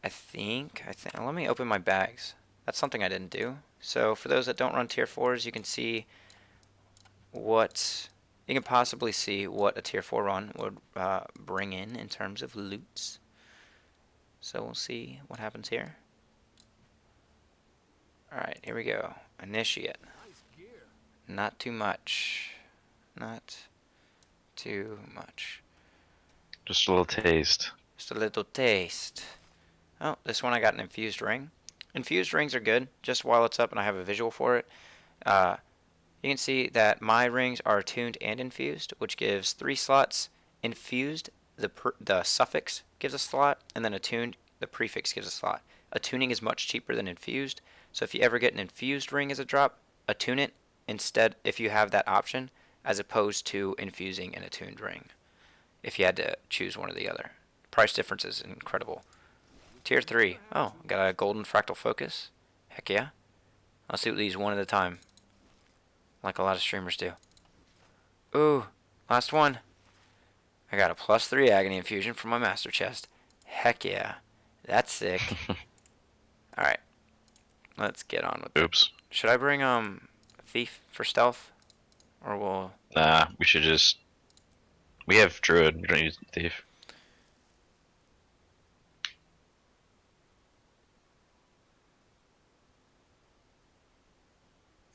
I think, let me open my bags. That's something I didn't do. So for those that don't run tier 4s, you can see what, you can possibly see what a tier 4 run would bring in terms of loots. So we'll see what happens here. Alright, here we go. Initiate. Not too much. Not too much. Just a little taste. Just a little taste. Oh, this one I got an Infused Ring. Infused Rings are good, just while it's up and I have a visual for it. You can see that my rings are attuned and infused, which gives 3 slots. Infused, the suffix gives a slot, and then attuned, the prefix gives a slot. Attuning is much cheaper than infused, so if you ever get an infused ring as a drop, attune it instead if you have that option, as opposed to infusing an attuned ring, if you had to choose one or the other. Price difference is incredible. Tier 3. Oh, got a golden fractal focus. Heck yeah. Let's do these one at a time, like a lot of streamers do. Ooh, last one. I got a +3 Agony Infusion from my master chest. Heck yeah. That's sick. Alright. Let's get on with it. Oops. Should I bring Thief for stealth? Or will... Nah, we should just... We have Druid, we don't use Thief.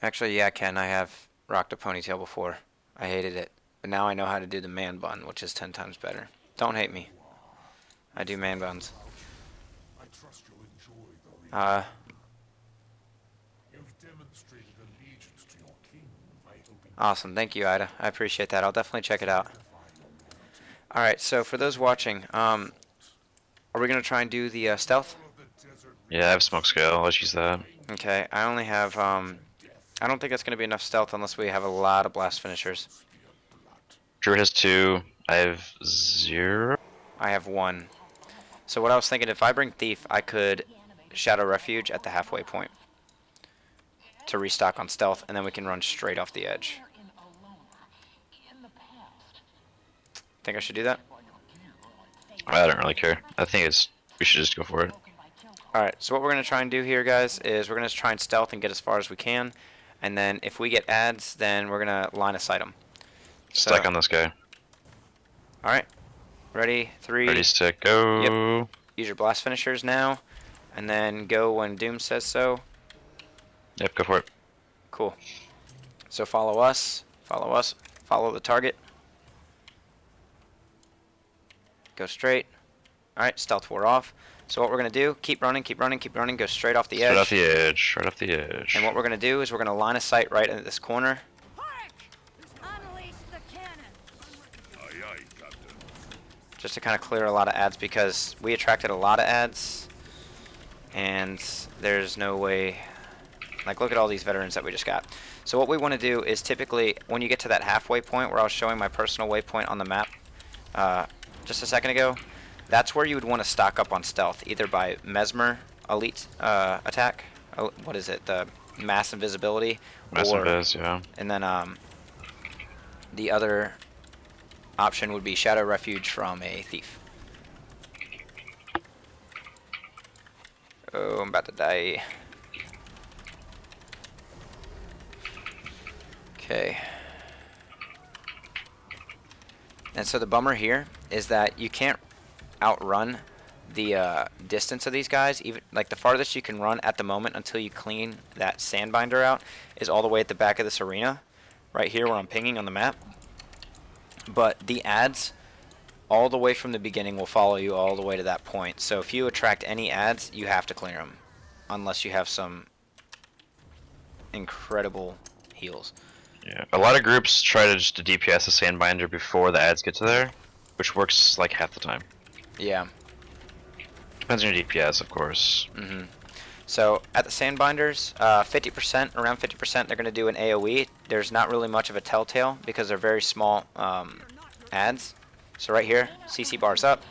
Actually, yeah, Ken, I have rocked a ponytail before. I hated it. But now I know how to do the man bun, which is 10 times better. Don't hate me. I do man buns. Awesome. Thank you, Ida. I appreciate that. I'll definitely check it out. Alright, so for those watching, are we going to try and do the stealth? Yeah, I have smoke scale. Let's use that. Okay, I only have, I don't think it's going to be enough stealth unless we have a lot of blast finishers. Druid has 2. I have 0. I have 1. So what I was thinking, if I bring Thief, I could Shadow Refuge at the halfway point to restock on stealth, and then we can run straight off the edge. Think I should do that? I don't really care. I think we should just go for it. Alright, so what we're going to try and do here, guys, is we're going to try and stealth and get as far as we can. And then if we get ads, then we're going to line of sight them. Stack on this guy. Alright. Ready? 3. Ready, stick, go. Yep. Use your blast finishers now. And then go when Doom says so. Yep, go for it. Cool. So follow us. Follow us. Follow the target. Go straight. Alright, stealth 4 off. So what we're going to do, keep running, keep running, keep running, go straight off the edge. Right off the edge, right off the edge. And what we're going to do is we're going to line of sight right into this corner. Just to kind of clear a lot of ads, because we attracted a lot of ads. And there's no way, like, look at all these veterans that we just got. So what we want to do is typically, when you get to that halfway point where I was showing my personal waypoint on the map just a second ago, that's where you would want to stock up on stealth, either by Mesmer Elite attack. What is it? The Mass Invisibility. Mass Invis, yeah. And then the other option would be Shadow Refuge from a Thief. Oh, I'm about to die. Okay. And so the bummer here is that you can't outrun the distance of these guys. Even like the farthest you can run at the moment until you clean that sandbinder out is all the way at the back of this arena, right here where I'm pinging on the map. But the ads all the way from the beginning will follow you all the way to that point. So if you attract any ads, you have to clear them, unless you have some incredible heals. Yeah, a lot of groups try to just DPS the sandbinder before the ads get to there, which works like half the time. Yeah. Depends on your DPS, of course. So at the sandbinders, 50%, around 50%, they're going to do an AoE. There's not really much of a telltale because they're very small ads. So right here, CC bar's up.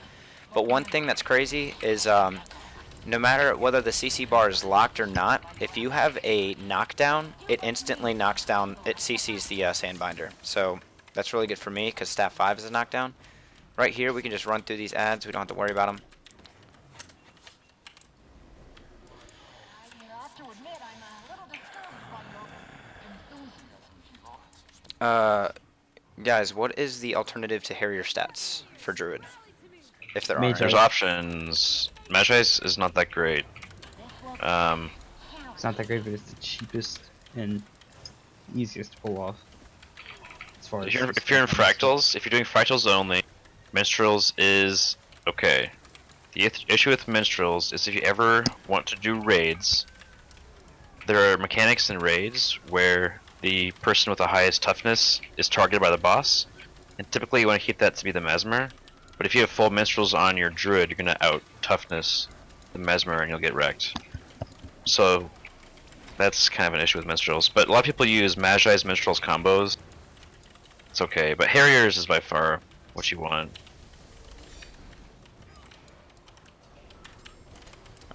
But one thing that's crazy is no matter whether the CC bar is locked or not, if you have a knockdown, it instantly knocks down, it CCs the sandbinder. So that's really good for me because staff 5 is a knockdown. Right here, we can just run through these ads. We don't have to worry about them. Guys, what is the alternative to Harrier stats for Druid? If there are There's options. Magi's is not that great. It's not that great, but it's the cheapest and easiest to pull off. As far as If you're in Fractals, if you're doing Fractals only, Minstrels is okay. The issue with Minstrels is if you ever want to do raids, there are mechanics in raids where the person with the highest toughness is targeted by the boss, and typically you want to keep that to be the Mesmer. But if you have full Minstrels on your Druid, you're gonna out toughness the Mesmer and you'll get wrecked. So that's kind of an issue with Minstrels. But a lot of people use Magi's Minstrels combos. It's okay, but Harriers is by far what you want.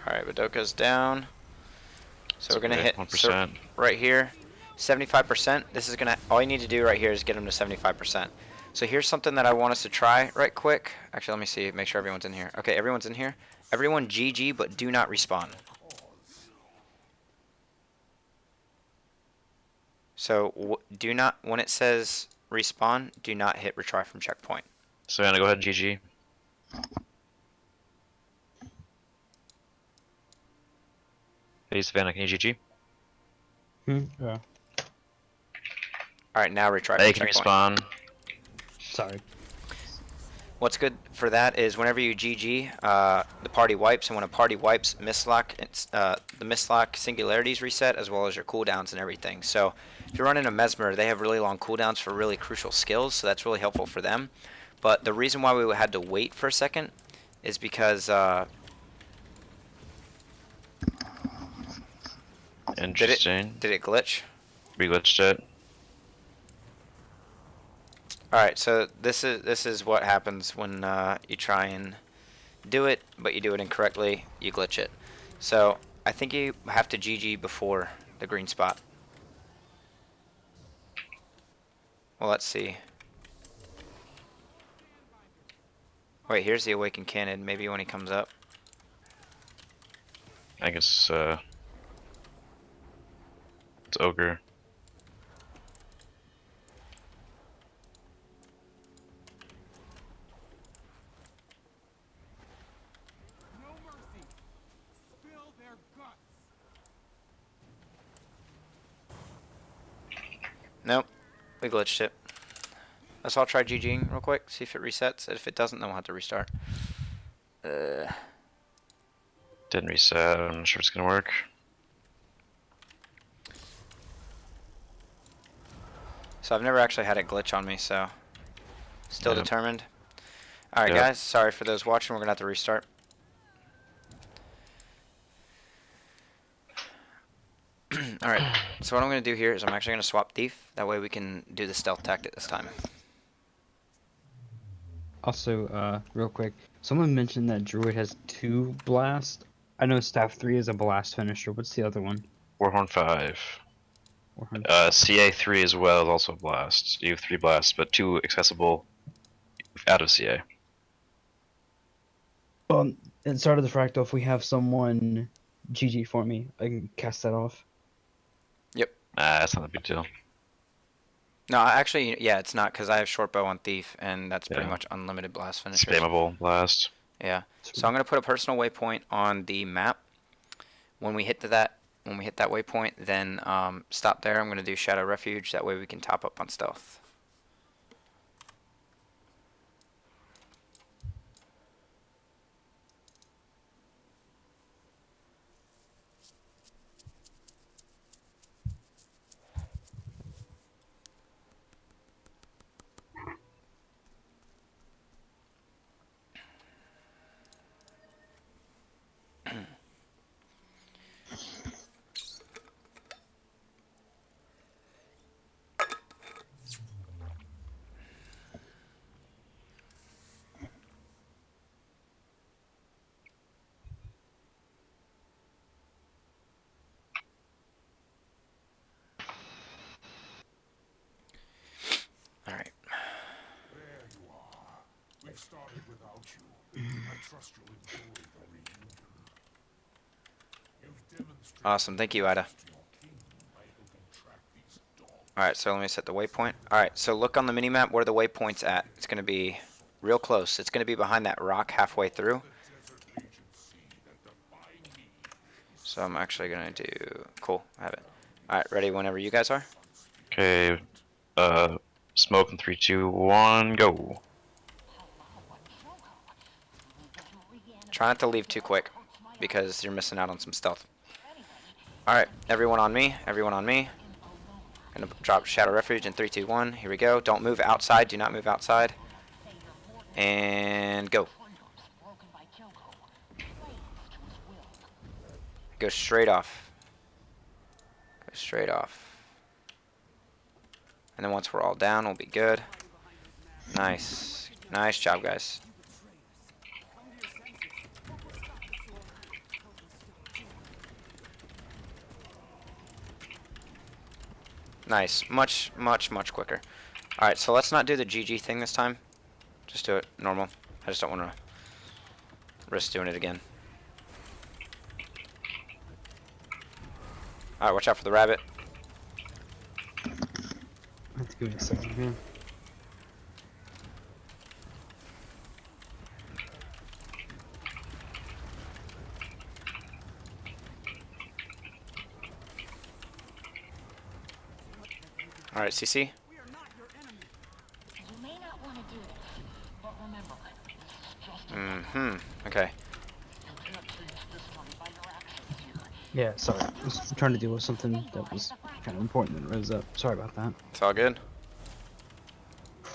Alright, Badoka's down. So we're gonna okay, hit 1%. Right here, 75%. This is gonna, all you need to do right here is get them to 75%. So here's something that I want us to try right quick. Actually, let me see, make sure everyone's in here. Okay, everyone's in here. Everyone GG, but do not respawn. So do not, when it says respawn, do not hit retry from checkpoint. So I'm gonna go ahead and GG. Hey Savannah, can you GG? Yeah. All right, now retry. They can respawn. Sorry. What's good for that is whenever you GG, the party wipes, and when a party wipes, mislock, the mislock singularities reset, as well as your cooldowns and everything. So if you're running a Mesmer, they have really long cooldowns for really crucial skills, so that's really helpful for them. But the reason why we had to wait for a second is because Interesting. did it glitch? We glitched it. Alright, so this is what happens when you try and do it, but you do it incorrectly, you glitch it. So I think you have to GG before the green spot. Well, let's see. Wait, here's the Awakened Cannon, maybe when he comes up. I guess it's Ogre. Nope, we glitched it. Let's all try GGing real quick, see if it resets. If it doesn't, then we'll have to restart. Didn't reset. I'm not sure it's gonna work. So I've never actually had it glitch on me, so still Yep. determined. Alright Yep. guys, sorry for those watching, we're gonna have to restart. Alright, so what I'm gonna do here is I'm actually gonna swap Thief, that way we can do the stealth tactic this time. Also, real quick, someone mentioned that Druid has 2 blast. I know Staff 3 is a blast finisher. What's the other one? Warhorn 5. Or hun- CA3 as well is also a blast. You have 3 blasts, but 2 accessible out of CA. At the start of the Fractal, if we have someone GG for me, I can cast that off. That's not a big deal. No, actually, yeah, it's not, because I have short bow on Thief, and that's pretty Yeah. much unlimited blast finishers. Spammable blast. Yeah. So I'm gonna put a personal waypoint on the map. When we hit that waypoint, then stop there. I'm gonna do Shadow Refuge. That way we can top up on stealth. All right. There you are. We've started without you. I trust you'll enjoy the reunion. You've demonstrated Awesome. Thank you, Ida. to your king by helping track these dogs. All right. So let me set the waypoint. All right. So look on the minimap where the waypoint's at. It's gonna be real close. It's gonna be behind that rock halfway through. The desert agency that define me. So I'm actually gonna do. Cool. I have it. All right. Ready whenever you guys are. Okay. Smoke in 3, 2, 1, go. Try not to leave too quick, because you're missing out on some stealth. Alright, everyone on me, everyone on me. Gonna drop Shadow Refuge in 3, 2, 1. Here we go. Don't move outside, do not move outside. And go. Go straight off. Go straight off. And then once we're all down, we'll be good. Nice. Nice job, guys. Nice. Much, much, much quicker. Alright, so let's not do the GG thing this time. Just do it normal. I just don't want to risk doing it again. Alright, watch out for the rabbit. Let's give it a second here. Alright, CC. Yeah, sorry. I was trying to deal with something that was kind of important that rose up. Sorry about that. It's all good.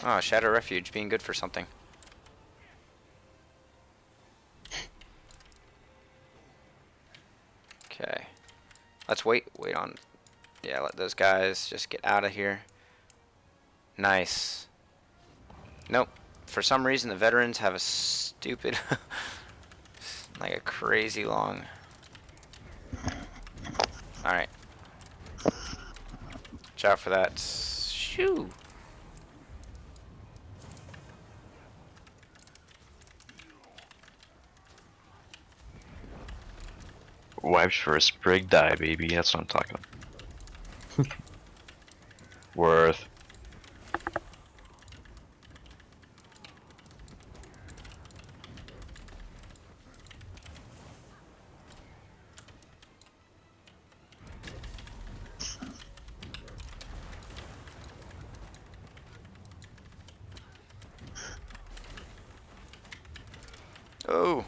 Oh, Shadow Refuge being good for something. Okay. Let's wait on. Yeah, let those guys just get out of here. Nice. Nope. For some reason, the veterans have a stupid, like a crazy long. Alright. Watch out for that. Shoo! Wipes for a sprig die, baby. That's what I'm talking about. Worth. Oh!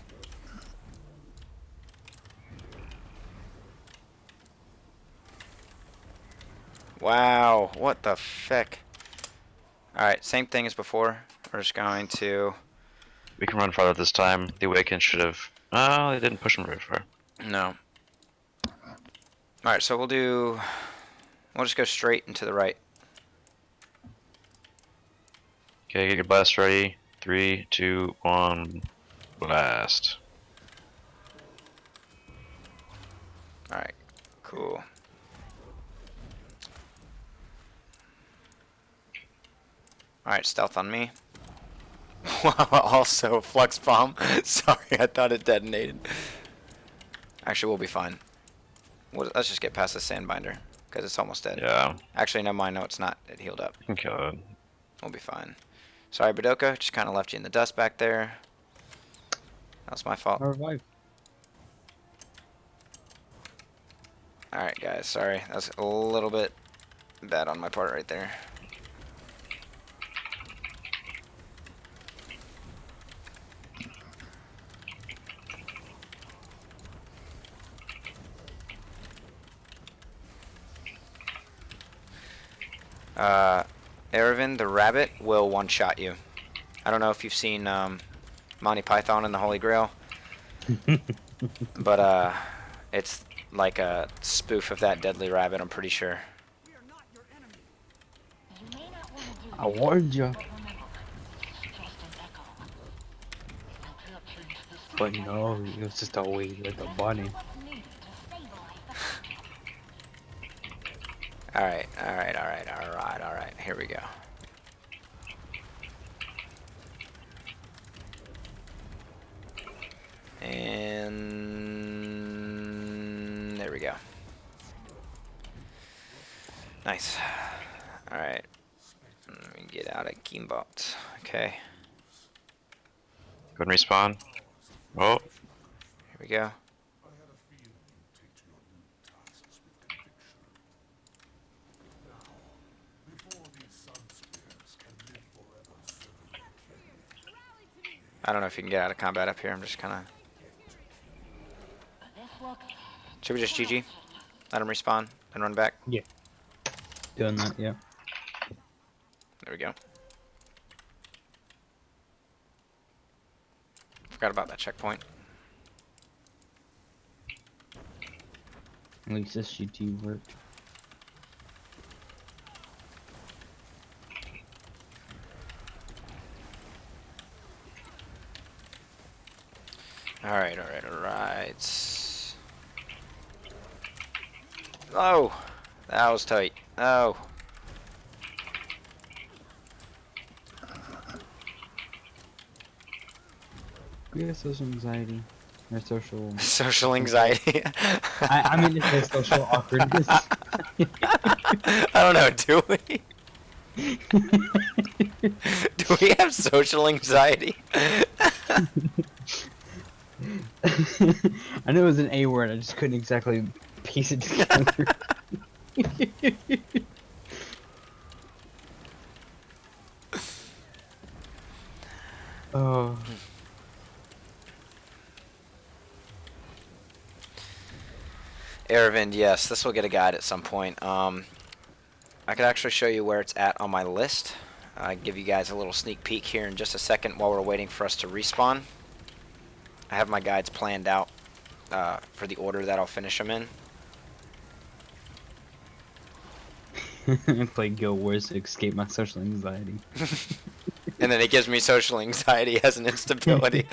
Wow, what the feck? Alright, same thing as before. We're just going to... We can run farther this time. The Awakened should have... Oh, they didn't push him very far. No. Alright, so we'll just go straight into the right. Okay, get your blast ready. 3, 2, 1, blast. Alright, cool. Alright, stealth on me. Also, flux bomb. Sorry, I thought it detonated. Actually, we'll be fine. Let's just get past the sandbinder, because it's almost dead. Yeah. Actually, never mind. No, it's not. It healed up. You can kill it. We'll be fine. Sorry, Badoka. Just kind of left you in the dust back there. That was my fault. I revived. Alright, guys. Sorry. That's a little bit bad on my part right there. Erevan, the rabbit, will one-shot you. I don't know if you've seen Monty Python and the Holy Grail, but it's like a spoof of that deadly rabbit, I'm pretty sure. I warned you. But no, it was just a way like a bunny. Alright, here we go. And there we go. Nice. Alright. Let me get out of Gimbot. Okay. Go and respawn. Oh. Here we go. I don't know if you can get out of combat up here. I'm just kind of... Should we just GG? Let him respawn and run back? Yeah. Doing that, yeah. There we go. Forgot about that checkpoint. At least this GT worked. Alright. Oh! That was tight. Oh. We have social anxiety. Or social... Social anxiety. I mean, it's social awkwardness. I don't know, do we? Do we have social anxiety? I knew it was an A word, I just couldn't exactly piece it together. Oh. Aravind, yes, this will get a guide at some point. I could actually show you where it's at on my list. Give you guys a little sneak peek here in just a second while we're waiting for us to respawn. I have my guides planned out for the order that I'll finish them in. I play Guild Wars to escape my social anxiety. And then it gives me social anxiety as an instability.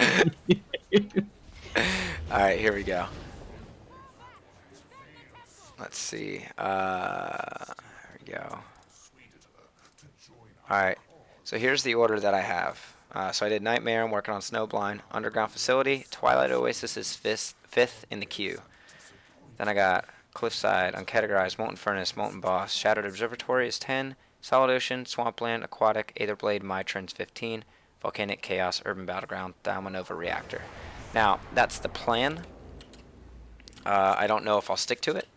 Alright, here we go. Let's see. There we go. Alright, so here's the order that I have. So I did Nightmare, I'm working on Snowblind. Underground Facility, Twilight Oasis is fifth in the queue. Then I got Cliffside, Uncategorized, Molten Furnace, Molten Boss, Shattered Observatory is 10, Solid Ocean, Swampland, Aquatic, Aetherblade, Mytrin's 15, Volcanic, Chaos, Urban Battleground, Thalmanova Reactor. Now, that's the plan. I don't know if I'll stick to it.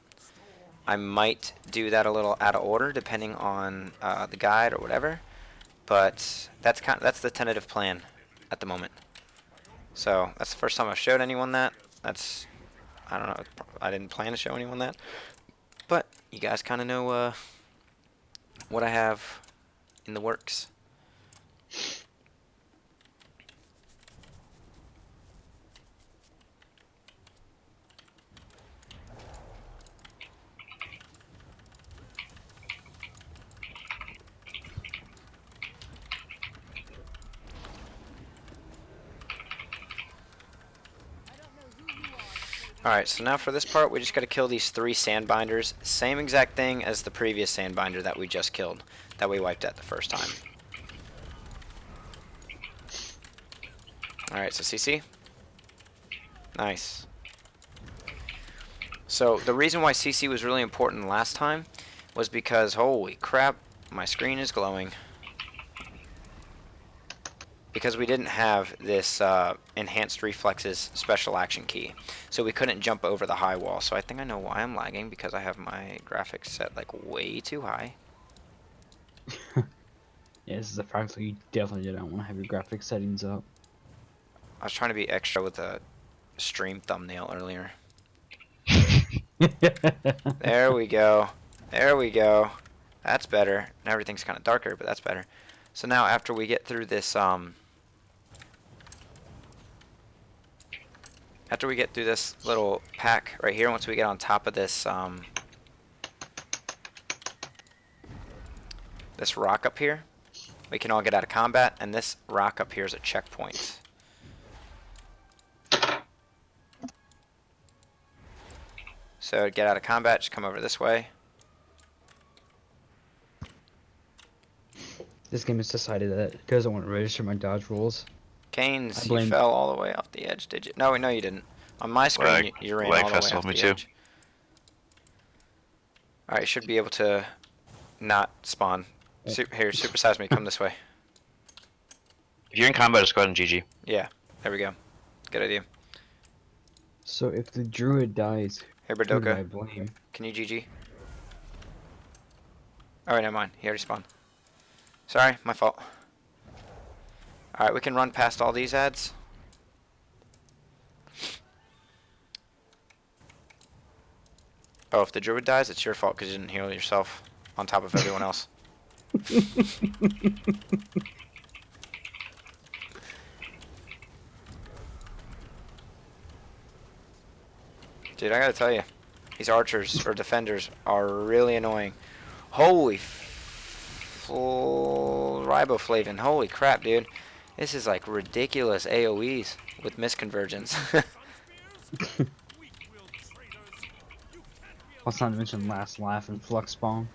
I might do that a little out of order depending on the guide or whatever, but that's the tentative plan at the moment. So that's the first time I've showed anyone that. I don't know. I didn't plan to show anyone that, but you guys kind of know what I have in the works. Alright, so now for this part, we just got to kill these 3 sandbinders. Same exact thing as the previous sandbinder that we just killed, that we wiped out the first time. Alright, so CC. Nice. So the reason why CC was really important last time was because, holy crap, my screen is glowing. Because we didn't have this enhanced reflexes special action key, so we couldn't jump over the high wall. So I think I know why I'm lagging, because I have my graphics set like way too high. Yeah, this is a Fractal. You definitely don't want to have your graphics settings up. I was trying to be extra with a stream thumbnail earlier. There we go. There we go. That's better. Now everything's kind of darker, but that's better. So now after we get through this little pack right here, once we get on top of this this rock up here, we can all get out of combat, and this rock up here is a checkpoint. So to get out of combat, just come over this way. This game has decided that it doesn't want to register my dodge rules. Canes, you fell all the way off the edge, did you? No, you didn't. On my screen, you ran all the way off the edge. Alright, you should be able to not spawn. Here, supersize me, come this way. If you're in combat, just go ahead and GG. Yeah, there we go. Good idea. So if the Druid dies, hey, who do I Bardoka, blame? can you GG? Alright, never mind. He already spawned. Sorry, my fault. Alright, we can run past all these ads. Oh, if the Druid dies, it's your fault because you didn't heal yourself on top of everyone else. Dude, I gotta tell you, these archers or defenders are really annoying. Holy riboflavin, holy crap, dude. This is like ridiculous AoEs with misconvergence. Let's not mention Last Laugh and Flux Bomb.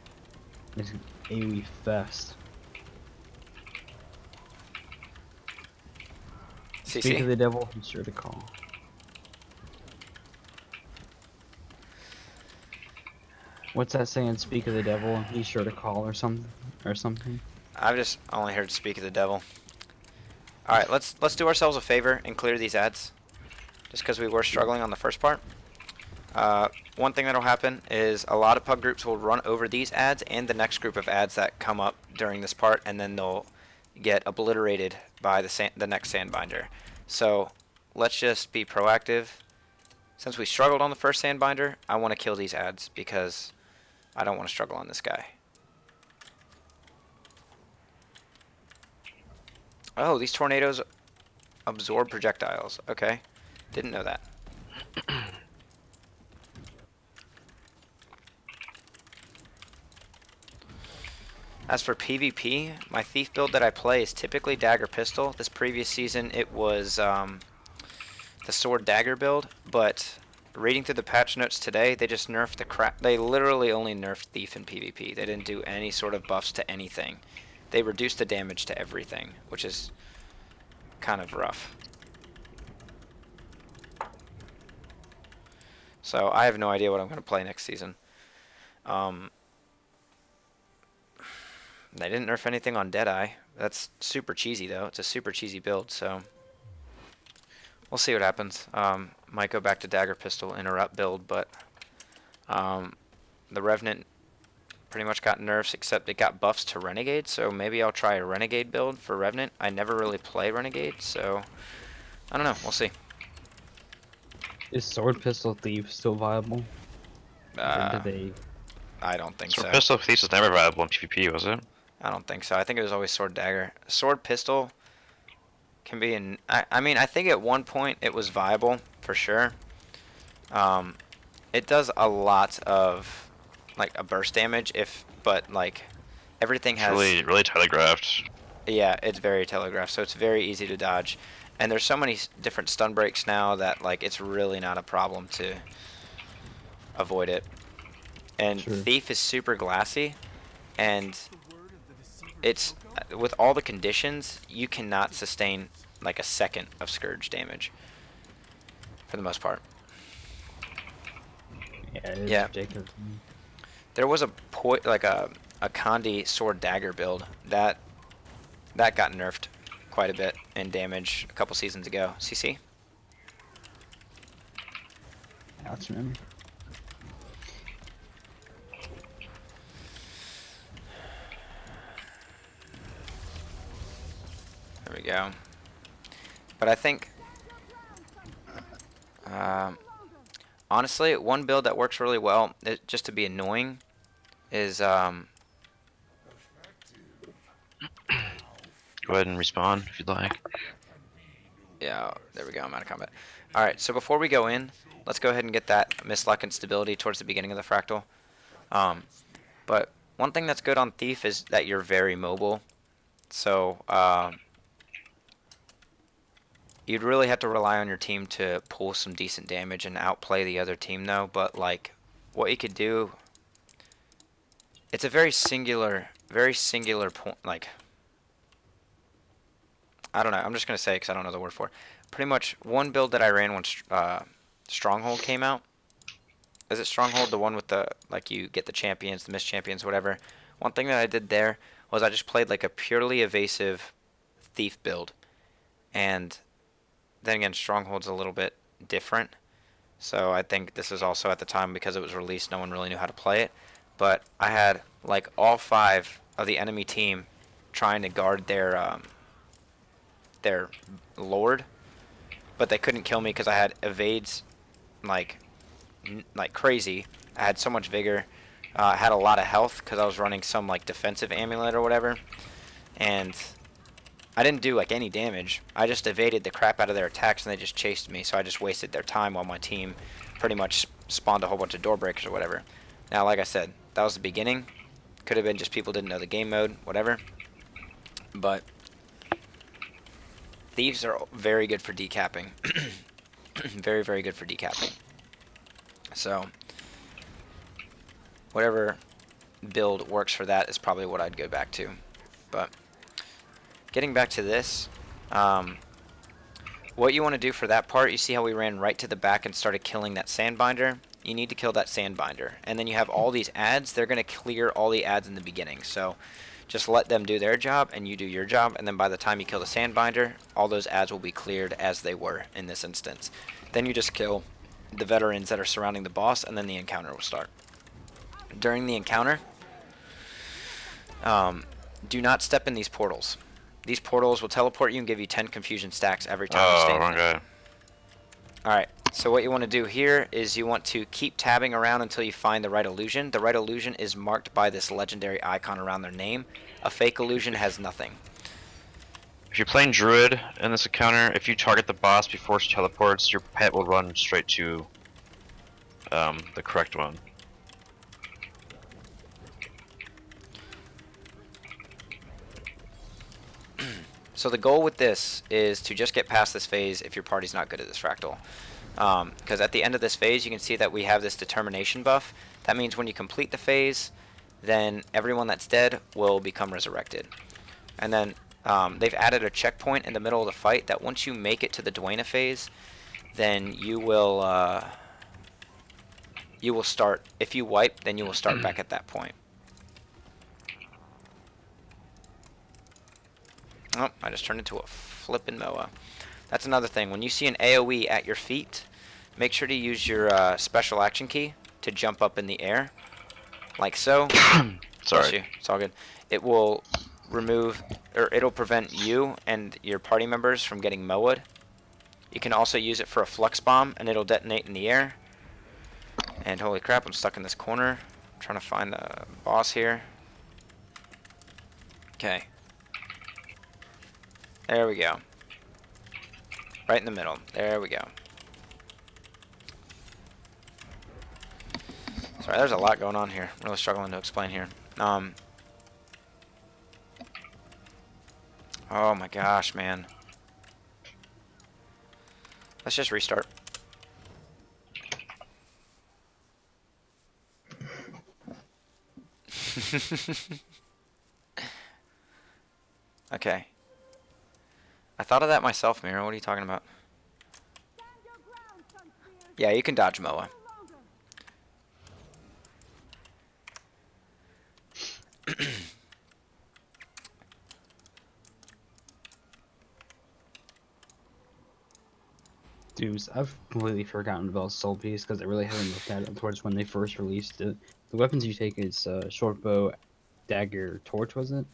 It's an AoE fest. Speak of the devil, be sure to call. What's that saying? Speak of the devil, and be sure to call, or something, I've just only heard speak of the devil. All right, let's do ourselves a favor and clear these ads, just because we were struggling on the first part. One thing that'll happen is a lot of pug groups will run over these ads and the next group of ads that come up during this part, and then they'll get obliterated by the next sandbinder. So let's just be proactive Since we struggled on the first Sandbinder, I want to kill these ads because I don't want to struggle on this guy. Oh, these tornadoes absorb projectiles. Okay. Didn't know that. As for PvP, my thief build that I play is typically dagger pistol. This previous season it was the sword dagger build, but reading through the patch notes today, they just nerfed the crap. They literally only nerfed thief in PvP. They didn't do any sort of buffs to anything. They reduced the damage to everything, which is kind of rough. So I have no idea what I'm going to play next season. They didn't nerf anything on Deadeye. That's super cheesy though. It's a super cheesy build, so we'll see what happens. Might go back to dagger pistol interrupt build, but the Revenant pretty much got nerfs, except it got buffs to Renegade, so maybe I'll try a Renegade build for Revenant. I never really play Renegade, so I don't know. We'll see. Is sword pistol thief still viable? Or do they... I don't think So so. pistol thief was never viable in PvP, was it? I don't think so. I think it was always sword dagger. Sword pistol can be in. I mean, I think at one point it was viable for sure. It does a lot of like a burst damage, but like everything has Really telegraphed. Yeah, it's very telegraphed, so it's very easy to dodge. And there's so many different stun breaks now that like it's really not a problem to avoid it. And Sure. Thief is super glassy, and it's with all the conditions, you cannot sustain like a second of Scourge damage for the most part. Yeah, it is Yeah. ridiculous. There was a Conde sword dagger build that got nerfed quite a bit in damage a couple seasons ago. CC? That's remember. There we go. But I think, honestly, one build that works really well, just to be annoying, is Go ahead and respawn if you'd like. yeah, there we go, I'm out of combat. Alright, so before we go in, let's go ahead and get that misluck and stability towards the beginning of the fractal. But one thing that's good on Thief is that you're very mobile. So, you'd really have to rely on your team to pull some decent damage and outplay the other team though, but like, what you could do, it's a very singular point, like, I don't know, I'm just going to say it because I don't know the word for it. Pretty much one build that I ran when Stronghold came out. Is it Stronghold, the one with the, like, you get the champions, the missed champions, whatever. One thing that I did there was I just played like a purely evasive Thief build. And then again, Stronghold's a little bit different. So I think this is also at the time, because it was released, no one really knew how to play it. But I had like all 5 of the enemy team trying to guard their lord, but they couldn't kill me because I had evades like crazy. I had so much vigor. I had a lot of health because I was running some like defensive amulet or whatever, and I didn't do like any damage. I just evaded the crap out of their attacks, and they just chased me, so I just wasted their time while my team pretty much spawned a whole bunch of door breakers or whatever. Now, like I said, that was the beginning. Could have been just people didn't know the game mode, whatever. But Thieves are very good for decapping. Very, very good for decapping. So, whatever build works for that is probably what I'd go back to. But getting back to this, what you want to do for that part, you see how we ran right to the back and started killing that Sandbinder? You need to kill that Sandbinder. And then you have all these ads, they're going to clear all the ads in the beginning. So just let them do their job and you do your job, and then by the time you kill the Sandbinder, all those ads will be cleared as they were in this instance. Then you just kill the veterans that are surrounding the boss, and then the encounter will start. During the encounter, do not step in these portals. These portals will teleport you and give you 10 confusion stacks every time you Oh, stand wrong in them. guy. Alright, So what you want to do here is you want to keep tabbing around until you find the right illusion. The right illusion is marked by this legendary icon around their name. A fake illusion has nothing. If you're playing Druid in this encounter, if you target the boss before she teleports, your pet will run straight to the correct one. So the goal with this is to just get past this phase if your party's not good at this fractal. Because at the end of this phase, you can see that we have this determination buff. That means when you complete the phase, then everyone that's dead will become resurrected. And then they've added a checkpoint in the middle of the fight that once you make it to the Dwayna phase, then you will start. If you wipe, then you will start back at that point. Oh, I just turned into a flippin' Moa. That's another thing. When you see an AoE at your feet, make sure to use your special action key to jump up in the air. Like so. Sorry. It's all good. It will remove, or it'll prevent you and your party members from getting Moa'd. You can also use it for a flux bomb, and it'll detonate in the air. And holy crap, I'm stuck in this corner. I'm trying to find the boss here. Okay. There we go. Right in the middle. There we go. Sorry, there's a lot going on here. I'm really struggling to explain here. Oh my gosh, man. Let's just restart. Okay. I thought of that myself, Mira. What are you talking about? Yeah, you can dodge Moa. Dudes, I've completely forgotten about Soul Piece because I really haven't looked at it towards when they first released it. The weapons you take is short bow, dagger, torch, was it?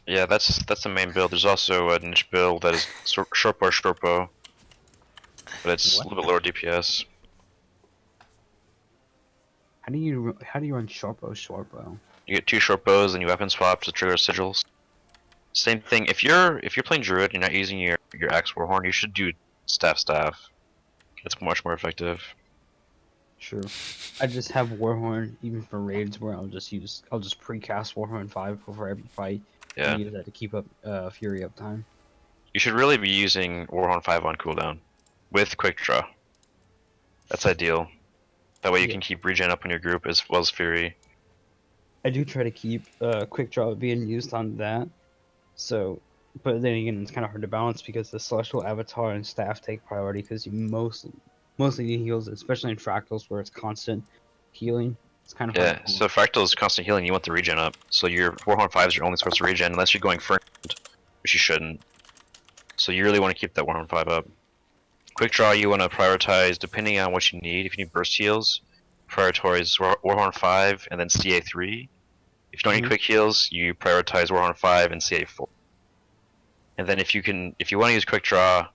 Yeah, that's the main build. There's also a niche build that is short bow, but it's a little bit lower DPS. How do you run short bow? You get 2 short bows and you weapon swap to trigger sigils. Same thing. If you're playing Druid and you're not using your axe warhorn, you should do staff. It's much more effective. Sure. I just have warhorn even for raids where I'll just precast warhorn 5 before every fight. Yeah. And use that to keep up fury uptime. You should really be using warhorn 5 on cooldown with quick draw. That's ideal. That way you can keep regen up in your group as well as fury. I do try to keep quick draw being used on that. So, but then again, it's kind of hard to balance because the celestial avatar and staff take priority because you mostly need heals, especially in fractals where it's constant healing. It's kind of hard. Yeah, so Fractal is constant healing, you want the regen up. So your Warhorn 5 is your only source of regen, unless you're going first, which you shouldn't. So you really want to keep that Warhorn 5 up. Quick draw you want to prioritize depending on what you need. If you need burst heals, prioritize Warhorn 5 and then CA3. If you don't need quick heals, you prioritize Warhorn 5 and CA4. And then if you want to use quick draw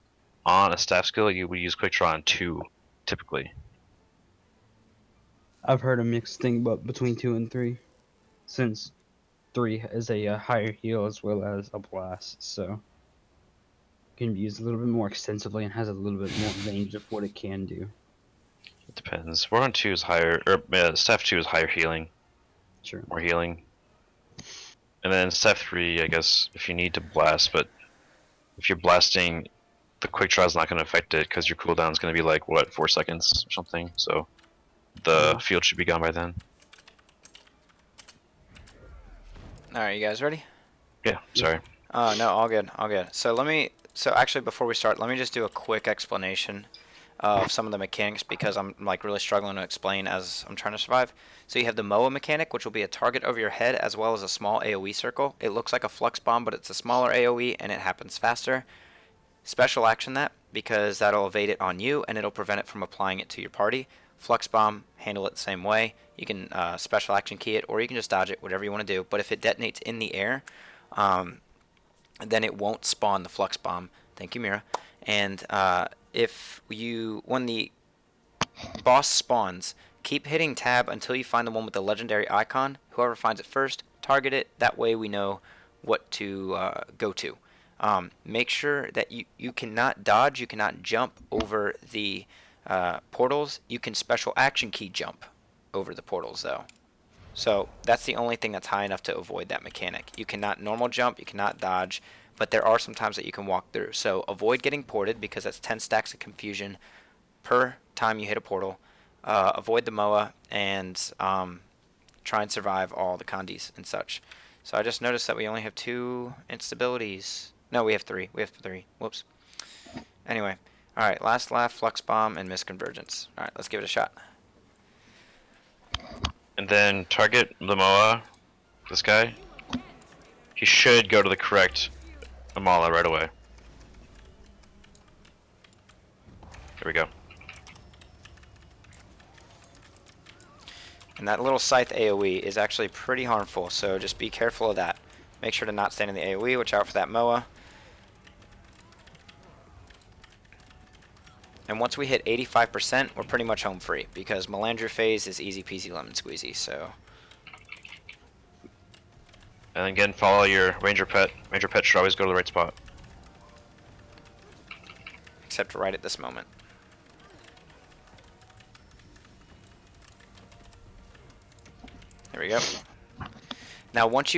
on a staff skill, you would use quick draw on 2, typically. I've heard a mixed thing about between 2 and 3, since 3 is a higher heal as well as a blast, so can be used a little bit more extensively and has a little bit more range of what it can do. It depends. Warhorn 2 is higher, or staff 2 is higher healing. Sure. More healing. And then staff 3, I guess, if you need to blast, but if you're blasting, the quick draw is not going to affect it because your cooldown is going to be like, what, 4 seconds or something, so the field should be gone by then. Alright, you guys ready? Yeah, sorry. No, all good, all good. So actually before we start, let me just do a quick explanation of some of the mechanics because I'm like really struggling to explain as I'm trying to survive. So you have the Moa mechanic, which will be a target over your head as well as a small AoE circle. It looks like a flux bomb, but it's a smaller AoE and it happens faster. Special action that, because that'll evade it on you and it'll prevent it from applying it to your party. Flux bomb, handle it the same way. You can special action key it, or you can just dodge it, whatever you want to do. But if it detonates in the air, then it won't spawn the flux bomb. Thank you, Mira. And when the Boss spawns. Keep hitting tab until you find the one with the legendary icon. Whoever finds it first, target it. That way we know what to go to. Make sure that you cannot dodge, you cannot jump over the portals. You can special action key jump over the portals though. So that's the only thing that's high enough to avoid that mechanic. You cannot normal jump, you cannot dodge, but there are some times that you can walk through. So avoid getting ported because that's 10 stacks of confusion per time you hit a portal. Avoid the MOA and try and survive all the Condes and such. So I just noticed that we only have 2 instabilities. No, we have 3. We have 3. Whoops. Anyway. Alright, last laugh, flux bomb, and misconvergence. Alright, let's give it a shot. And then target the MOA, this guy. He should go to the correct Amala right away. There we go. And that little scythe AoE is actually pretty harmful, so just be careful of that. Make sure to not stand in the AoE, watch out for that MOA. And once we hit 85%, we're pretty much home free, because Melandra phase is easy peasy lemon squeezy, so... And again, follow your ranger pet. Ranger pet should always go to the right spot. Except right at this moment. There we go. Now once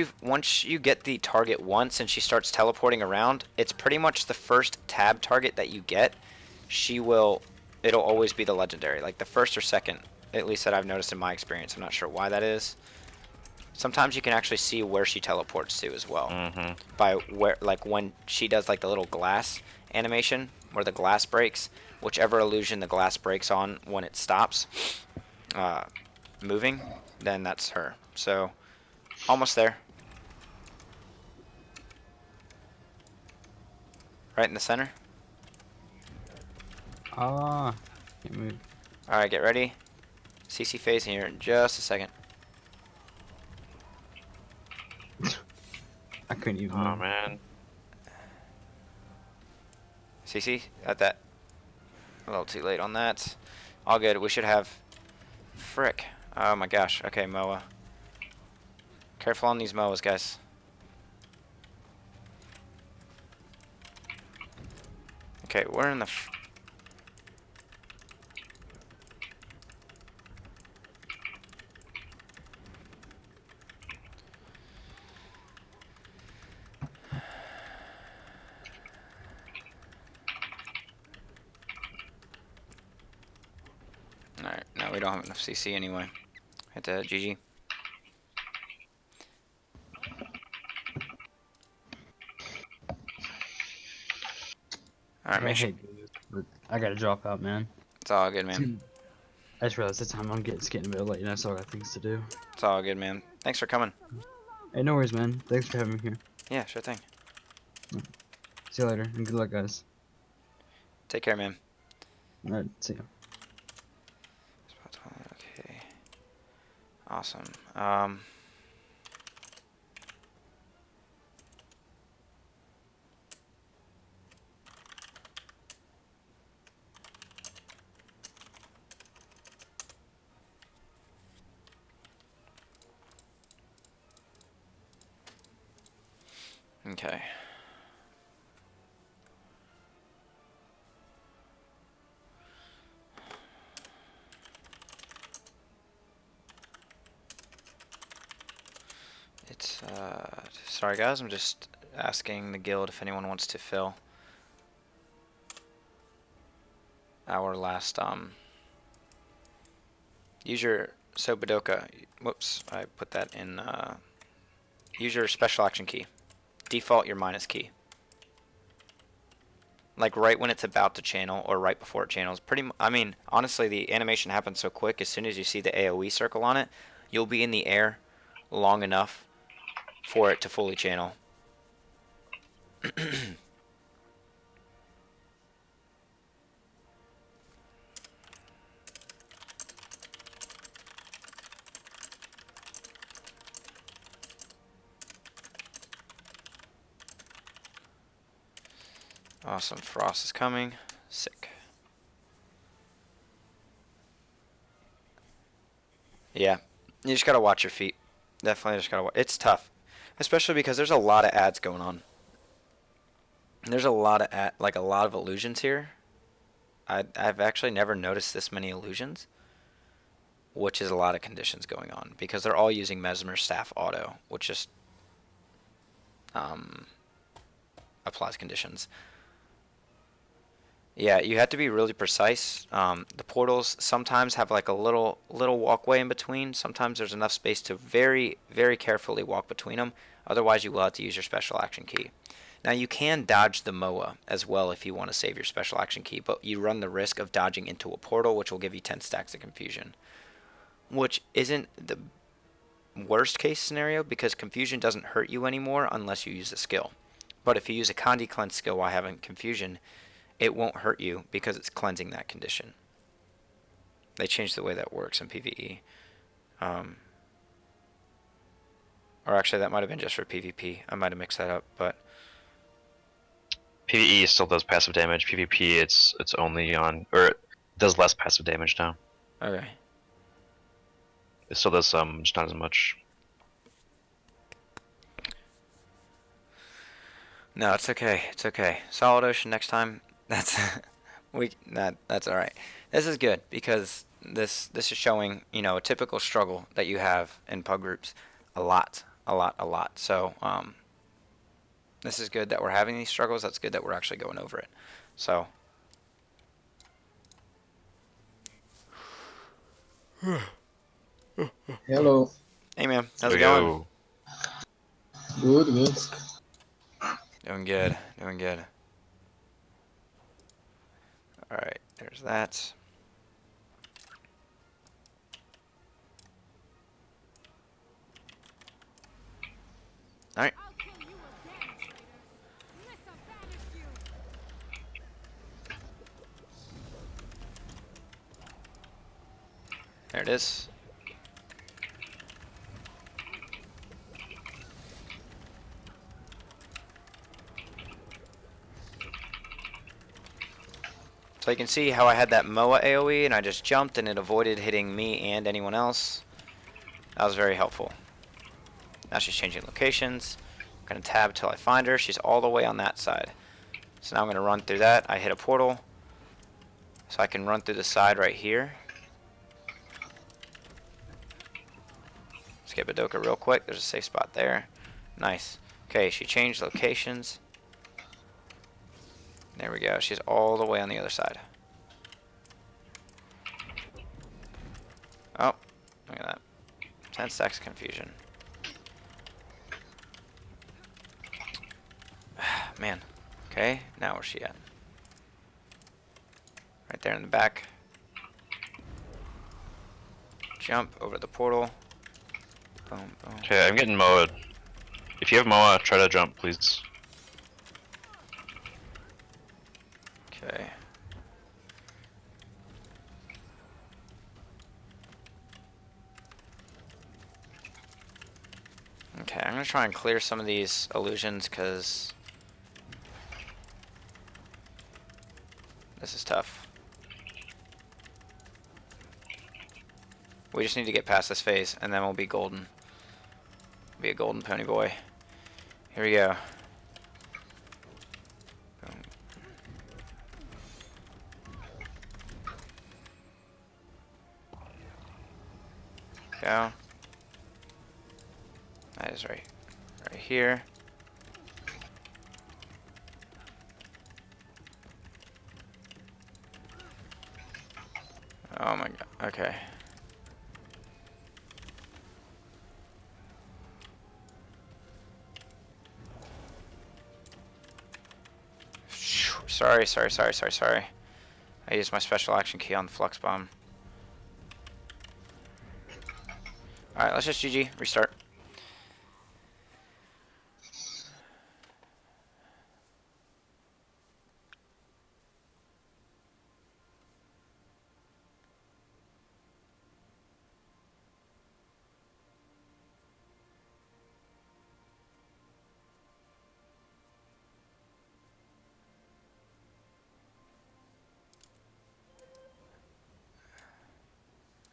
you get the target once and she starts teleporting around, it's pretty much the first tab target that you get. It'll always be the legendary, like the first or second, at least that I've noticed in my experience. I'm not sure why that is. Sometimes you can actually see where she teleports to as well. By where, like when she does like the little glass animation where the glass breaks, whichever illusion the glass breaks on when it stops moving, then that's her. So almost there. Right in the center. Ah, can't move. Alright, get ready. CC phase here in just a second. I couldn't even Oh move. man. CC at that. A little too late on that. All good. We should have. Frick. Oh my gosh. Okay, MOA. Careful on these MOAs, guys. Okay, we're in the. Alright, no, we don't have enough CC anyway. Hit the GG. Alright, I make sure. hate doing this, but I gotta drop out, man. It's all good, man. I just realized the time it's getting a bit late, and I still got things to do. It's all good, man. Thanks for coming. Hey, no worries, man. Thanks for having me here. Yeah, sure thing. See you later, and good luck, guys. Take care, man. Alright, see ya. Okay. Awesome. Okay. It's sorry guys, I'm just asking the guild if anyone wants to fill our last use your Badoka. Whoops, I put that in use your special action key. Default your minus key. Like right when it's about to channel or right before it channels. I mean, honestly, the animation happens so quick. As soon as you see the AoE circle on it, you'll be in the air long enough for it to fully channel. Awesome, Frost is coming. Sick. You just gotta watch your feet. Definitely just gotta watch. It's tough, especially because there's a lot of ads going on. There's a lot of a lot of illusions here. I've actually never noticed this many illusions, which is a lot of conditions going on because they're all using Mesmer Staff Auto, which just applies conditions. Yeah, you have to be really precise. The portals sometimes have like a little walkway in between. Sometimes there's enough space to very, very carefully walk between them. Otherwise, you will have to use your special action key. Now, you can dodge the MOA as well if you want to save your special action key, but you run the risk of dodging into a portal, which will give you 10 stacks of confusion, which isn't the worst case scenario because confusion doesn't hurt you anymore unless you use a skill. But if you use a Conde cleanse skill while having confusion, it won't hurt you because it's cleansing that condition. They changed the way that works in PvE. Or actually, that might have been just for PvP. I might have mixed that up, but PvE still does passive damage. PvP, it's only on, or it does less passive damage now. okay. It still does some, just not as much. No, it's okay. It's okay. Solid Ocean next time. That's that's all right. This is good because this is showing, you know, a typical struggle that you have in pug groups a lot. So this is good that we're having these struggles. That's good that we're actually going over it. So Hello. hey man, how's it Yo. going? Good. Doing good. Doing good. All right, there's that. All right. There it is. So you can see how I had that MOA AoE and I just jumped and it avoided hitting me and anyone else. That was very helpful. Now she's changing locations. I'm going to tab till I find her. She's all the way on that side. So now I'm going to run through that. I hit a portal. So I can run through the side right here. Skip Adoka real quick. There's a safe spot there. Nice. Okay, she changed locations. There we go. She's all the way on the other side. Oh, look at that. 10 stacks of confusion. Man. Okay, now where's she at? Right there in the back. Jump over the portal. Boom, boom. Okay, I'm getting mowed. If you have MOA, try to jump, please. Okay. Okay, I'm gonna try and clear some of these illusions because this is tough. We just need to get past this phase and then we'll be golden. Be a golden pony boy. Here we go. Boom. Go. That is right here. Oh my god. Okay. Sorry. I used my special action key on the flux bomb. Alright, let's just GG. Restart.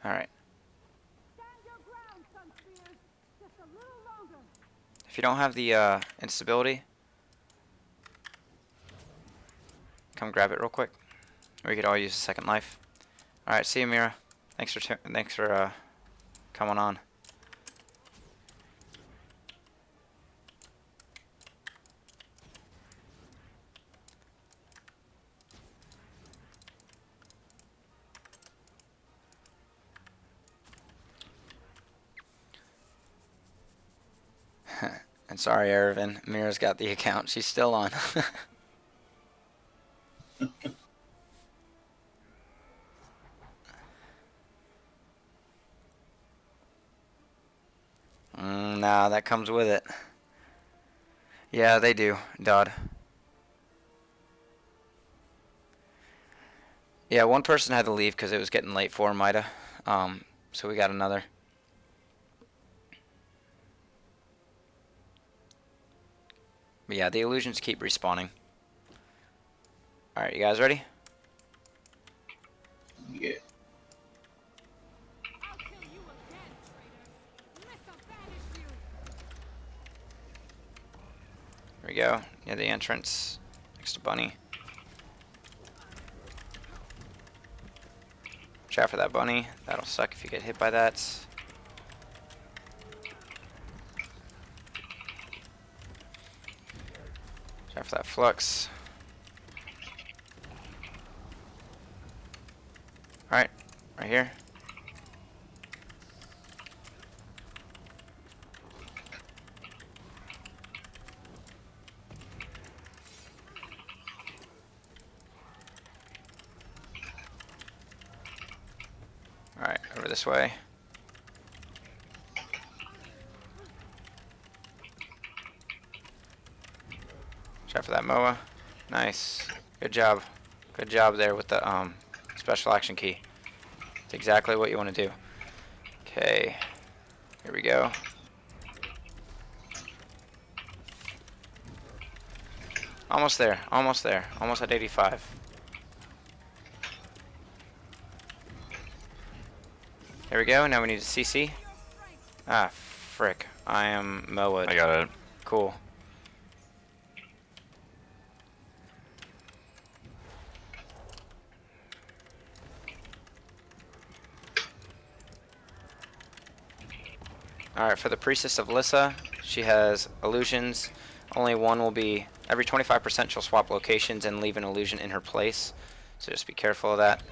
Alright. If you don't have the instability, come grab it real quick. Or you could all use a second life. Alright, see you, Mira. Thanks for coming on. And sorry, Ervin. Mira's got the account. She's still on. Nah, that comes with it. Yeah, they do, Dodd. Yeah, one person had to leave because it was getting late for him, Ida. So we got another. But yeah, the illusions keep respawning. Alright, you guys ready? Yeah. Here we go, near the entrance, next to Bunny. Watch out for that Bunny. That'll suck if you get hit by that. Watch out for that Flux. Alright, right here. Alright, over this way. Watch out for that Moa. Nice. Good job. Good job there with the special action key. It's exactly what you want to do. Okay. Here we go. Almost there. Almost there. Almost at 85. There we go. Now we need a CC. Ah, frick. I am Moa. I got it. Cool. Alright, for the Priestess of Lissa, she has illusions. Only one will be, every 25% she'll swap locations and leave an illusion in her place. So just be careful of that.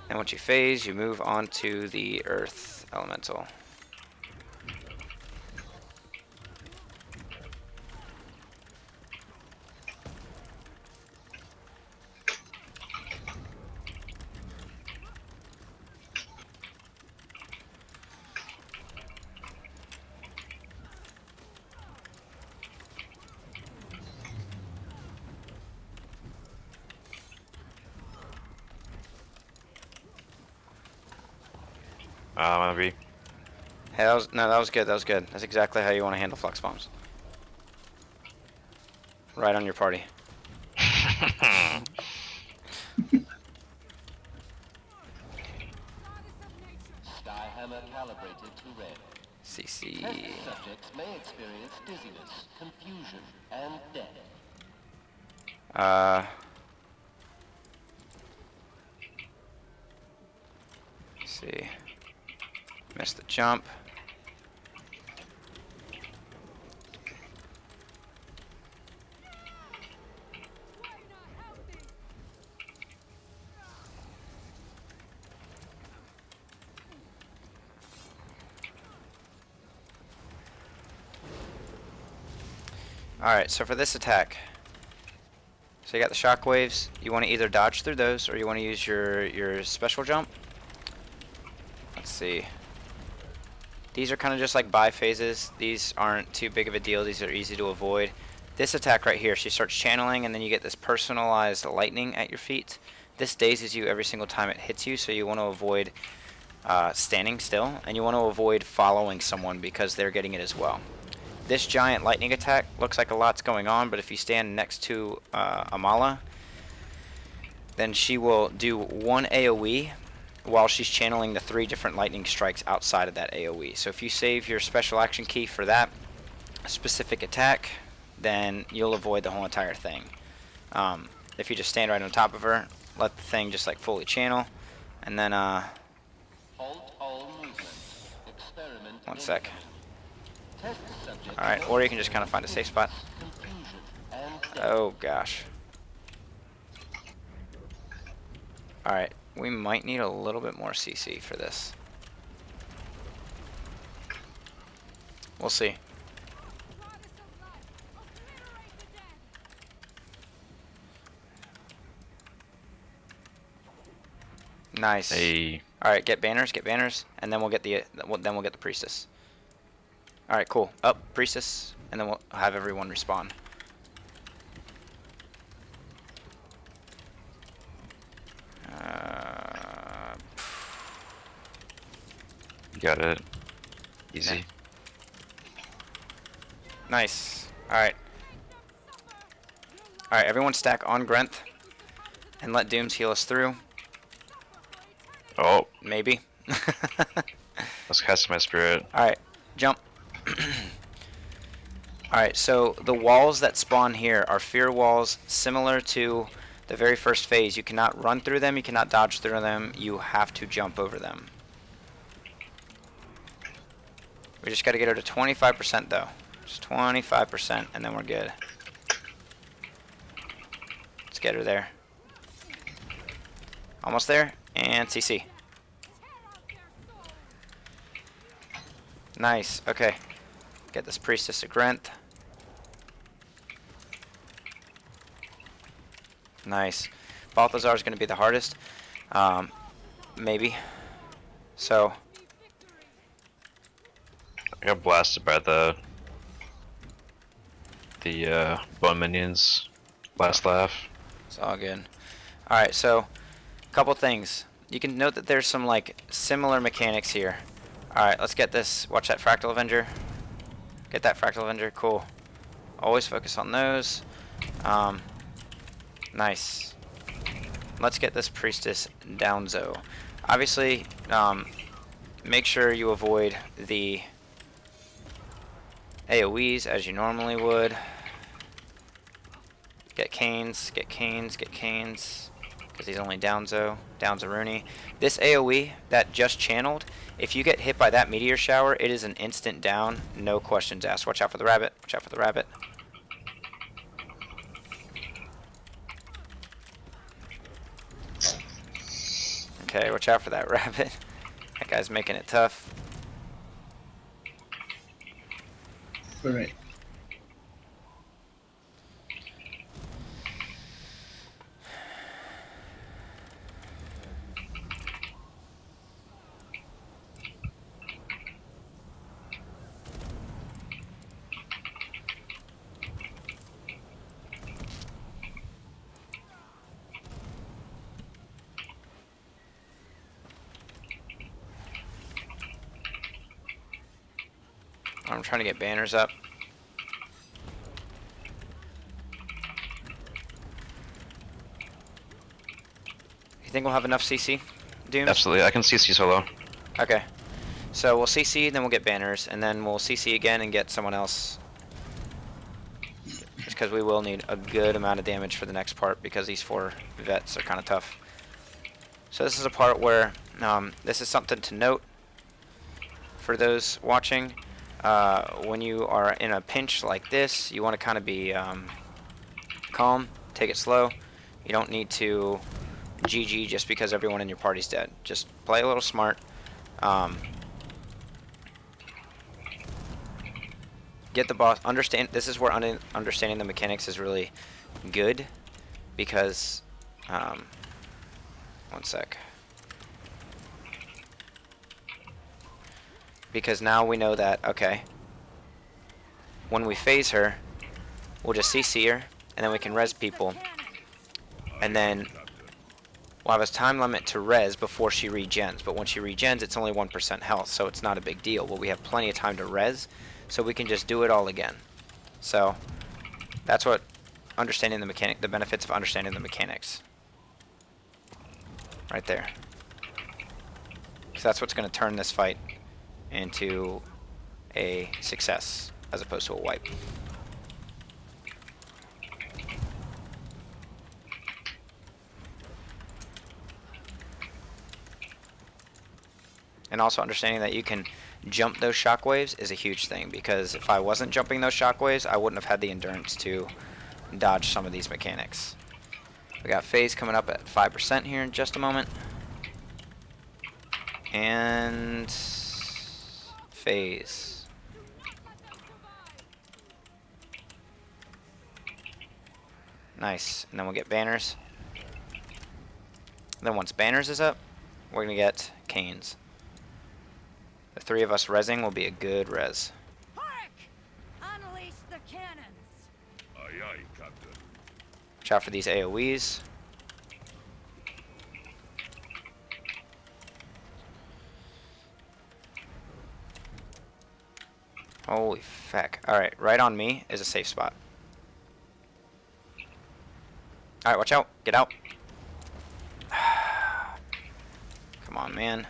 And once you phase, you move on to the Earth Elemental. I'm gonna be. Hey, that was good. That was good. That's exactly how you want to handle flux bombs. Right on your party. CC. Subjects may experience dizziness, confusion, and death. Let's see. Missed the jump. Alright, so for this attack, so you got the shockwaves. You want to either dodge through those or you want to use your special jump. Let's see. These are kind of just like buy phases. These aren't too big of a deal. These are easy to avoid. This attack right here, she starts channeling and then you get this personalized lightning at your feet. This dazes you every single time it hits you, so you want to avoid standing still, and you want to avoid following someone because they're getting it as well. This giant lightning attack looks like a lot's going on, but if you stand next to Amala, then she will do one AoE while she's channeling the 3 different lightning strikes outside of that AoE. So if you save your special action key for that specific attack, then you'll avoid the whole entire thing. If you just stand right on top of her, let the thing just like fully channel, and then Halt all movement. Experiment. one sec. Test subject. Alright, or you can just kind of find a safe spot. Confusion and death. Oh gosh. Alright, we might need a little bit more CC for this. We'll see. Nice. Hey. All right, get banners, and then we'll get the priestess. All right, cool. Up, priestess, and then we'll have everyone respawn. Got it. Easy. Yeah. Nice. All right. All right, everyone stack on Grenth, and let Dooms heal us through. Oh, Maybe. let's cast my spirit. Alright, jump. Alright, so the walls that spawn here are fear walls similar to the very first phase. You cannot run through them, you cannot dodge through them, you have to jump over them. We just gotta get her to 25% though. Just 25%, and then we're good. Let's get her there. Almost there, and CC. Nice, okay. Get this priestess to Grenth. Nice. Balthazar is going to be the hardest. Maybe. So. I got blasted by the bone minions last laugh. It's all good. Alright, so couple things. You can note that there's some like similar mechanics here. Alright, let's get this. Watch that Fractal Avenger. Get that Fractal Avenger. Cool. Always focus on those. Nice. Let's get this Priestess downzo. Obviously, make sure you avoid the AoEs as you normally would. Get Canes, get Canes, get Canes. Because he's only downzo Rooney. This AoE that just channeled, if you get hit by that meteor shower, it is an instant down, no questions asked. Watch out for the rabbit. Watch out for the rabbit. Okay, watch out for that rabbit. That guy's making it tough. Alright. I'm trying to get banners up. You think we'll have enough CC, Dooms? Absolutely, I can CC solo. Okay. So we'll CC, then we'll get banners, and then we'll CC again and get someone else. Just because we will need a good amount of damage for the next part, because these 4 vets are kind of tough. So this is a part where, this is something to note for those watching. When you are in a pinch like this, you want to kind of be calm, take it slow. You don't need to GG just because everyone in your party's dead. Just play a little smart. Get the boss. Understand. This is where understanding the mechanics is really good, because one sec. Because now we know that, okay, when we phase her, we'll just CC her, and then we can res people. And then we'll have a time limit to res before she regens. But when she regens, it's only 1% health, so it's not a big deal. But we have plenty of time to res, so we can just do it all again. So that's what understanding the mechanic, the benefits of understanding the mechanics. Right there. because that's what's going to turn this fight into a success as opposed to a wipe. And also understanding that you can jump those shockwaves is a huge thing, because if I wasn't jumping those shockwaves, I wouldn't have had the endurance to dodge some of these mechanics. We got phase coming up at 5% here in just a moment. And phase. Nice. And then we'll get banners. Then once banners is up, we're going to get canes. The three of us rezzing will be a good res. Unleash the cannons. Aye, aye, Captain. Watch out for these AoEs. Holy feck. Alright, right on me is a safe spot. Alright, watch out. Get out. Come on, man.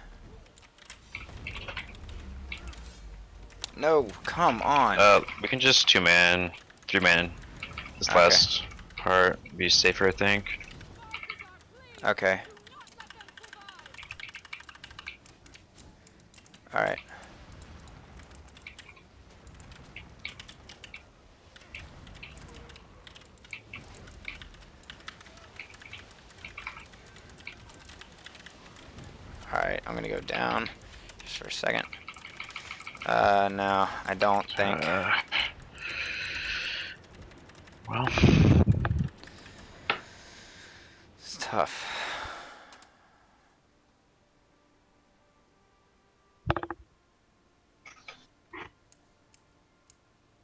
No, come on. We can just 2-man, 3-man. This Okay. last part be safer, I think. Okay. Alright. Alright, I'm gonna go down just for a second. No, I don't think. Well, It's tough.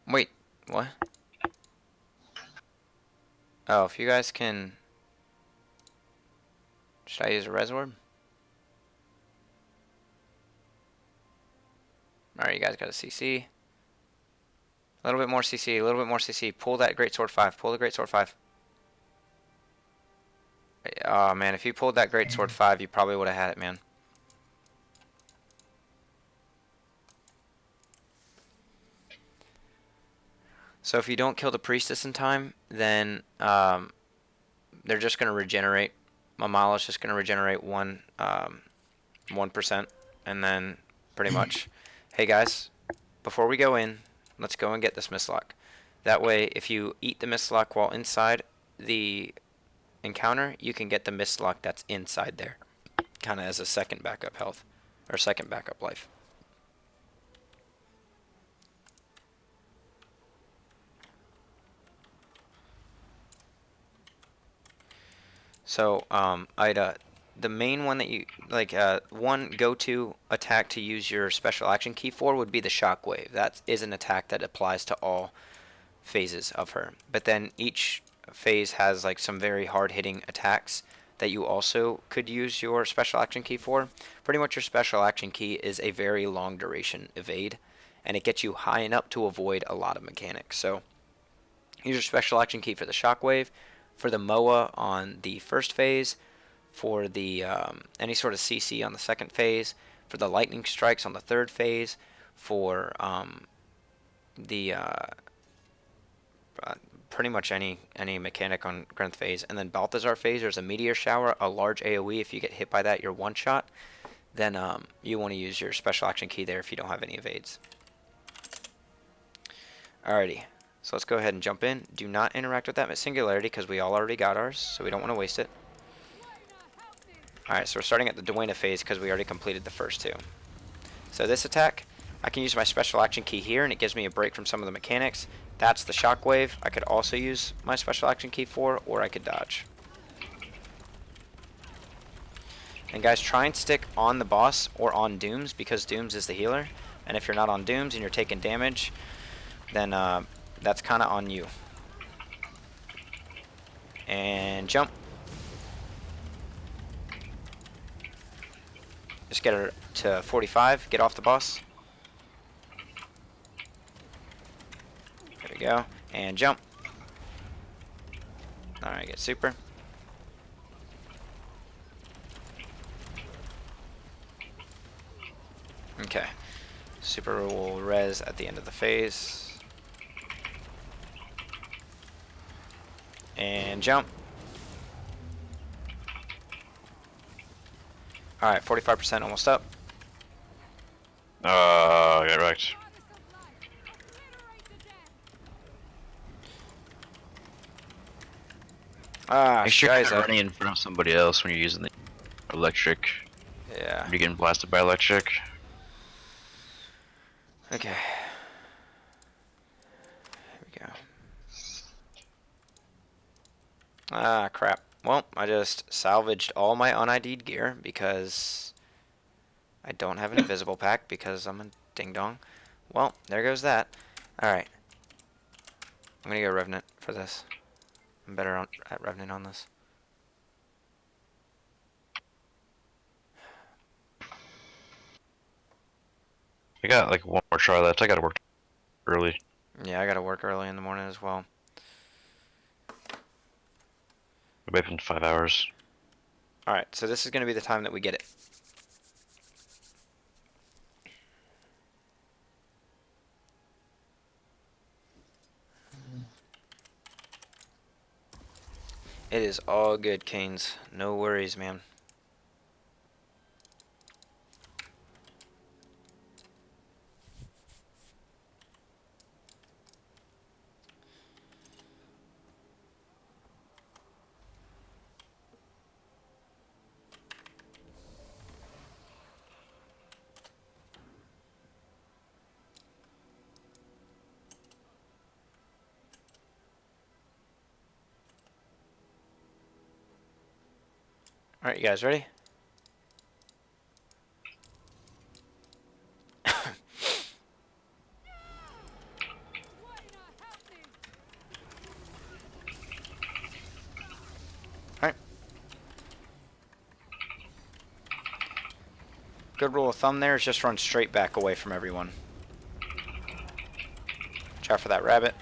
Wait, what? Oh, if you guys can... Should I use a res orb? Alright, you guys got a CC. A little bit more CC, a little bit more CC. Pull that Greatsword 5. Pull the Greatsword 5. Oh man, if you pulled that Greatsword 5, you probably would have had it, man. So if you don't kill the Priestess in time, then they're just going to regenerate. Mamala's just going to regenerate 1%. And then pretty much, hey guys, before we go in, let's go and get this Mistlock. That way, if you eat the Mistlock while inside the encounter, you can get the Mistlock that's inside there. Kind of as a second backup health. Or second backup life. So, the main one that you, like, one go-to attack to use your special action key for would be the Shockwave. That is an attack that applies to all phases of her. But then each phase has, like, some very hard-hitting attacks that you also could use your special action key for. Pretty much your special action key is a very long duration evade, and it gets you high enough to avoid a lot of mechanics. So, use your special action key for the Shockwave, for the MOA on the first phase, for the any sort of CC on the second phase, for the lightning strikes on the third phase, for the pretty much any mechanic on Grenth phase, and then Balthazar phase. There's a meteor shower, a large AOE. If you get hit by that, you're one shot. Then you want to use your special action key there if you don't have any evades. Alrighty. So let's go ahead and jump in. Do not interact with that singularity because we all already got ours, so we don't want to waste it. Alright, so we're starting at the Duena phase because we already completed the first two. So this attack, I can use my special action key here and it gives me a break from some of the mechanics. That's the Shockwave. I could also use my special action key for, or I could dodge. And guys, try and stick on the boss or on Dooms because Dooms is the healer. And if you're not on Dooms and you're taking damage, then that's kind of on you. And jump. Just get her to 45. Get off the boss. There we go. And jump. Alright, get super. Okay. Super will res at the end of the phase. And jump. Alright, 45% almost up. Get wrecked. Ah, Make sure you're shiza. not running in front of somebody else when you're using the electric. Yeah. You're getting blasted by electric. Okay. Here we go. Ah, crap. Well, I just salvaged all my un-ID'd gear because I don't have an invisible pack because I'm a ding-dong. Well, there goes that. Alright. I'm gonna go Revenant for this. I'm better at Revenant on this. I got like one more try left. I gotta work early. Yeah, I gotta work early in the morning as well. I'll be up in 5 hours. Alright, so this is gonna be the time that we get it. It is all good, Canes. No worries, man. Alright, you guys ready? Alright. Good rule of thumb there is just run straight back away from everyone. Watch out for that rabbit.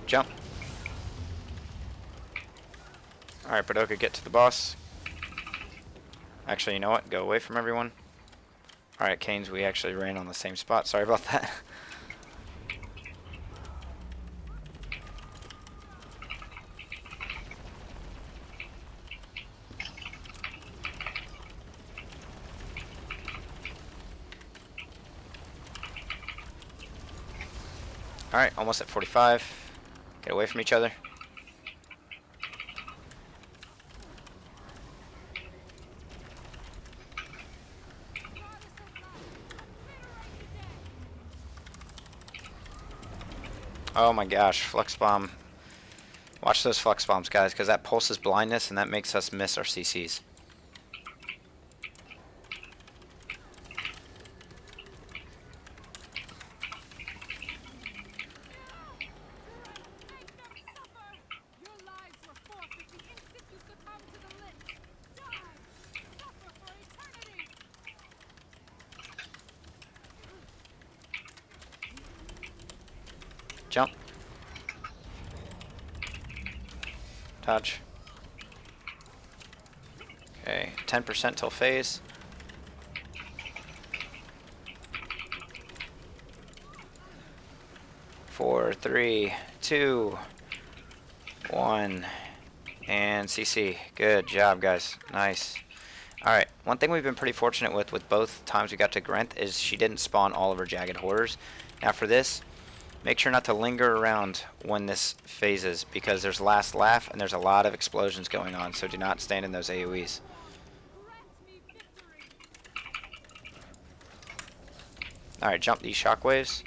Jump. Alright, Badoka, get to the boss. Actually, you know what? Go away from everyone. Alright, Canes, we actually ran on the same spot. Sorry about that. Alright, almost at 45. Get away from each other. Oh my gosh, Flux Bomb. Watch those Flux Bombs, guys, because that pulses blindness and that makes us miss our CCs. Jump. Touch. Okay, 10% till phase. Four, 3, 2, 1, and CC. Good job, guys. Nice. Alright, one thing we've been pretty fortunate with both times we got to Grenth is she didn't spawn all of her Jagged Horrors. Now for this, make sure not to linger around when this phases because there's last laugh and there's a lot of explosions going on, so do not stand in those AoEs. Alright, jump these shockwaves.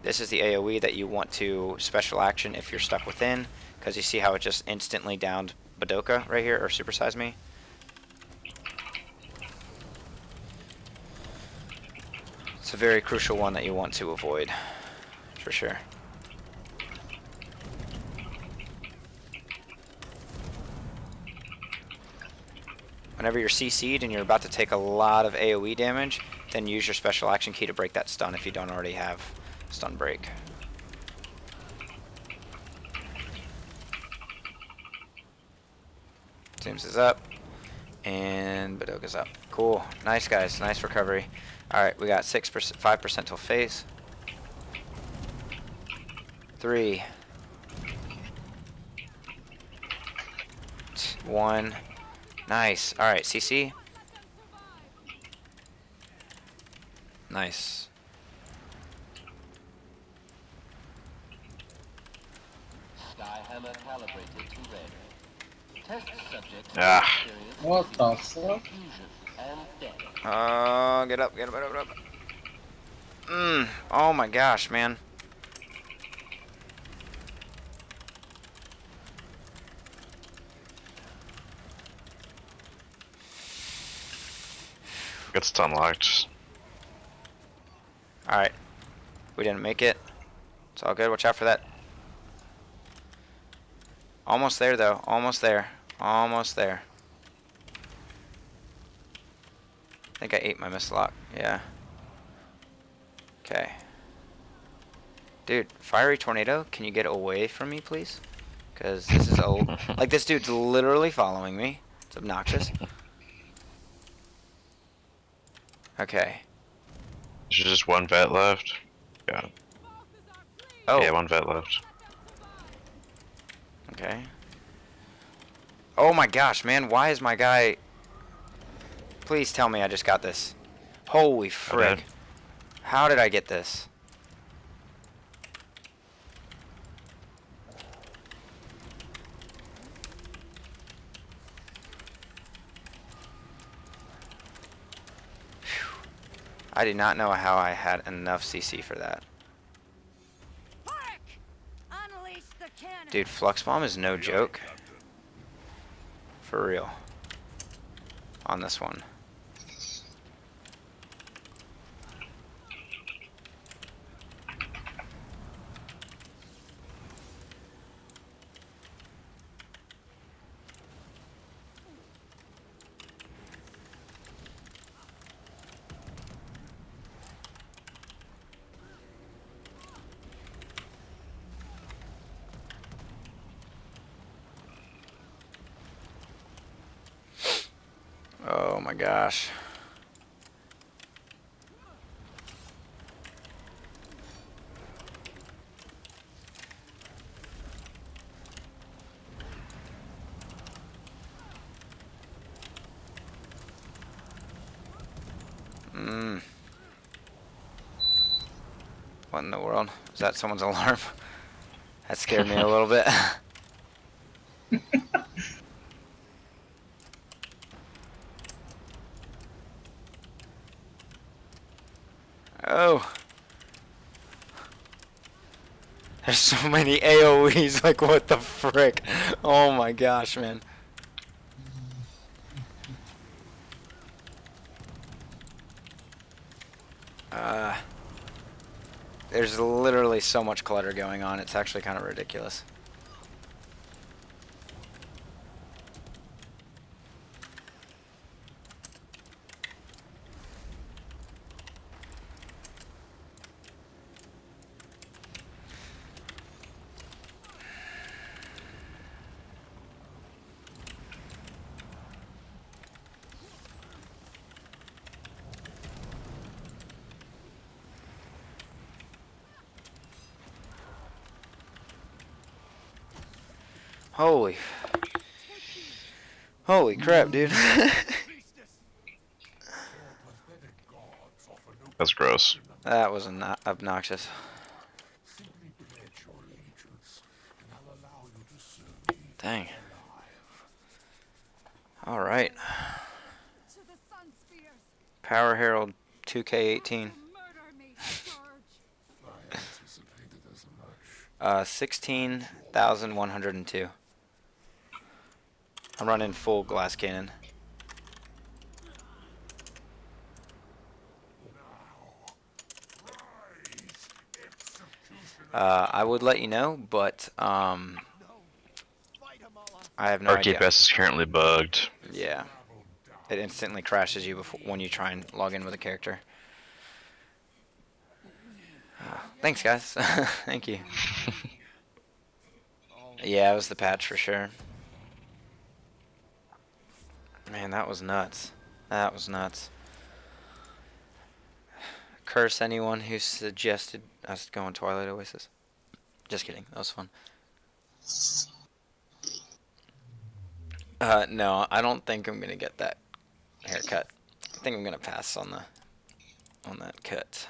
This is the AoE that you want to special action if you're stuck within, because you see how it just instantly downed Badoka right here, or Supersize Me. It's a very crucial one that you want to avoid, for sure. Whenever you're CC'd and you're about to take a lot of AoE damage, then use your special action key to break that stun if you don't already have Stun break. Sims is up. And Badoga's up. Cool. Nice, guys. Nice recovery. Alright, we got 6%, 5% till phase. 3. 1. Nice. Alright, CC. Nice. Skyhammer calibrated to red. Test subjects experience What the fuck? confusion and death. Get up, get up, get up, get up. Oh my gosh, man. Get stun locked. Alright. We didn't make it. It's all good. Watch out for that. Almost there, though. Almost there. Almost there. I think I ate my mislock. Yeah. Okay. Dude, Fiery Tornado, can you get away from me, please? Because this is old. Like, this dude's literally following me. It's obnoxious. Okay. There's just one vet left. Yeah. Oh. Yeah, one vet left. Okay. Oh my gosh, man. Why is my guy... Please tell me I just got this. Holy frick. How did I get this? Phew. I did not know how I had enough CC for that. Dude, Flux Bomb is no joke. For real. On this one. Oh my gosh. What in the world? Is that someone's alarm? That scared me a little bit. Oh. There's so many AoEs, like what the frick? Oh my gosh, man. There's literally so much clutter going on, it's actually kind of ridiculous. Holy crap, dude. That's gross. That was obnoxious. Dang. Alright. Power Herald 2K18. 16,102. I'm running full glass cannon. I would let you know, but I have no idea. RTPS is currently bugged. Yeah, it instantly crashes you when you try and log in with a character. Thanks, guys. Thank you. Yeah, it was the patch for sure. Man, that was nuts. That was nuts. Curse anyone who suggested us go on Twilight Oasis. Just kidding. That was fun. No, I don't think I'm gonna get that haircut. I think I'm gonna pass on that cut.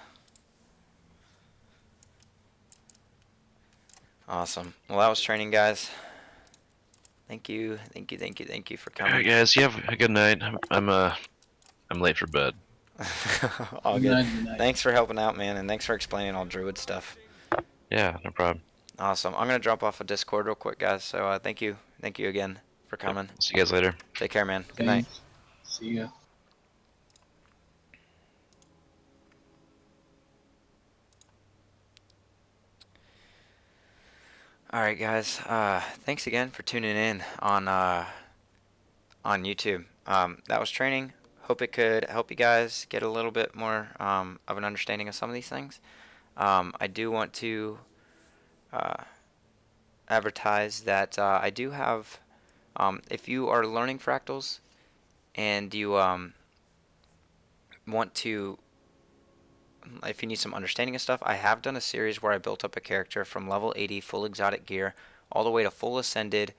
Awesome. Well, that was training, guys. Thank you for coming. Alright, guys. You have a good night. I'm late for bed. All Good good. night, good night. Thanks for helping out, man, and thanks for explaining all Druid stuff. Yeah, no problem. Awesome. I'm gonna drop off of Discord real quick, guys. So thank you again for coming. See you guys later. Take care, man. Good night. Thanks. See ya. All right, guys. Thanks again for tuning in on YouTube. That was training. Hope it could help you guys get a little bit more of an understanding of some of these things. I do want to advertise that I do have, if you are learning fractals and you want to, if you need some understanding of stuff, I have done a series where I built up a character from level 80 full exotic gear all the way to full ascended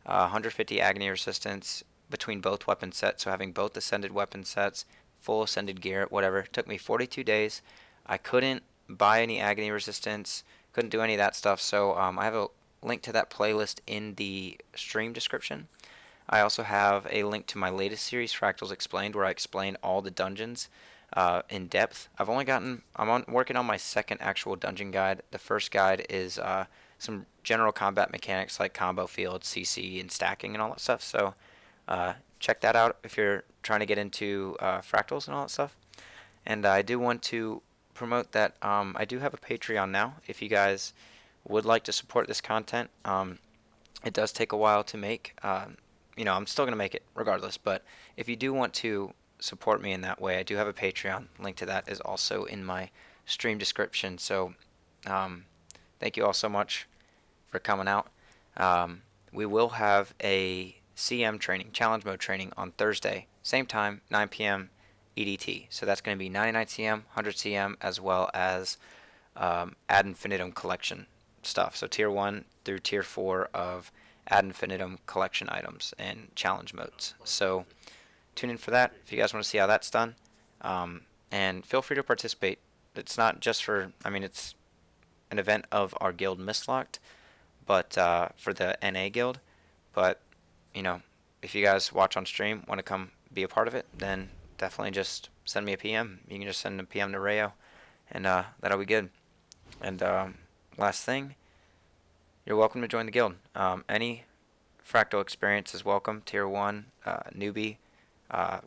150 agony resistance between both weapon sets, so having both ascended weapon sets, full ascended gear, whatever. It took me 42 days. I couldn't buy any agony resistance, couldn't do any of that stuff, so I have a link to that playlist in the stream description. I also have a link to my latest series, Fractals Explained, where I explain all the dungeons in depth. I'm working on my second actual dungeon guide. The first guide is some general combat mechanics like combo field, CC, and stacking and all that stuff. So check that out if you're trying to get into fractals and all that stuff. And I do want to promote that I do have a Patreon now. If you guys would like to support this content, it does take a while to make. I'm still going to make it regardless, but if you do want to support me in that way, I do have a Patreon. Link to that is also in my stream description. So thank you all so much for coming out. We will have a CM training, challenge mode training on Thursday, same time, 9 p.m. EDT. So that's going to be 99 CM, 100 CM, as well as ad infinitum collection stuff. So tier 1 through tier 4 of ad infinitum collection items and challenge modes. So tune in for that if you guys want to see how that's done. And feel free to participate. It's not just for, it's an event of our guild Mistlocked, but for the NA guild. But, if you guys watch on stream, want to come be a part of it, then definitely just send me a PM. You can just send a PM to Rayo, and that'll be good. And last thing, you're welcome to join the guild. Any fractal experience is welcome. Tier 1, newbie,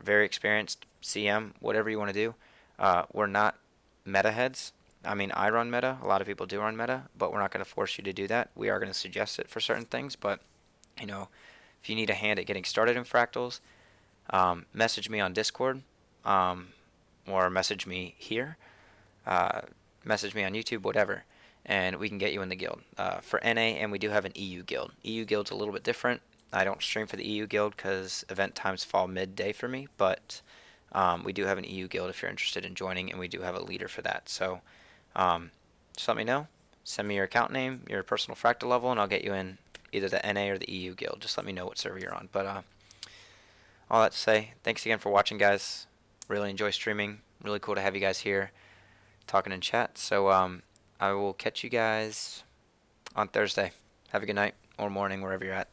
very experienced, CM, whatever you want to do. We're not meta heads. I run meta. A lot of people do run meta, but we're not going to force you to do that. We are going to suggest it for certain things, but, if you need a hand at getting started in fractals, message me on Discord, or message me here, message me on YouTube, whatever, and we can get you in the guild. For NA, and we do have an EU guild. EU guild's a little bit different. I don't stream for the EU guild because event times fall midday for me, but we do have an EU guild if you're interested in joining, and we do have a leader for that. So just let me know. Send me your account name, your personal fractal level, and I'll get you in either the NA or the EU guild. Just let me know what server you're on. But all that to say, thanks again for watching, guys. Really enjoy streaming. Really cool to have you guys here talking in chat. So I will catch you guys on Thursday. Have a good night or morning, wherever you're at.